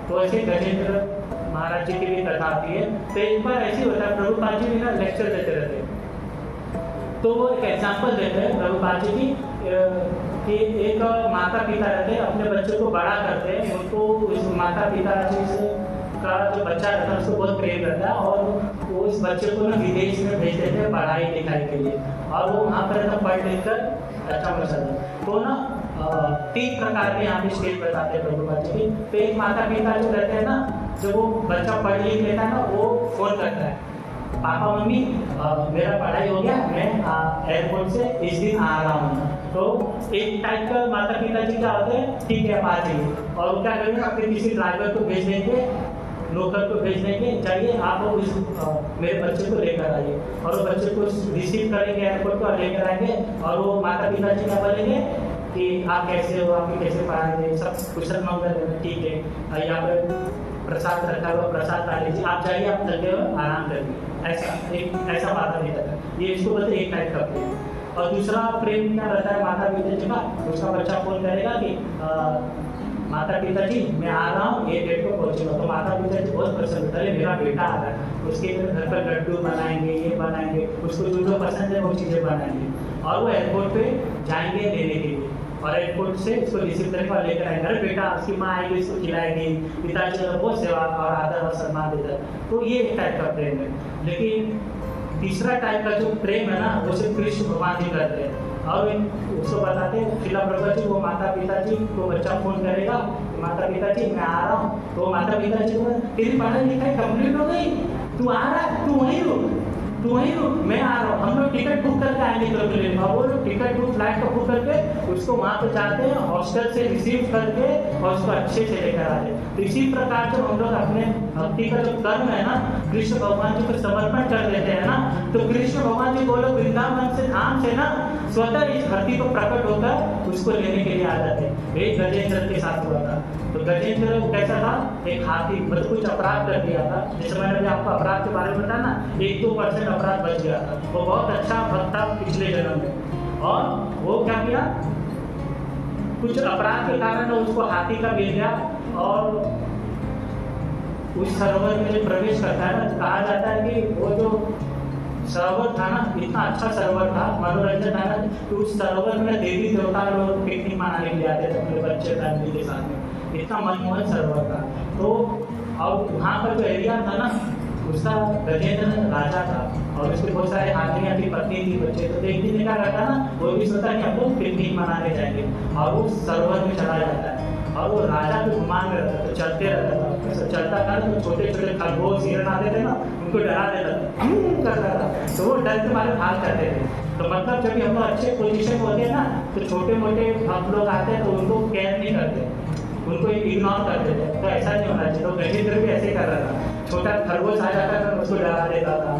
तो ऐसे गजेंद्र महाराज जी की भी कथा आती है। तो एक बार ऐसे होता है, प्रभुपाद जी भी ना लेक्चर देते रहते हैं, तो वो एक एग्जाम्पल देते हैं प्रभुपाद जी की कि एक माता पिता रहते हैं, अपने बच्चे को बड़ा करते हैं, उनको उस माता पिता जी से का जो बच्चा रहता है उसको बहुत प्रेम करता है और वो उस बच्चे को ना विदेश में भेज देते हैं पढ़ाई लिखाई के लिए, और वो वहाँ पर ना पढ़ लिख कर अच्छा बन सकता है। तो ना 3 प्रकार के यहाँ पे स्टेज बताते हैं प्रभुपाद जी की। तो एक माता पिता जो रहते हैं ना, जब वो बच्चा पढ़ लिख लेता है ना, वो फोन करता है, पापा मम्मी मेरा पढ़ाई हो गया, मैं एयरपोर्ट से इस दिन आ रहा हूँ। तो एक टाइप का माता पिता जी क्या होते हैं, ठीक है आप आ जाइए, और वो क्या करेंगे अपने किसी ड्राइवर को भेज देंगे, लोकल को भेज देंगे, चाहिए आप उस मेरे बच्चे को लेकर आइए, और वो बच्चे को रिसीव करेंगे एयरपोर्ट पर लेकर आएंगे, और वो माता पिता जी क्या बोलेंगे कि आप कैसे हो, आपको कैसे पढ़ाएंगे, सब कुशल मंगल है, ठीक है, यहाँ पर प्रसाद रखा हुआ, प्रसाद खा लीजिए, आप जाइए, आप लगे हुए आराम करिए। ऐसा माता पिता का ये इसको बोलते एक टाइप का प्रेम। और दूसरा प्रेम क्या रहता है माता पिता जी का, उसका बच्चा फोन करेगा कि माता पिता जी मैं आ रहा हूँ, ये डेट को पहुँचूंगा। तो माता पिता जी बहुत प्रसन्न होता है, मेरा बेटा आ रहा है, उसके लिए घर पर लड्डू बनाएंगे, ये बनाएंगे, उसको जो जो पसंद है वो चीज़ें बनाएंगे, और वो एयरपोर्ट पे जाएंगे लेने के लिए, और एयरपोर्ट से इसको रिसीव करने वाले लेकर आएंगे। अरे बेटा, उसकी माँ आएगी, इसको खिलाएगी, पिताजी का बहुत सेवा और आदर और सम्मान देता है। तो ये एक टाइप का प्रेम है। लेकिन तीसरा टाइप का जो प्रेम है ना, वो सिर्फ कृष्ण भगवान जी करते हैं, और उसको बताते हैं श्रीला प्रभु जी, वो माता पिता जी को बच्चा फोन करेगा, माता पिता जी मैं आ रहा हूँ, तो माता पिता जी को तेरी पढ़ाई लिखाई कंप्लीट हो गई, तू आ रहा है, तू वहीं हो, मैं आ रहा हूँ, हम लोग टिकट बुक करके आएंगे तो ले, और वो लोग टिकट बुक फ्लाइट का बुक करके उसको वहाँ पे जाते हैं, हॉस्टल से रिसीव करके और उसको अच्छे से लेकर आते हैं। तो इसी प्रकार से हम लोग अपने भक्ति का जो कर्म है ना, कृष्ण भगवान जी को समर्पण कर देते हैं ना, तो कृष्ण भगवान जी वो लोग वृंदावन से धाम से ना स्वतः इस धरती को प्रकट होकर उसको लेने के लिए आ जाते हैं। एक गजेंद्र के साथ हुआ था। तो गजेंद्र कैसा था, एक हाथी, मतलब कुछ अपराध कर दिया था, जैसे मैंने अभी आपको अपराध के बारे में बताया ना, 1-2% अपराध बच गया था। वो बहुत अच्छा भक्त था पिछले जन्म में, और वो क्या किया, कुछ अपराध के कारण उसको हाथी का मिल गया, और उस सरोवर में प्रवेश करता है ना, कहा जाता है कि वो जो सरोवर था ना, इतना अच्छा सरोवर था, मनोरंजन था ना, तो उस सरोवर में देवी देवता लोग पिकनिक मनाने के लिए आते थे अपने बच्चे फैमिली के साथ में, इतना मनमोहन सरोवर था। तो और वहाँ पर जो एरिया था ना, उसका गजेंद्र राजा था, और उसके बहुत सारे हाथियाँ थी, पत्नी थी, बच्चे। तो एक दिन क्या करता ना, वो भी सोचता कि हम लोग पिकनिक मनाने जाएंगे, और वो सरोवर में चला जाता है, और वो राजा को घुमान में रहता था, चलते रहता था, ऐसा चलता था तो छोटे छोटे खरगोश हिरण आते थे ना, उनको डरा देता था, करता था, तो वो डर के मारे भाग जाते थे। तो मतलब जब हम लोग अच्छे पोजीशन होते हैं ना, तो छोटे मोटे हम लोग आते हैं तो उनको केयर नहीं करते, उनको इग्नोर कर देते हैं। तो ऐसा नहीं होना चाहिए। तो गजेंद्र भी ऐसे कर रहा था, छोटा खरगोश आ जाता था उसको डरा देता था,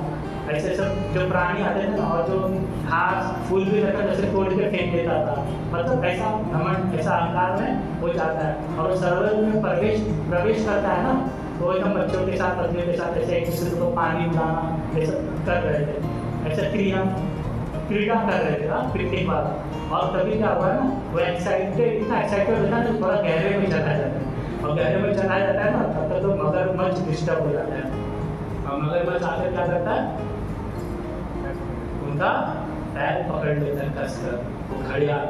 ऐसे सब जो प्राणी आते थे ना, और जो घास फूल भी रहता था जैसे तोड़ के फेंक देता था। मतलब ऐसा घमंड, ऐसा अहंकार में हो जाता है, और सरोवर में प्रवेश करता है ना, तो एकदम बच्चों के साथ, पत्नियों के साथ ऐसे एक दूसरे को पानी पिलाना ऐसा कर रहे थे, ऐसा क्रीड़ा कर रहे थे पिकनिक वाला। और तभी क्या हुआ ना, वो इतना एक्साइटेड होता है तो थोड़ा गहरे में चला जाता है, और गहरे में चला जाता है ना, तब तक तो मगरमच्छ डिस्टर्ब हो जाता है, और मगरमच्छ आकर क्या करता है, उनका पैर पकड़ लेता है कसकर, वो घड़ियाल,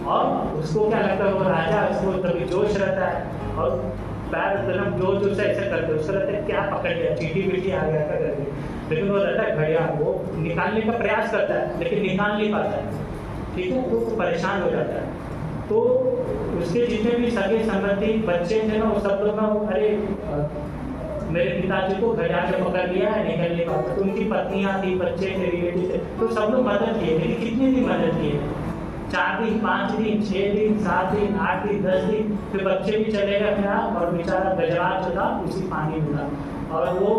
और उसको क्या लगता है, वो राजा, उसको तभी जोश रहता है, और पैर एकदम जोर से ऐसे करते, उसको लगता है क्या पकड़ लिया, चीटी पीटी आ गया क्या करके, लेकिन वो रहता है घड़ियाल, वो निकालने का प्रयास करता है लेकिन निकाल नहीं पाता है, ठीक है, तो परेशान हो जाता है। तो उसके जितने भी सगे संबंधी बच्चे थे ना, वो सब लोग ना, अरे मेरे पिताजी को घड़ियाल ने पकड़ लिया है, निकल नहीं पाता। तो उनकी पत्नियां थी, बच्चे थे, रिलेटिव थे, तो सब लोग मदद किए, लेकिन कितने दिन मदद किए, 4 दिन, 5 दिन, 6 दिन, 7 दिन, 8 दिन, 10 दिन, फिर बच्चे भी चले गए अपने आप, और बेचारा गजराज जो था उसी पानी में था, और वो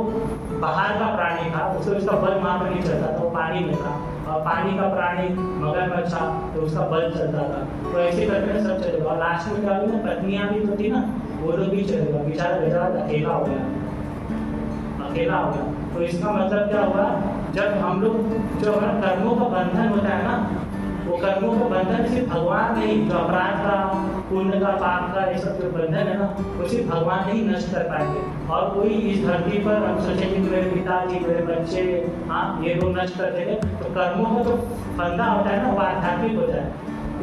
बाहर का प्राणी था, उसको उसका बल वहाँ पर नहीं चलता था, वो पानी में था, पानी का प्राणी मगरमच्छ था तो उसका बल चलता था। तो ऐसे करके सब चलेगा। और लास्ट में क्या हुआ ना, पत्नियां भी तो थी ना, वो लोग भी चलेगा। बेचारा अकेला हो गया। तो इसका मतलब क्या हुआ, जब हम लोग जो हमारा कर्मों का बंधन होता है ना, वो कर्मों का बंधन सिर्फ भगवान नहीं, जो अपराध का, पुण्य का, पाप का, ये सब जो बंधन है ना, वो सिर्फ भगवान ही नष्ट कर पाएंगे। और कोई इस धरती पर हम सोचेंगे कि मेरे पिताजी, मेरे बच्चे, हाँ ये लोग नष्ट कर देंगे, तो कर्मों का जो फंदा होता है ना, वो आध्यात्मिक होता है,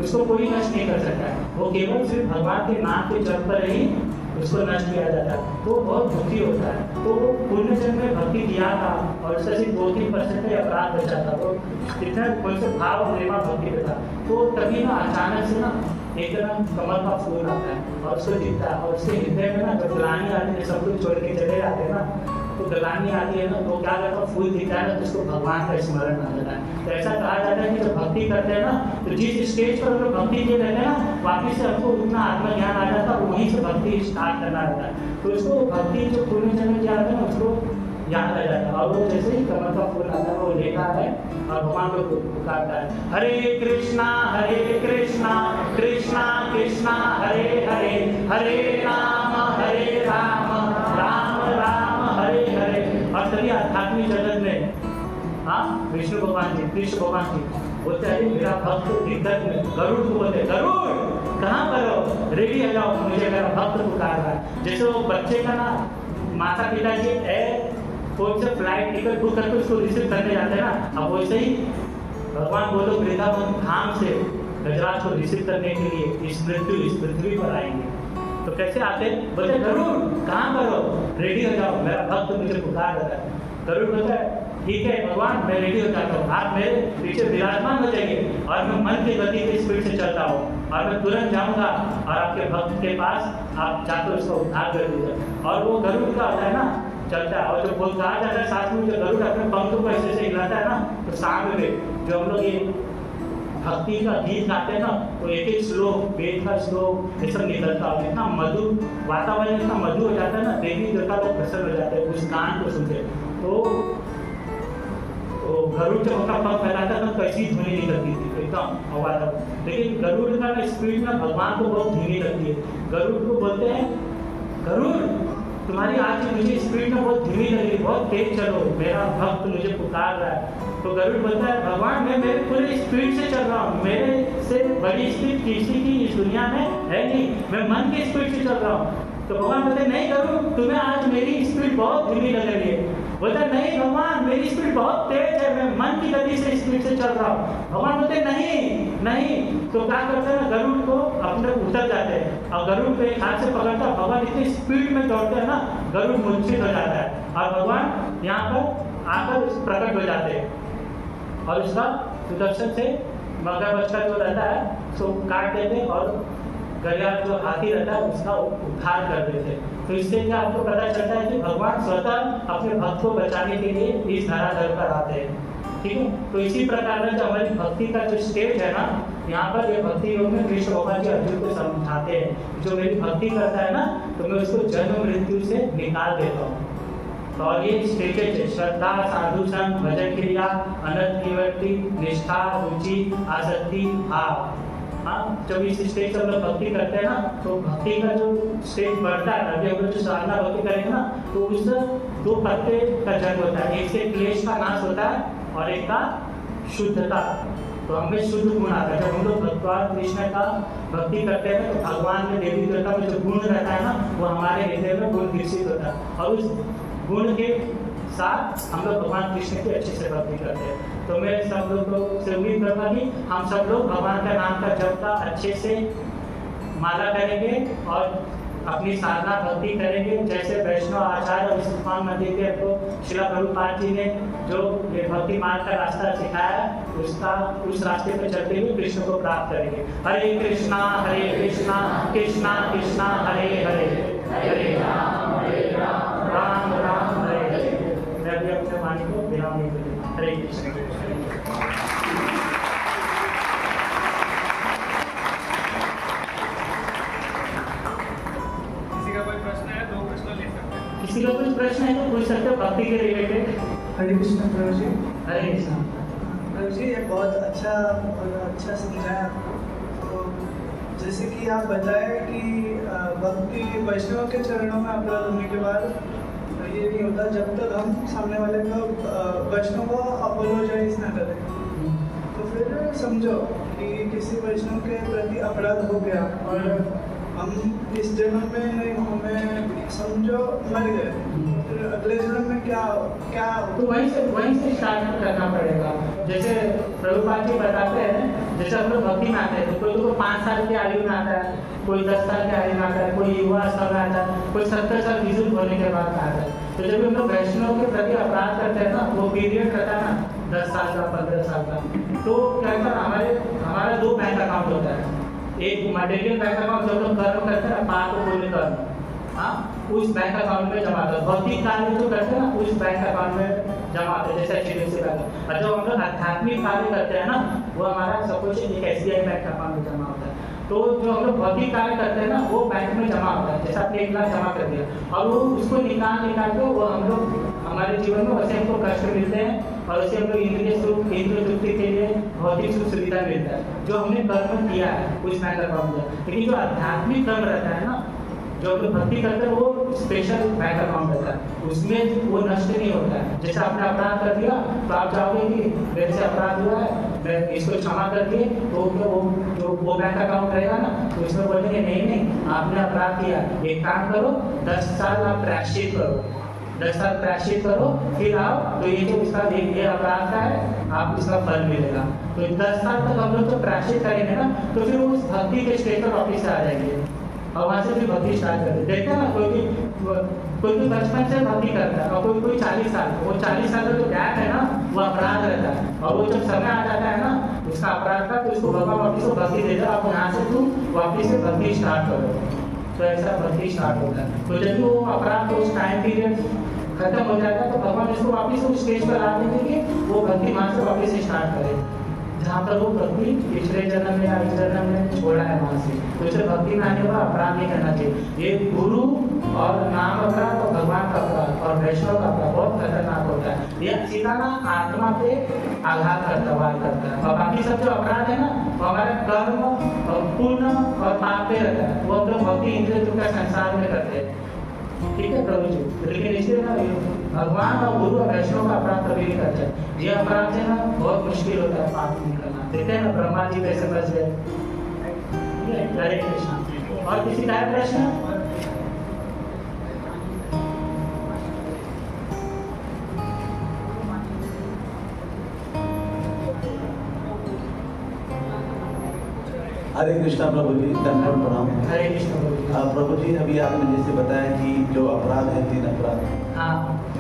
उसको कोई नष्ट नहीं कर सकता है। वो केवल सिर्फ भगवान के नाम के जप पर ही उसको नष्ट किया जाता है। तो बहुत दुखी होता है। तो वो पुण्य जन्म में भक्ति किया था और उससे सिर्फ 2-3% का अपराध बचा था। तो कितना कौन से भाव प्रेमा भक्ति पे था। तो तभी ना अचानक से ना एकदम कमल का फूल आता है और उसको दिखता है, और उसके हृदय में ना जब ग्लानि आती है, सब लोग छोड़ के चले जाते हैं ना, तो ग्लानि आती है ना, तो क्या करता है, फूल दिखता है ना, तो उसको भगवान का स्मरण आ जाता है। तो ऐसा कहा जाता है कि जब भक्ति करते हैं ना, तो जिस स्टेज पर हम लोग भक्ति किए रहते हैं ना, वापिस से हमको उतना आत्मज्ञान आ जाता है और वहीं से भक्ति स्टार्ट करना रहता है। तो उसको भक्ति जो पुण्य जन्म किया है ना, उसको याद आ जाता है। और वो जैसे ही कमल का फूल आता है, वो लेता है और भगवान को पुकारता है, हरे कृष्णा कृष्णा कृष्णा हरे हरे, हरे राम राम राम हरे हरे। और सभी आध्यात्मिक जगत में हाँ विष्णु भगवान जी, कृष्ण भगवान जी बोलते हैं, मेरा भक्त दिक्कत में, गरुड़ को बोलते हैं, गरुड़ कहाँ पर हो, रेडी हो जाओ, मुझे मेरा भक्त पुकार रहा है। जैसे वो बच्चे का ना माता पिता जी कौन से फ्लाइट टिकट बुक करके उसको रिसीव करने जाते हैं ना, अब वैसे ही भगवान बोलो वृंदावन धाम से गजराज को रिसीव करने के लिए इस पृथ्वी पर आएंगे। तो कैसे आते, बोलते गरुड़ कहाँ पर हो, रेडी हो जाओ, मेरा भक्त मुझे पुकार रहा है। गरुड़ बोलता है, ठीक है भगवान, मैं रेडी हो जाता हूँ, आप मेरे पीछे विराजमान हो जाइए और मैं मन की गति की स्पीड से चलता हूँ और मैं तुरंत जाऊँगा और आपके भक्त के पास आप जाकर उसका उद्धार कर दीजिए। और वो गरुड़ का होता है ना, चलता है। और जो बोल कहा जाता है साथ में, जो गरुड़ अपने पंखों को ऐसे ऐसे हिलाता है ना, तो सामने में जो हम लोग ये भक्ति का गीत गाते हैं ना, तो एक एक श्लोक, वेद का श्लोक, ये सब निकलता है। इतना मधुर वातावरण, इतना मधुर हो जाता है ना, देवी देवता लोग प्रसन्न हो जाते हैं उस गान को सुनते। तो गरुड़ जब अपना पंख फैलाता था, कैसी ध्वनि निकलती थी, एकदम आवाज। लेकिन गरुड़ का स्पीड ना भगवान को बहुत धीमी लगती है। गरुड़ को बोलते हैं, गरुड़ तुम्हारी आज मुझे स्पीड में बहुत धीमी लगी, बहुत तेज चलो, मेरा भक्त मुझे पुकार रहा है। तो गरुड़ बोलता है, भगवान मैं मेरे पूरे स्पीड से चल रहा हूँ, मेरे से बड़ी स्पीड किसी की इस दुनिया में है नहीं, मैं मन की स्पीड से चल रहा हूँ। तो भगवान बोलते नहीं गरुड़, तुम्हें आज मेरी स्पीड बहुत धीमी लग रही है। बोलता नहीं भगवान, मेरी स्पीड बहुत तेज है, मैं मन की गति से स्पीड से चल रहा हूँ। भगवान बोलते नहीं। तो क्या करते हैं ना, गरुड़ को अपने उतर जाते हैं और गरुड़ को एक हाथ से पकड़ता है। भगवान इतनी स्पीड में दौड़ते हैं ना, गरुड़ मूर्छित हो जाता है और भगवान यहाँ पर आकर प्रकट हो जाते हैं और उसका सुदर्शन से मगरमच्छ का जो रहता है उसको काट देते और घड़ियाल जो हाथी रहता है उसका उद्धार कर देते। तो इससे क्या आपको पता चलता है कि भगवान स्वतः अपने भक्त को बचाने के लिए इस धरातल पर आते हैं। ठीक है, तो इसी प्रकार से हमारी भक्ति का जो स्टेज है ना, यहाँ पर ये भक्ति योग में कृष्ण भगवान जी अर्जुन को समझाते हैं, जो मेरी भक्ति करता है ना, तो मैं उसको जन्म मृत्यु से निकाल देता हूँ। और ये स्टेजेज है, श्रद्धा, साधु संग, भजन क्रिया, अनंत निवृत्ति, निष्ठा, रुचि, आसक्ति, भाव। हाँ, जब इस स्टेज पर हम लोग भक्ति करते हैं ना, तो भक्ति का जो स्टेज बढ़ता है, अभी हम लोग जो साधना भक्ति करेंगे ना, तो उस 2 पत्ते का जन्म होता है। एक से क्लेश का नाश होता है और एक का शुद्धता। तो हमें शुद्ध गुण आता है। जब हम लोग भगवान कृष्ण का भक्ति करते हैं तो भगवान में, देवी देवता में जो गुण रहता है ना, वो हमारे हृदय में गुण विकसित होता है और उस गुण के साथ हम लोग भगवान कृष्ण की अच्छे से भक्ति करते हैं। तो मैं सब लोग से उम्मीद करूँगा कि हम सब लोग भगवान का नाम का जप का अच्छे से माला करेंगे और अपनी साधना भक्ति करेंगे। जैसे वैष्णव आचार्य और इस्कॉन मंदिर के आपको श्रील प्रभुपाद जी ने जो ये भक्ति मार्ग का रास्ता सिखाया, उस रास्ते पर चलते हुए कृष्ण को प्राप्त करेंगे। हरे कृष्णा कृष्णा कृष्णा हरे हरे, हरे राम राम राम हरे हरे। मैं भी अपने वाणी को विराम नहीं दूंगा। हरे कृष्ण। किसी का कुछ प्रश्न है तो पूछ सकते हो भक्ति के रिलेटेड। हरे कृष्ण प्रभु जी। हरे कृष्ण। जी, ये बहुत अच्छा समझाया। तो जैसे कि आप बताए कि भक्ति वैष्णव के चरणों में अपराध होने के बाद ये नहीं होता जब तक हम सामने वाले को वैष्णव को अपोलोजाइज ना करें। तो फिर समझो कि किसी वैष्णव के प्रति अपराध हो गया और हम इस जन्म में नहीं, हमें समझो मर गए, फिर अगले जन्म में क्या तो वहीं से स्टार्ट करना पड़ेगा। जैसे प्रभुपाद जी बताते हैं, जैसे हम लोग भक्ति में आते हैं तो कोई 5 साल की आयु में आता है, कोई 10 साल की आयु में आता है, कोई युवा अवस्था में आता है, कोई 70 साल बुजुर्ग होने के बाद आता है। तो जब हम लोग वैष्णव के प्रति अपराध करते हैं ना, वो पीरियड रहता है ना 10 साल का 15 साल का, तो क्या होता है, हमारा 2 बैंक अकाउंट होता है। एक मटेरियल बैंक अकाउंट जब लोग कर्म करते हैं, पाप को पुण्य कर्म, हाँ, उस बैंक अकाउंट में जमा होता है। भौतिक कार्य जो करते हैं ना, उस बैंक अकाउंट में जमा होते हैं, जैसे HDFC बैंक। और जो हम लोग आध्यात्मिक कार्य करते हैं ना, वो हमारा सब कुछ एक SBI बैंक अकाउंट में जमा होता है। तो जो हम लोग भौतिक कार्य करते हैं ना, वो बैंक में जमा होता है। जैसे आपने 1 लाख जमा कर दिया और वो उसको निकाल के वो हम लोग हमारे जीवन में वैसे हमको कष्ट मिलते हैं और वैसे हम लोग इंद्रिय तृप्ति के लिए भौतिक सुख सुविधा मिलता है जो हमने कर्म किया है उस बैंक अकाउंट में। लेकिन जो आध्यात्मिक कर्म रहता है ना, जो हम लोग भक्ति करते हैं, वो स्पेशल बैंक अकाउंट रहता है, उसमें वो नष्ट नहीं होता है। जैसे आपने अपराध कर दिया तो आप चाहोगे कि मेरे से अपराध हुआ है, मैं इसको क्षमा कर दिए, तो वो बैंक अकाउंट रहेगा ना, तो इसमें बोलेंगे नहीं आपने अपराध किया, एक काम करो 10 साल आप प्रायश्चित करो, 10 साल प्रायश्चित करो, फिर आओ तो ये जो इसका ये अपराध का है, आप इसका फल मिलेगा। तो 10 साल तक हम लोग जो प्रायश्चित करेंगे ना, तो फिर उस भक्ति के स्टेज पर वापिस आ जाएंगे और वहाँ से फिर भक्ति स्टार्ट करते हैं। देखते हैं ना, कोई बचपन से भक्ति करता है और कोई 40 साल, वो 40 साल का जो गैप है ना, वो अपराध रहता है। और वो जब समय आ जाता है ना उसका अपराध का, तो उसको भगवान वापिस को भक्ति देता है, आप यहाँ से तुम वापिस से भक्ति स्टार्ट करो, तो ऐसा भक्ति स्टार्ट होता है। तो जब वो अपराध को उस टाइम पीरियड खत्म हो जाएगा, तो भगवान इसको वापिस उस स्टेज पर ला देंगे कि वो भक्ति वहाँ से वापिस से स्टार्ट करे जहाँ पर वो भक्ति पिछले जन्म में या इस जन्म में छोड़ा है वहाँ से। तो इसे भक्ति में आने का अपराध नहीं करना चाहिए। ये गुरु और नाम अपराध और भगवान का अपराध और वैष्णव का अपराध बहुत खतरनाक होता है। ये सीधा ना आत्मा पे आघात करता है। और बाकी सब जो अपराध है ना, वो हमारे कर्म और पुण्य और पाप पे रहता है, वो हम लोग भक्ति इंद्रिय का संसार में करते हैं। ठीक है प्रभु जी, लेकिन इसलिए ना भगवान और गुरु और वैष्णव का अपराध कभी नहीं करते। ये अपराध से ना बहुत मुश्किल होता है पाप नहीं करना। देखते हैं ना ब्रह्मा जी कैसे बच गए। हरे कृष्ण। और किसी का है प्रश्न? हरे कृष्णा प्रभु जी, धन्यवाद प्रणाम। हरे कृष्ण प्रभु जी, अभी आपने जैसे बताया कि जो अपराध है 3 अपराध, हाँ,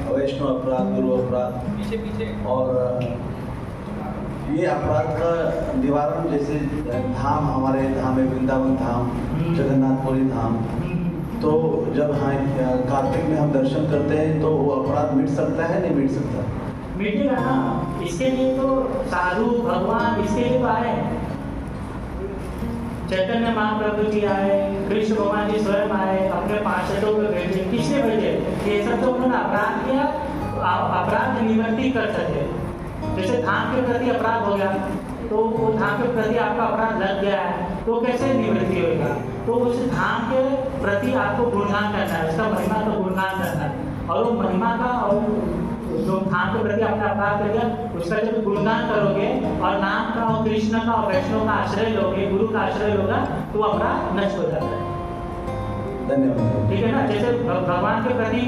वैष्णव अपराध, गुरु अपराध, पीछे और ये अपराध का निवारण जैसे धाम, हमारे धाम है वृंदावन धाम, जगन्नाथपुरी धाम, तो जब कार्तिक में हम दर्शन करते हैं तो वो अपराध मिट सकता है, नहीं मिट सकता? मिटेगा ना। इसके लिए तो साधु भगवान इसके लिए तो आए, चैतन्य महाप्रभु जी आए, कृष्ण भगवान जी स्वयं आए, अपने पार्षदों को भेजे। किसने भेजे? ये सब तो उन्होंने अपराध किया, अपराध निवृत्ति कर सके। जैसे धाम के प्रति अपराध हो गया, तो वो धाम के प्रति आपका अपराध लग गया है, तो कैसे निवृत्ति होगा? तो उस धाम के प्रति आपको गुणगान करना है, उसका महिमा का गुणगान करना है, और वो महिमा का और जो धाम के प्रति आपने अपराध कर दिया, उसका जब गुणगान करोगे और नाम का और कृष्ण का और वैष्णव का आश्रय लोगे, गुरु का आश्रय लोगा, तो अपराध नष्ट हो जाता है। धन्यवाद। ठीक है ना। जैसे भगवान के प्रति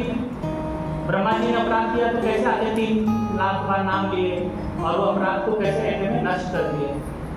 ब्रह्मा जी ने अपराध किया, तो कैसे आगे 3 लाख बार नाम लिए और वो अपराध को कैसे एंड में नष्ट कर दिए,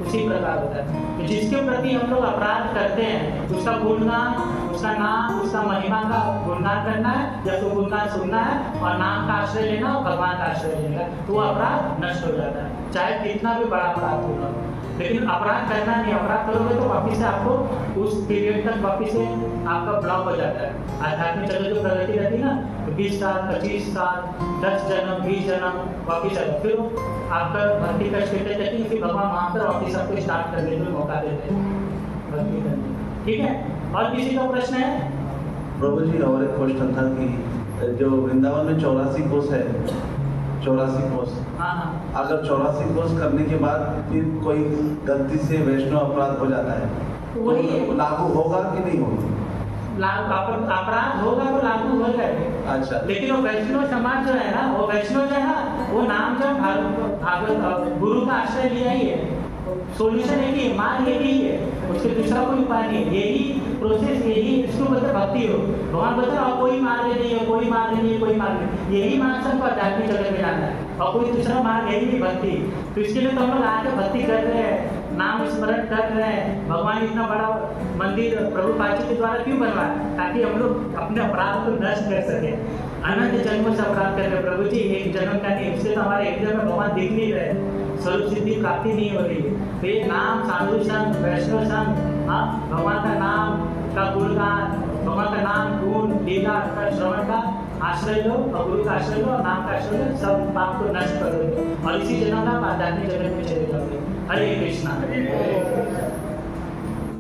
उसी प्रकार होता है। तो जिसके प्रति हम लोग अपराध करते हैं, उसका गुणगान, उसका नाम, उसका महिमा का गुणगान करना है, या तो गुणगान सुनना है और नाम का आश्रय लेना और भगवान का आश्रय लेना, तो वो अपराध नष्ट हो जाता है, चाहे कितना भी बड़ा अपराध होगा। लेकिन अपराध करना नहीं, अपराध करोगे तो वापिस से आपको उस पीरियड तक वापिस से आपका ब्लॉक हो जाता है। आध्यात्मिक जगत जो प्रगति रहती है ना, तो 20 साल, 25 साल, 10 जन्म, 20 जन्म वापिस आ जाए, फिर आपका भक्ति का स्टेटस रहती है, फिर भगवान वहाँ पर वापिस आपको स्टार्ट करने का मौका देते हैं भक्ति करने। ठीक है, और किसी का प्रश्न है? प्रभु जी, और एक क्वेश्चन था कि जो वृंदावन में 84 कोस है, 84 कोस। हाँ हाँ अगर 84 कोस करने के बाद फिर कोई गलती से वैष्णव अपराध हो जाता है वही है। तो लागू होगा कि नहीं होगा? अपराध होगा तो लागू हो जाएगा। अच्छा। लेकिन वो वैष्णव समाज जो है ना, वो वैष्णव जो है ना, वो नाम जो भागवत गुरु का आश्रय लिया ही है। सोल्यूशन एक ही है, मार्ग एक ही है, उसके दूसरा कोई उपाय नहीं है। यही प्रोसेस, यही इसको बोलते भक्ति हो। भगवान बोलते हैं कोई मार्ग नहीं है, कोई मार्ग नहीं है, कोई मार्ग नहीं। यही मार्ग सबको आध्यात्मिक जगत में जाना है और कोई दूसरा मार्ग है ही नहीं भक्ति। तो इसके लिए तो हम लोग आके भक्ति कर रहे हैं, नाम स्मरण कर रहे हैं। भगवान इतना बड़ा मंदिर प्रभु पाची के द्वारा क्यों बनवाया? ताकि हम लोग अपने अपराध को नष्ट कर सके। अनंत जन्मों से अपराध कर रहे प्रभु जी, एक जन्म का नहीं। इसलिए तो हमारे हृदय में भगवान दिख नहीं रहे, स्वरूप सिद्धि प्राप्ति नहीं हो रही है। तो ये नाम, साधु संग, वैष्णव संग, हाँ, भगवान का नाम का गुणगान, भगवान का नाम, गुण, लीला का श्रवण का आश्रय लो और गुरु का आश्रय लो और नाम का आश्रय लो, सब पाप को नष्ट कर दो और इसी जन्म का आध्यात्मिक जगत में चले जाओगे। हरे कृष्णा।